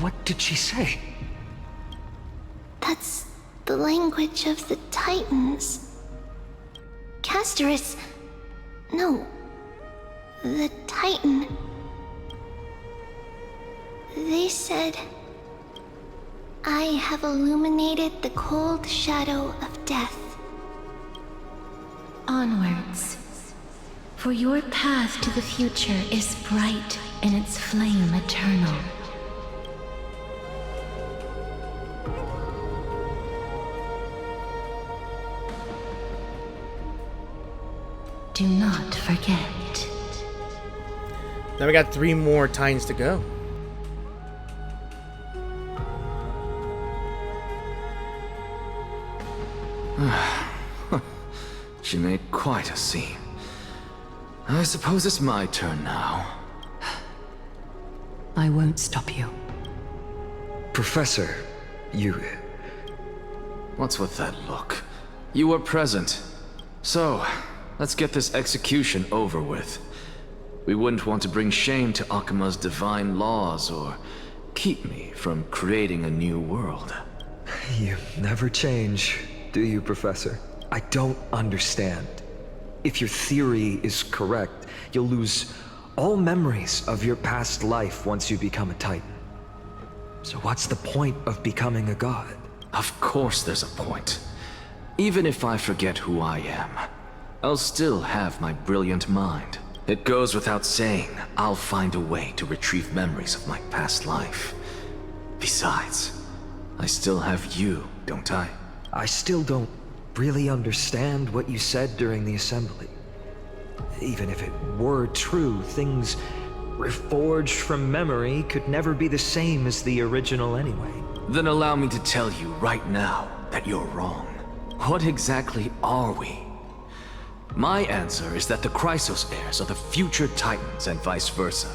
What did she say? That's the language of the Titans. Castorus... No. The Titan. They said... I have illuminated the cold shadow of death. Onwards. For your path to the future is bright and its flame eternal. Do not forget. Now we got 3 more Titans to go. She made quite a scene. I suppose it's my turn now. I won't stop you. Professor, you... What's with that look? You were present. So, let's get this execution over with. We wouldn't want to bring shame to Akima's divine laws or keep me from creating a new world. You never change, do you, Professor? I don't understand. If your theory is correct, you'll lose all memories of your past life once you become a Titan. So what's the point of becoming a god? Of course there's a point. Even if I forget who I am, I'll still have my brilliant mind. It goes without saying, I'll find a way to retrieve memories of my past life. Besides, I still have you, don't I? I still don't really understand what you said during the assembly. Even if it were true, things reforged from memory could never be the same as the original anyway. Then allow me to tell you right now that you're wrong. What exactly are we? My answer is that the Chrysos heirs are the future Titans and vice versa.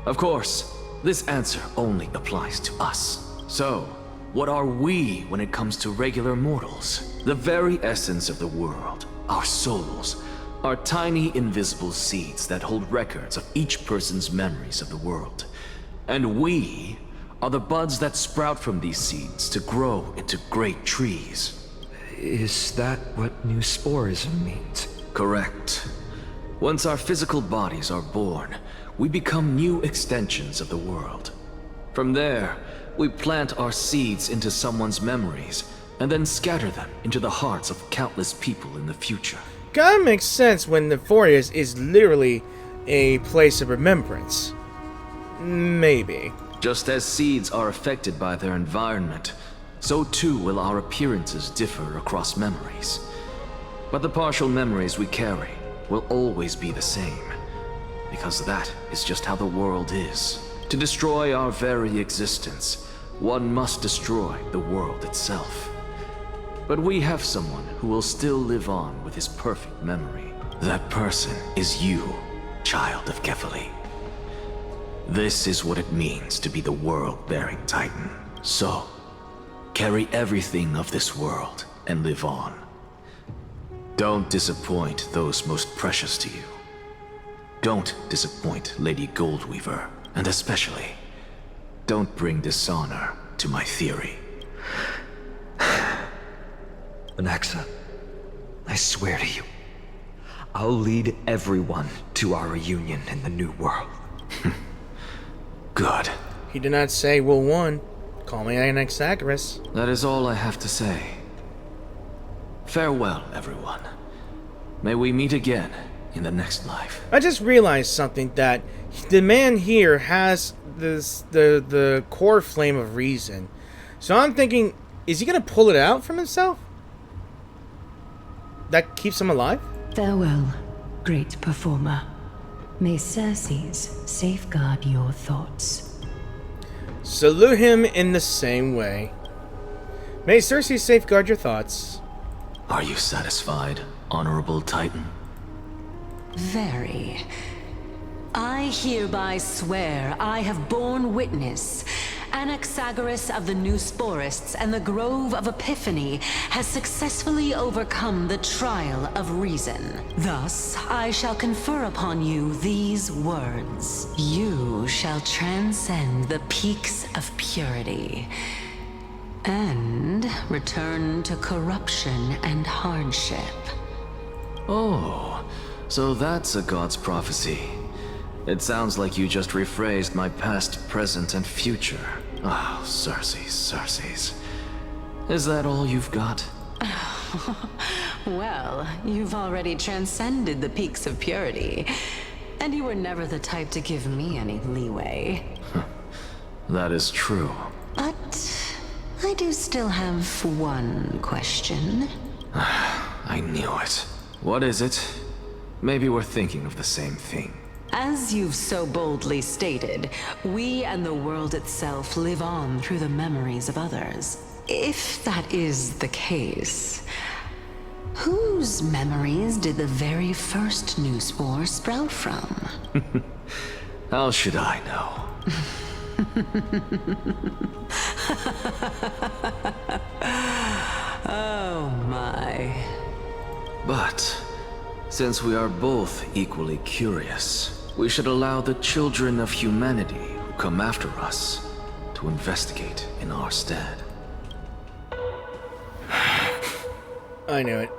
Of course, this answer only applies to us. So, what are we when it comes to regular mortals? The very essence of the world, our souls, are tiny invisible seeds that hold records of each person's memories of the world. And we are the buds that sprout from these seeds to grow into great trees. Is that what new sporism means? Correct. Once our physical bodies are born, we become new extensions of the world. From there, we plant our seeds into someone's memories, and then scatter them into the hearts of countless people in the future. Kinda makes sense when the Forest is literally a place of remembrance. Maybe. Just as seeds are affected by their environment, so too will our appearances differ across memories. But the partial memories we carry will always be the same, because that is just how the world is. To destroy our very existence, one must destroy the world itself. But we have someone who will still live on with his perfect memory. That person is you, child of Kefali. This is what it means to be the world-bearing Titan. So, carry everything of this world and live on. Don't disappoint those most precious to you. Don't disappoint Lady Goldweaver, and especially, don't bring dishonor to my theory. Anaxa, I swear to you, I'll lead everyone to our reunion in the new world. Good. He did not say Will 1. Call me Anaxagoras. That is all I have to say. Farewell, everyone. May we meet again in the next life. I just realized something, that the man here has the core flame of reason. So I'm thinking, is he gonna pull it out from himself? That keeps him alive? Farewell, great performer. May Circes safeguard your thoughts. Salute him in the same way. May Circe safeguard your thoughts. Are you satisfied, Honorable Titan? Very. I hereby swear I have borne witness Anaxagoras of the New Sporists and the Grove of Epiphany has successfully overcome the trial of reason. Thus, I shall confer upon you these words. You shall transcend the peaks of purity and return to corruption and hardship. Oh, so that's a god's prophecy. It sounds like you just rephrased my past, present, and future. Oh, Circes. Is that all you've got? Well, you've already transcended the peaks of purity, and you were never the type to give me any leeway. That is true. But I do still have one question. I knew it. What is it? Maybe we're thinking of the same thing. As you've so boldly stated, we and the world itself live on through the memories of others. If that is the case, whose memories did the very first new spore sprout from? How should I know? Oh my. But, since we are both equally curious, we should allow the children of humanity who come after us to investigate in our stead. I knew it.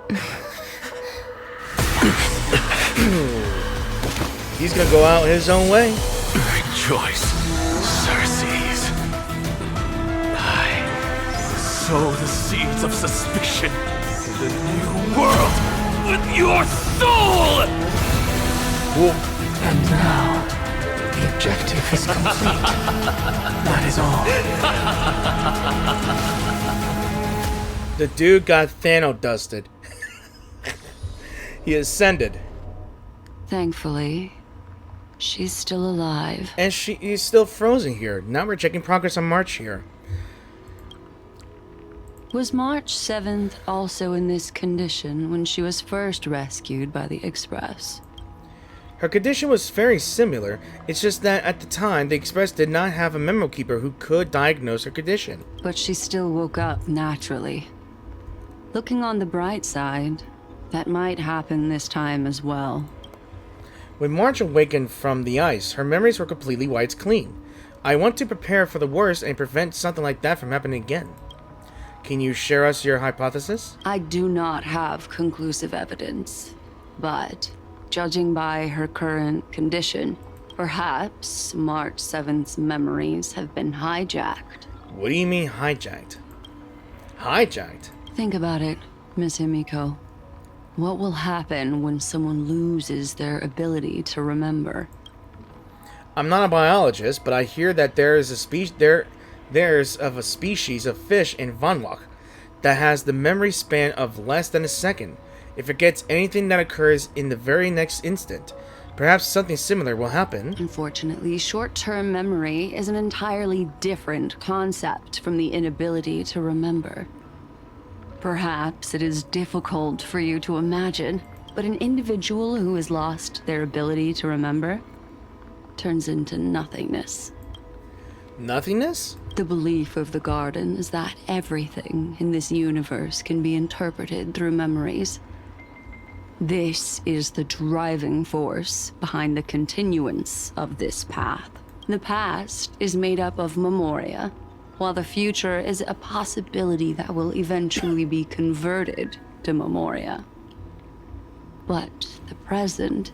He's gonna go out his own way. Rejoice, Circes. I sow the seeds of suspicion in the new world with your soul! And now, the objective is complete. That is all. The dude got Thanos dusted. He ascended. Thankfully, she's still alive. And she is still frozen here. Now we're checking progress on March here. Was March 7th also in this condition when she was first rescued by the Express? Her condition was very similar. It's just that at the time, the Express did not have a memo keeper who could diagnose her condition. But she still woke up naturally. Looking on the bright side, that might happen this time as well. When March awakened from the ice, her memories were completely wiped clean. I want to prepare for the worst and prevent something like that from happening again. Can you share us your hypothesis? I do not have conclusive evidence, but judging by her current condition, perhaps March 7th's memories have been hijacked. What do you mean hijacked? Hijacked? Think about it, Miss Himiko. What will happen when someone loses their ability to remember? I'm not a biologist, but I hear that there's a species of fish in Vanwalk that has the memory span of less than a second. It forgets anything that occurs in the very next instant. Perhaps something similar will happen. Unfortunately, short-term memory is an entirely different concept from the inability to remember. Perhaps it is difficult for you to imagine, but an individual who has lost their ability to remember turns into nothingness. Nothingness? The belief of the Garden is that everything in this universe can be interpreted through memories. This is the driving force behind the continuance of this path. The past is made up of memoria, while the future is a possibility that will eventually be converted to memoria. But the present,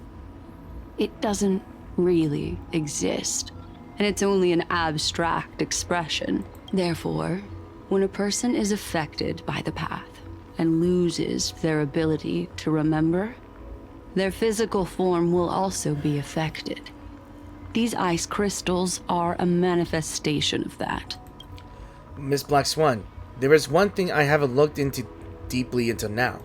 it doesn't really exist, and it's only an abstract expression. Therefore, when a person is affected by the path and loses their ability to remember, their physical form will also be affected. These ice crystals are a manifestation of that. Miss Black Swan, there is one thing I haven't looked into deeply until now.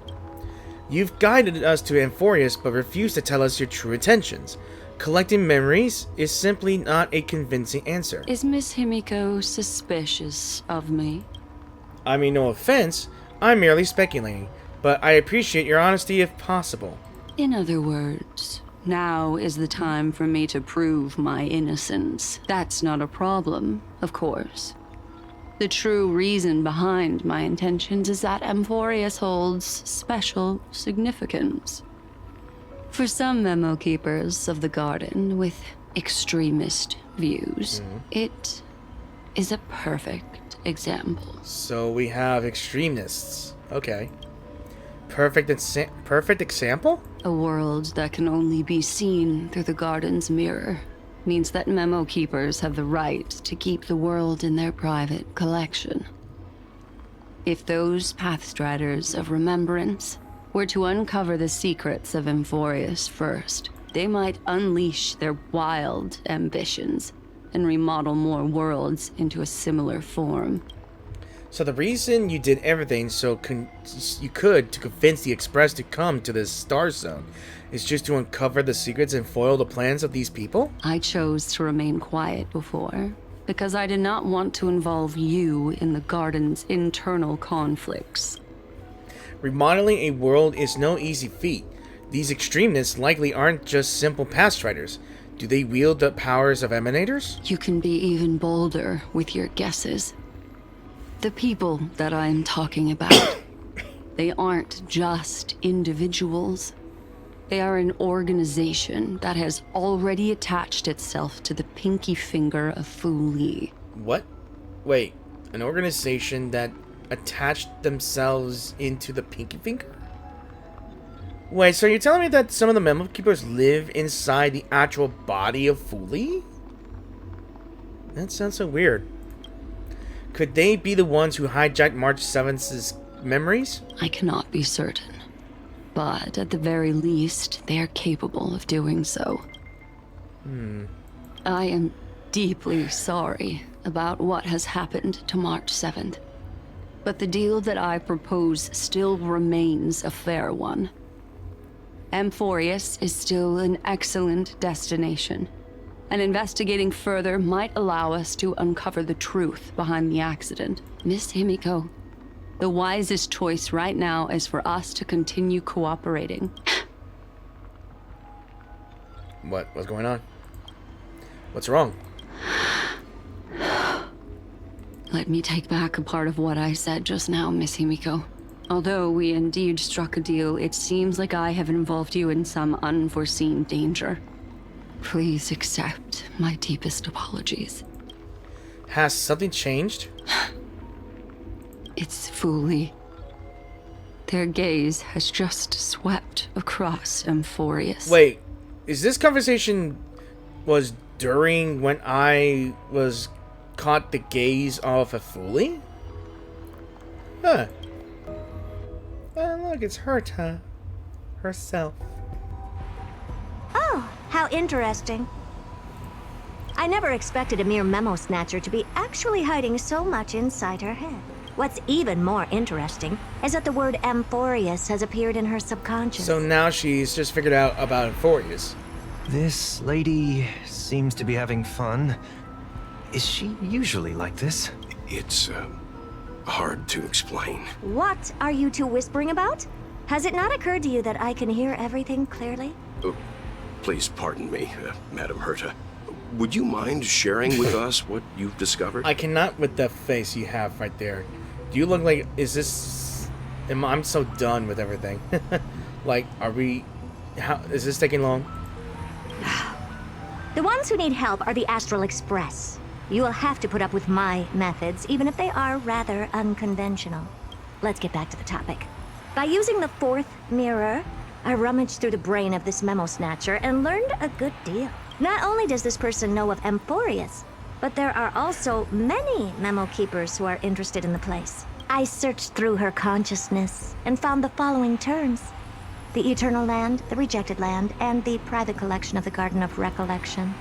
You've guided us to Amphorius, but refused to tell us your true intentions. Collecting memories is simply not a convincing answer. Is Miss Himiko suspicious of me? I mean, no offense, I'm merely speculating, but I appreciate your honesty if possible. In other words, Now is the time for me to prove my innocence. That's not a problem, of course. The true reason behind my intentions is that Amphorius holds special significance. For some memo keepers of the Garden with extremist views, it is a perfect example. So we have extremists. Okay. Perfect example? A world that can only be seen through the Garden's mirror means that memo keepers have the right to keep the world in their private collection. If those Pathstriders of Remembrance were to uncover the secrets of Amphorius first, they might unleash their wild ambitions and remodel more worlds into a similar form. So the reason you did everything you could to convince the Express to come to this star zone is just to uncover the secrets and foil the plans of these people? I chose to remain quiet before, because I did not want to involve you in the Garden's internal conflicts. Remodeling a world is no easy feat. These extremists likely aren't just simple Pathstriders. Do they wield the powers of Emanators? You can be even bolder with your guesses. The people that I am talking about, they aren't just individuals. They are an organization that has already attached itself to the pinky finger of Fu Li. What? Wait, an organization that attached themselves into the pinky finger? Wait, so you're telling me that some of the memo keepers live inside the actual body of Fu Li? That sounds so weird. Could they be the ones who hijacked March 7th's memories? I cannot be certain, but at the very least, they are capable of doing so. I am deeply sorry about what has happened to March 7th, but the deal that I propose still remains a fair one. Amphorius is still an excellent destination, and investigating further might allow us to uncover the truth behind the accident. Miss Himiko, the wisest choice right now is for us to continue cooperating. What's going on? What's wrong? Let me take back a part of what I said just now, Miss Himiko. Although we indeed struck a deal, it seems like I have involved you in some unforeseen danger. Please accept my deepest apologies. Has something changed? It's Fu Li. Their gaze has just swept across Amphorius. Wait, is this conversation was during when I was caught the gaze of a Fu Li? Huh. Oh, look, it's Herta. Herself. Oh, how interesting. I never expected a mere memo snatcher to be actually hiding so much inside her head. What's even more interesting is that the word Amphorius has appeared in her subconscious. So now she's just figured out about Amphorius. This lady seems to be having fun. Is she usually like this? It's, hard to explain. What are you two whispering about? Has it not occurred to you that I can hear everything clearly? Oh, please pardon me, Madam Herta. Would you mind sharing with us what you've discovered? I cannot with the face you have right there. Do you look like, I'm so done with everything. Like, is this taking long? The ones who need help are the Astral Express. You will have to put up with my methods, even if they are rather unconventional. Let's get back to the topic. By using the fourth mirror, I rummaged through the brain of this memo snatcher and learned a good deal. Not only does this person know of Amphorius, but there are also many memo keepers who are interested in the place. I searched through her consciousness and found the following terms: the Eternal Land, the Rejected Land, and the private collection of the Garden of Recollection.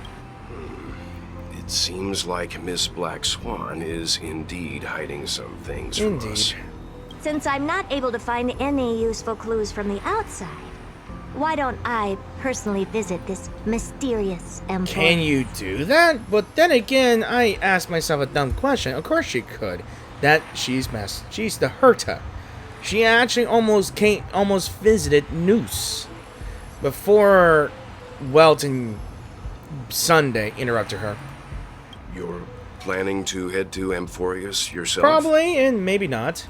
It seems like Miss Black Swan is indeed hiding some things from us. Since I'm not able to find any useful clues from the outside, why don't I personally visit this mysterious employee? Can you do that? But then again, I asked myself a dumb question. Of course she could. She's the Herta. She actually almost visited Noose before Welt and Sunday interrupted her. You're planning to head to Amphorius yourself? Probably, and maybe not.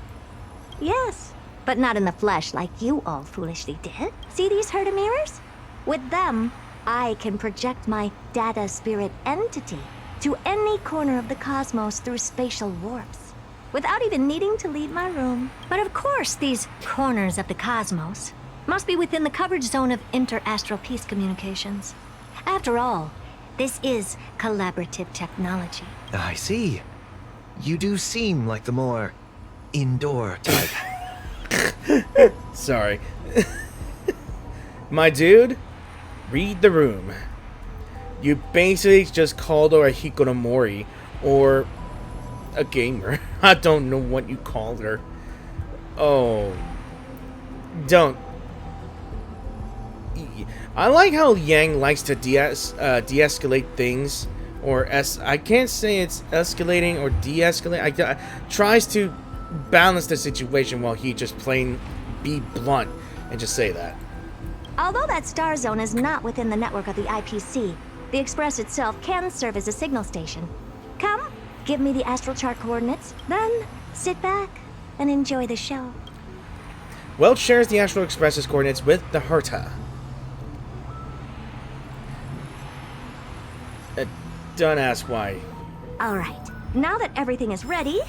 Yes, but not in the flesh like you all foolishly did. See these Herta mirrors? With them, I can project my data spirit entity to any corner of the cosmos through spatial warps, without even needing to leave my room. But of course, these corners of the cosmos must be within the coverage zone of inter-astral peace communications. After all, this is collaborative technology. I see. You do seem like the more indoor type. Sorry. My dude, read the room. You basically just called her a hikonomori, or a gamer. I don't know what you called her. Oh. Don't. I like how Yang likes to de-escalate things, or I can't say it's escalating or de-escalating. Tries to balance the situation while he just plain be blunt and just say that. Although that star zone is not within the network of the IPC, the Express itself can serve as a signal station. Come, give me the astral chart coordinates, then sit back and enjoy the show. Welt shares the Astral Express's coordinates with the Herta. Don't ask why. Alright, now that everything is ready,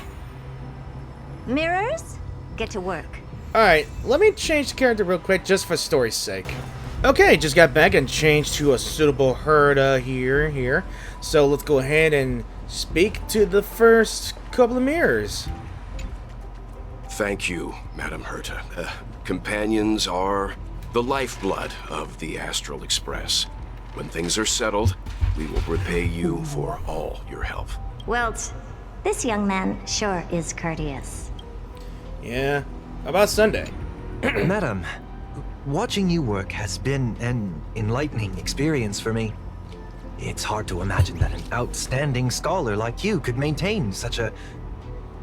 mirrors, get to work. Alright, let me change the character real quick just for story's sake. Okay, just got back and changed to a suitable Herta here. So let's go ahead and speak to the first couple of mirrors. Thank you, Madam Herta. Companions are the lifeblood of the Astral Express. When things are settled, we will repay you for all your help. Welt, this young man sure is courteous. Yeah, how about Sunday? Madam, watching you work has been an enlightening experience for me. It's hard to imagine that an outstanding scholar like you could maintain such a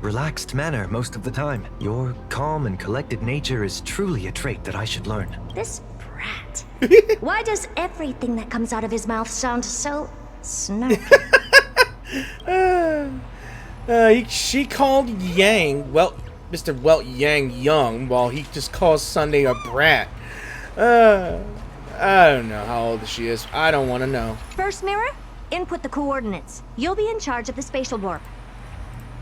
relaxed manner most of the time. Your calm and collected nature is truly a trait that I should learn. This brat. Why does everything that comes out of his mouth sound so snarky? She called Mr. Welt Yang young, while he just calls Sunday a brat. I don't know how old she is. I don't want to know. First mirror, input the coordinates. You'll be in charge of the spatial warp.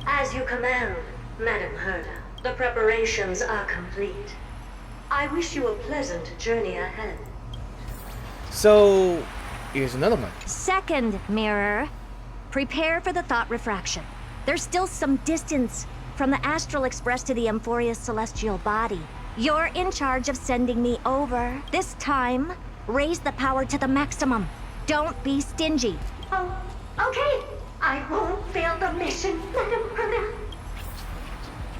As you command, Madam Herta. The preparations are complete. I wish you a pleasant journey ahead. So, here's another one. Second mirror, prepare for the thought refraction. There's still some distance from the Astral Express to the Amphorius celestial body. You're in charge of sending me over. This time, raise the power to the maximum. Don't be stingy. Oh, okay. I won't fail the mission, Madam Herta.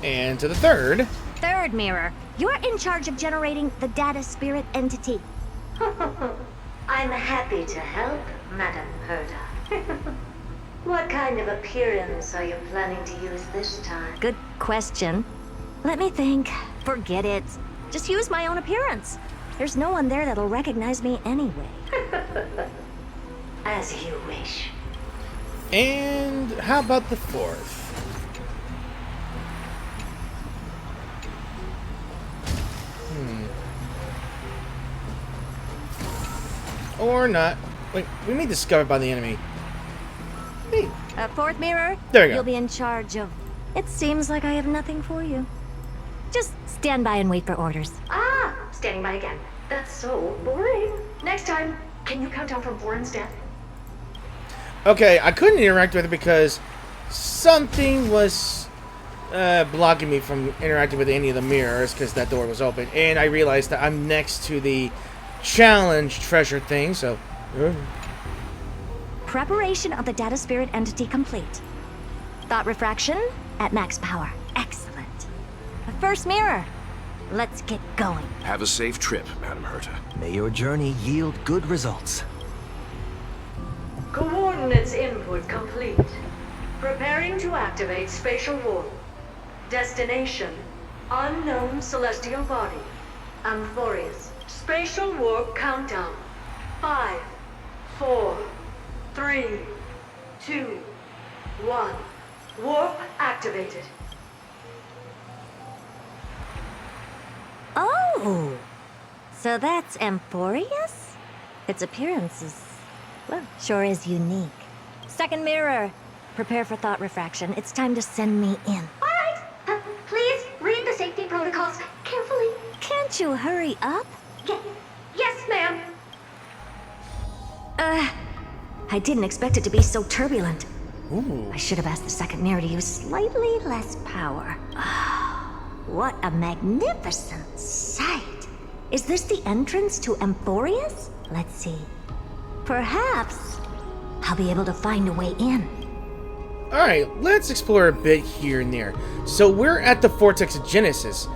And to the third. Third mirror, you're in charge of generating the data spirit entity. I'm happy to help, Madam Herta. What kind of appearance are you planning to use this time? Good question. Let me think. Forget it. Just use my own appearance. There's no one there that'll recognize me anyway. As you wish. And how about the fourth? Or not. Wait, we may be discovered by the enemy. Hey. Fourth mirror, there you go. You'll be in charge of... It seems like I have nothing for you. Just stand by and wait for orders. Ah, standing by again. That's so boring. Next time, can you count down from Boren's death? Okay, I couldn't interact with it because something was blocking me from interacting with any of the mirrors because that door was open. And I realized that I'm next to the challenge treasure thing, so... Preparation of the data spirit entity complete. Thought refraction at max power. Excellent. The first mirror. Let's get going. Have a safe trip, Madam Herta. May your journey yield good results. Coordinates input complete. Preparing to activate spatial warp. Destination, unknown celestial body. Amphorius. Spatial warp countdown. 5, 4, 3, 2, 1. Warp activated. Oh! So that's Amphorius? Its appearance is, well, sure is unique. Second mirror, prepare for thought refraction. It's time to send me in. Alright, please read the safety protocols carefully. Can't you hurry up? Yes, ma'am. I didn't expect it to be so turbulent. Ooh. I should have asked the second mirror to use slightly less power. What a magnificent sight! Is this the entrance to Amphorius? Let's see. Perhaps I'll be able to find a way in. Alright, let's explore a bit here and there. So we're at the Vortex of Genesis.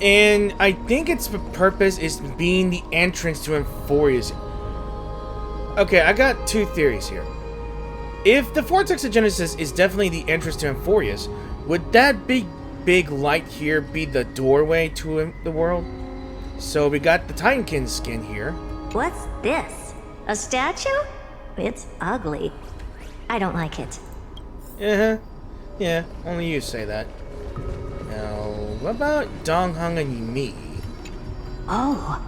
And I think its purpose is being the entrance to Amphorius. Okay, I got two theories here. If the Vortex of Genesis is definitely the entrance to Amphorius, would that big light here be the doorway to the world? So we got the Titankin skin here. What's this? A statue? It's ugly. I don't like it. Yeah, only you say that. Now, what about Dongheng and me? Oh,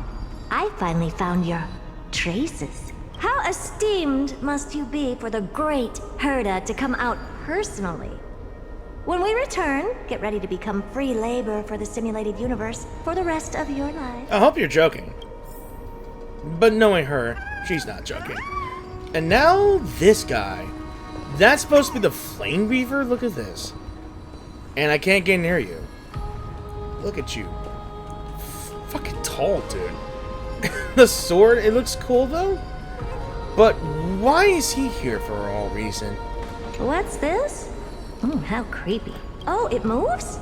I finally found your traces. How esteemed must you be for the great Herda to come out personally? When we return, get ready to become free labor for the simulated universe for the rest of your life. I hope you're joking. But knowing her, she's not joking. And now, this guy. That's supposed to be the Flame Weaver? Look at this. And I can't get near you. Look at you. Fucking tall, dude. The sword, it looks cool though. But why is he here for all reason? What's this? How creepy. Oh, it moves?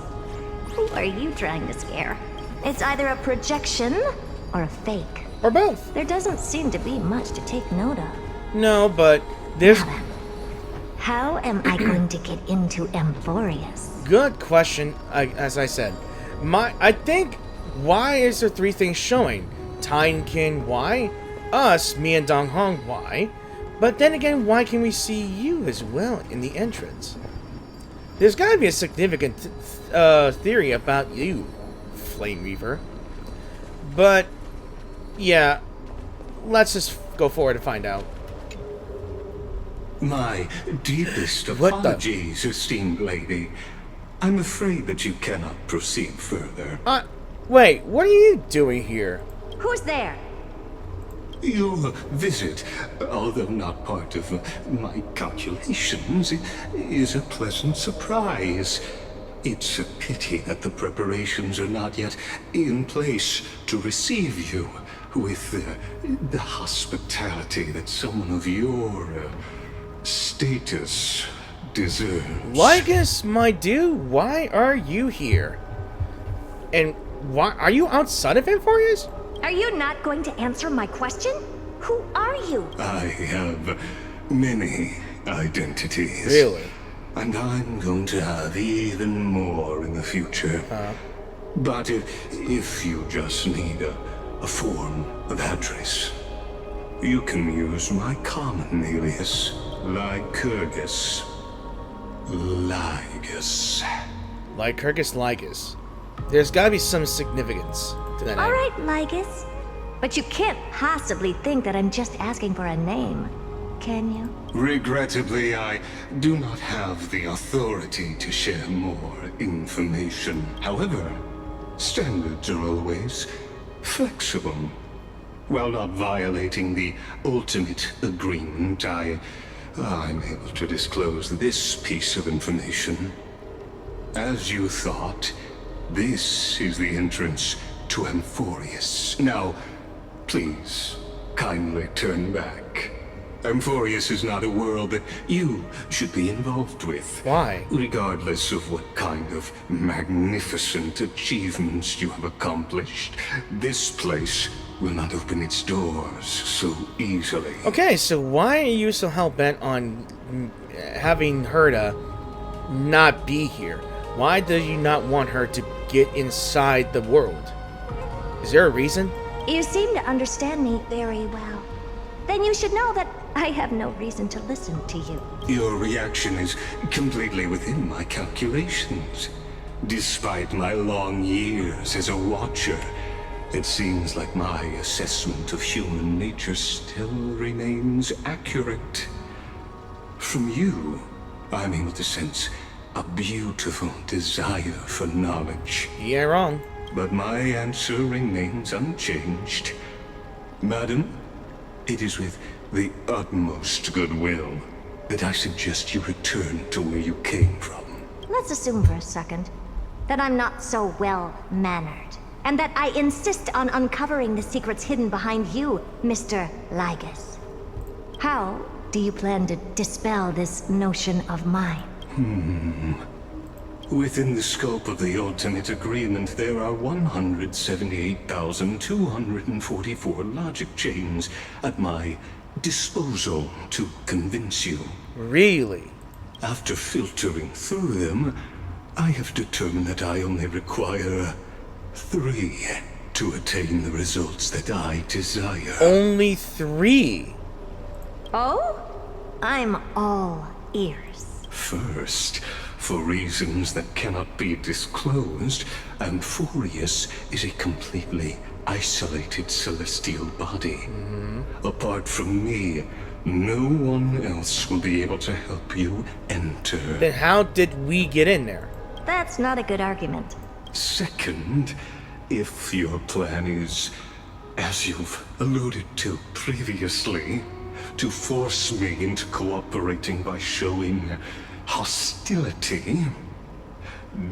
Who are you trying to scare? It's either a projection or a fake. Or both. There doesn't seem to be much to take note of. No, but there's... How am I going to get into Amphorius? Good question, as I said. I think, why is there three things showing? Titankin, why? Us, me and Dongheng, why? But then again, why can we see you as well in the entrance? There's gotta be a significant theory about you, Flame Weaver. But, yeah, let's just go forward to find out. My deepest apologies, esteemed lady. I'm afraid that you cannot proceed further. Wait, what are you doing here? Who's there? Your visit, although not part of my calculations, is a pleasant surprise. It's a pity that the preparations are not yet in place to receive you with the hospitality that someone of your status deserves. Lygus, my dude, why are you here? And why are you outside of Amphorius? Are you not going to answer my question? Who are you? I have many identities. Really? And I'm going to have even more in the future. But if you just need a form of address, you can use my common alias, Lycurgus. Lygus. Lycurgus Lygus. There's gotta be some significance to that name. Alright, Lygus. But you can't possibly think that I'm just asking for a name, can you? Regrettably, I do not have the authority to share more information. However, standards are always flexible. While not violating the ultimate agreement, I'm able to disclose this piece of information. As you thought, this is the entrance to Amphorius. Now, please, kindly turn back. Amphorius is not a world that you should be involved with. Why? Regardless of what kind of magnificent achievements you have accomplished, this place will not open its doors so easily. Okay, so why are you so hell-bent on having Herda not be here? Why do you not want her to get inside the world? Is there a reason? You seem to understand me very well. then you should know that I have no reason to listen to you. Your reaction is completely within my calculations. Despite my long years as a Watcher, it seems like my assessment of human nature still remains accurate. From you, I'm able to sense a beautiful desire for knowledge. You ain't wrong. But my answer remains unchanged. Madam, it is with the utmost goodwill that I suggest you return to where you came from. Let's assume for a second that I'm not so well-mannered, and that I insist on uncovering the secrets hidden behind you, Mr. Lygus. How do you plan to dispel this notion of mine? Within the scope of the ultimate agreement, there are 178,244 logic chains at my disposal to convince you. Really? After filtering through them, I have determined that I only require 3 to attain the results that I desire. Only 3? Oh? I'm all ears. First, for reasons that cannot be disclosed, Amphorius is a completely isolated celestial body. Apart from me, no one else will be able to help you enter. Then how did we get in there? That's not a good argument. Second, if your plan is, as you've alluded to previously, to force me into cooperating by showing hostility,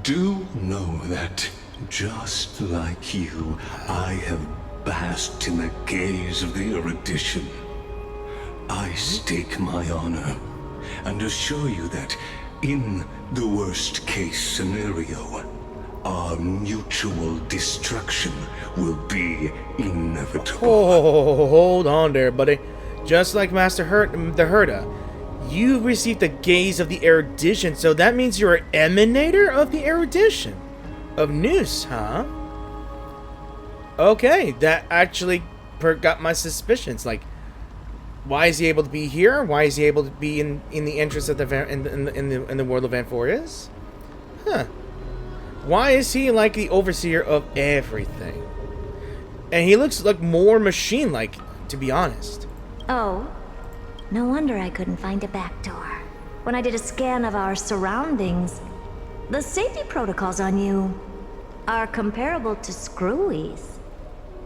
do know that, just like you, I have basked in the gaze of the erudition. I stake my honor, and assure you that, in the worst-case scenario, our mutual destruction will be inevitable. Oh, hold on there, buddy. Just like Master the Herta, you received the gaze of the erudition, so that means you're an emanator of the erudition. Of Noose, huh? Okay, that actually got my suspicions. Like, why is he able to be here? Why is he able to be in the entrance of the in the world of Amphorius? Huh. Why is he like the overseer of everything? And he looks like more machine-like, to be honest. Oh, no wonder I couldn't find a back door. When I did a scan of our surroundings, the safety protocols on you are comparable to Screwy's.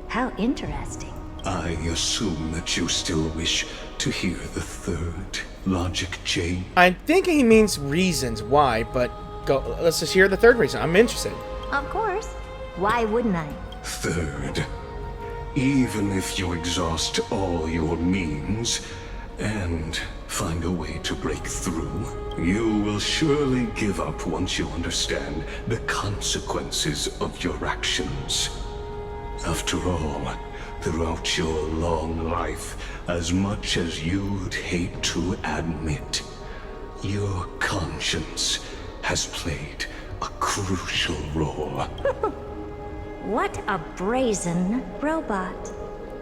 How interesting. I assume that you still wish to hear the third logic chain. I'm thinking he means reasons why, but let's just hear the third reason. I'm interested. Of course. Why wouldn't I? Third, even if you exhaust all your means and find a way to break through, you will surely give up once you understand the consequences of your actions. After all, throughout your long life, as much as you'd hate to admit, your conscience has played a crucial role. What a brazen robot.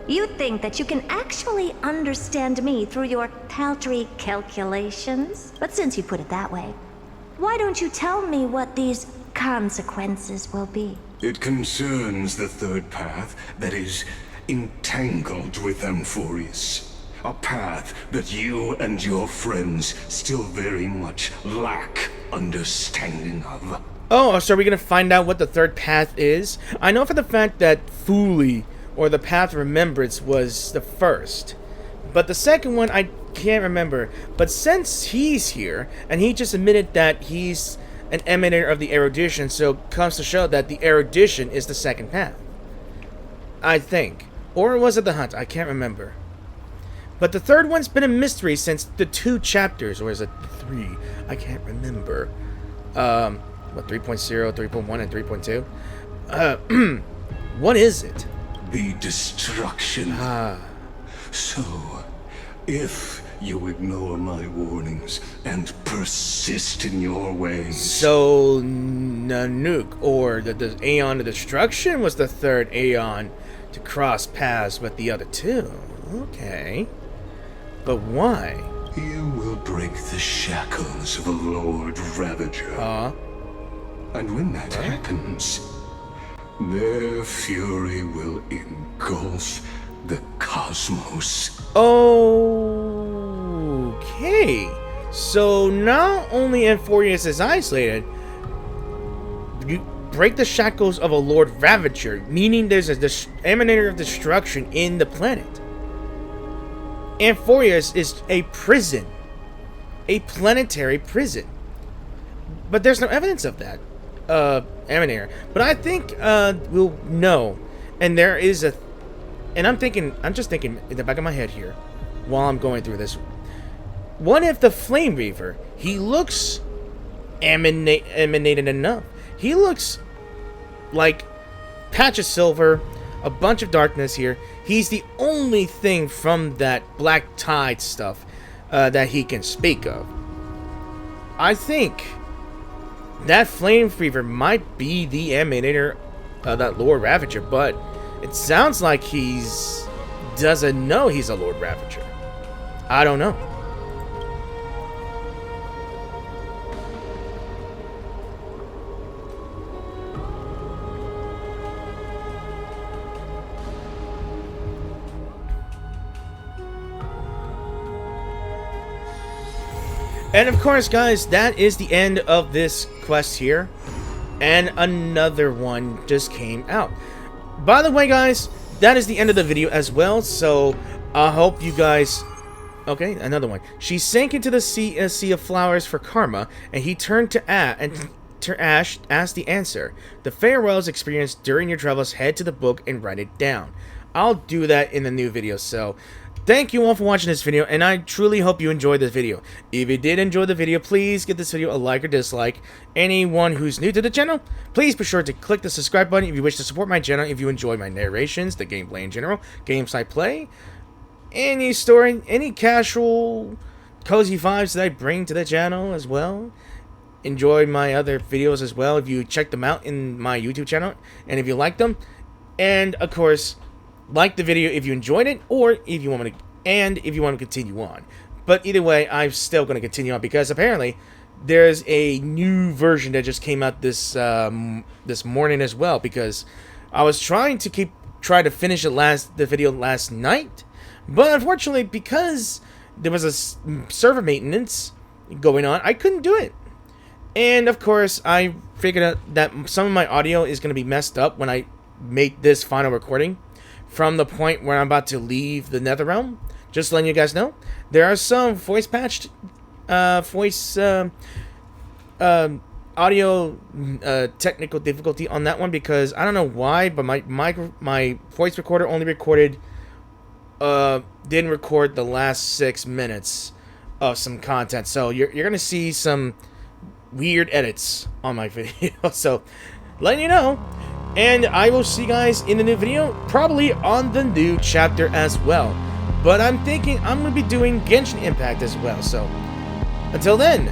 You think that you can actually understand me through your paltry calculations? But since you put it that way, why don't you tell me what these consequences will be? It concerns the third path that is entangled with Amphorius. A path that you and your friends still very much lack understanding of. Oh, so are we gonna find out what the third path is? I know for the fact that Fuli, or the Path of Remembrance, was the first. But the second one, I can't remember. But since he's here, and he just admitted that he's an emanator of the erudition, so it comes to show that the erudition is the second path. I think. Or was it the hunt? I can't remember. But the third one's been a mystery since the 2 chapters, or is it 3? I can't remember. What, 3.0, 3.1, and 3.2? What is it? The destruction. So, if you ignore my warnings and persist in your ways... So, Nanook, or the Aeon of Destruction, was the third Aeon to cross paths with the other 2. Okay. But why? You will break the shackles of a Lord Ravager. And when that happens, their fury will engulf the cosmos. Okay. So not only Amphorius is isolated, you break the shackles of a Lord Ravager, meaning there's a emanator of destruction in the planet. Amphorius is a prison. A planetary prison. But there's no evidence of that. Emanator. But I think we'll know. And there is a... And I'm just thinking in the back of my head here, while I'm going through this. What if the Flame Reaver, he looks emanated enough. He looks like patch of silver, a bunch of darkness here. He's the only thing from that Black Tide stuff that he can speak of. I think that Flame Reaver might be the emanator of that Lord Ravager, but it sounds like doesn't know he's a Lord Ravager. I don't know. And of course, guys, that is the end of this quest here. And another one just came out. By the way, guys, that is the end of the video as well. So I hope you guys... Okay, another one. She sank into the sea of flowers for karma, and he turned to Ash asked the answer. The farewells experienced during your travels, head to the book and write it down. I'll do that in the new video, so... Thank you all for watching this video, and I truly hope you enjoyed this video. If you did enjoy the video, please give this video a like or dislike. Anyone who's new to the channel, please be sure to click the subscribe button if you wish to support my channel, if you enjoy my narrations, the gameplay in general, games I play, any story, any casual, cozy vibes that I bring to the channel as well. Enjoy my other videos as well if you check them out in my YouTube channel, and if you like them. And, of course... like the video if you enjoyed it, or if you want me to, and if you want to continue on. But either way, I'm still going to continue on because apparently there's a new version that just came out this morning as well. Because I was trying to finish the video last night, but unfortunately because there was a server maintenance going on, I couldn't do it. And of course, I figured out that some of my audio is going to be messed up when I make this final recording. From the point where I'm about to leave the Netherrealm, just letting you guys know, there are some voice audio technical difficulty on that one because I don't know why, but my voice recorder only recorded didn't record the last 6 minutes of some content, so you're gonna see some weird edits on my video. So letting you know. And I will see you guys in the new video, probably on the new chapter as well. But I'm thinking I'm going to be doing Genshin Impact as well. So, until then,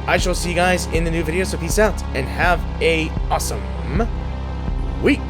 I shall see you guys in the new video. So peace out, and have a awesome week.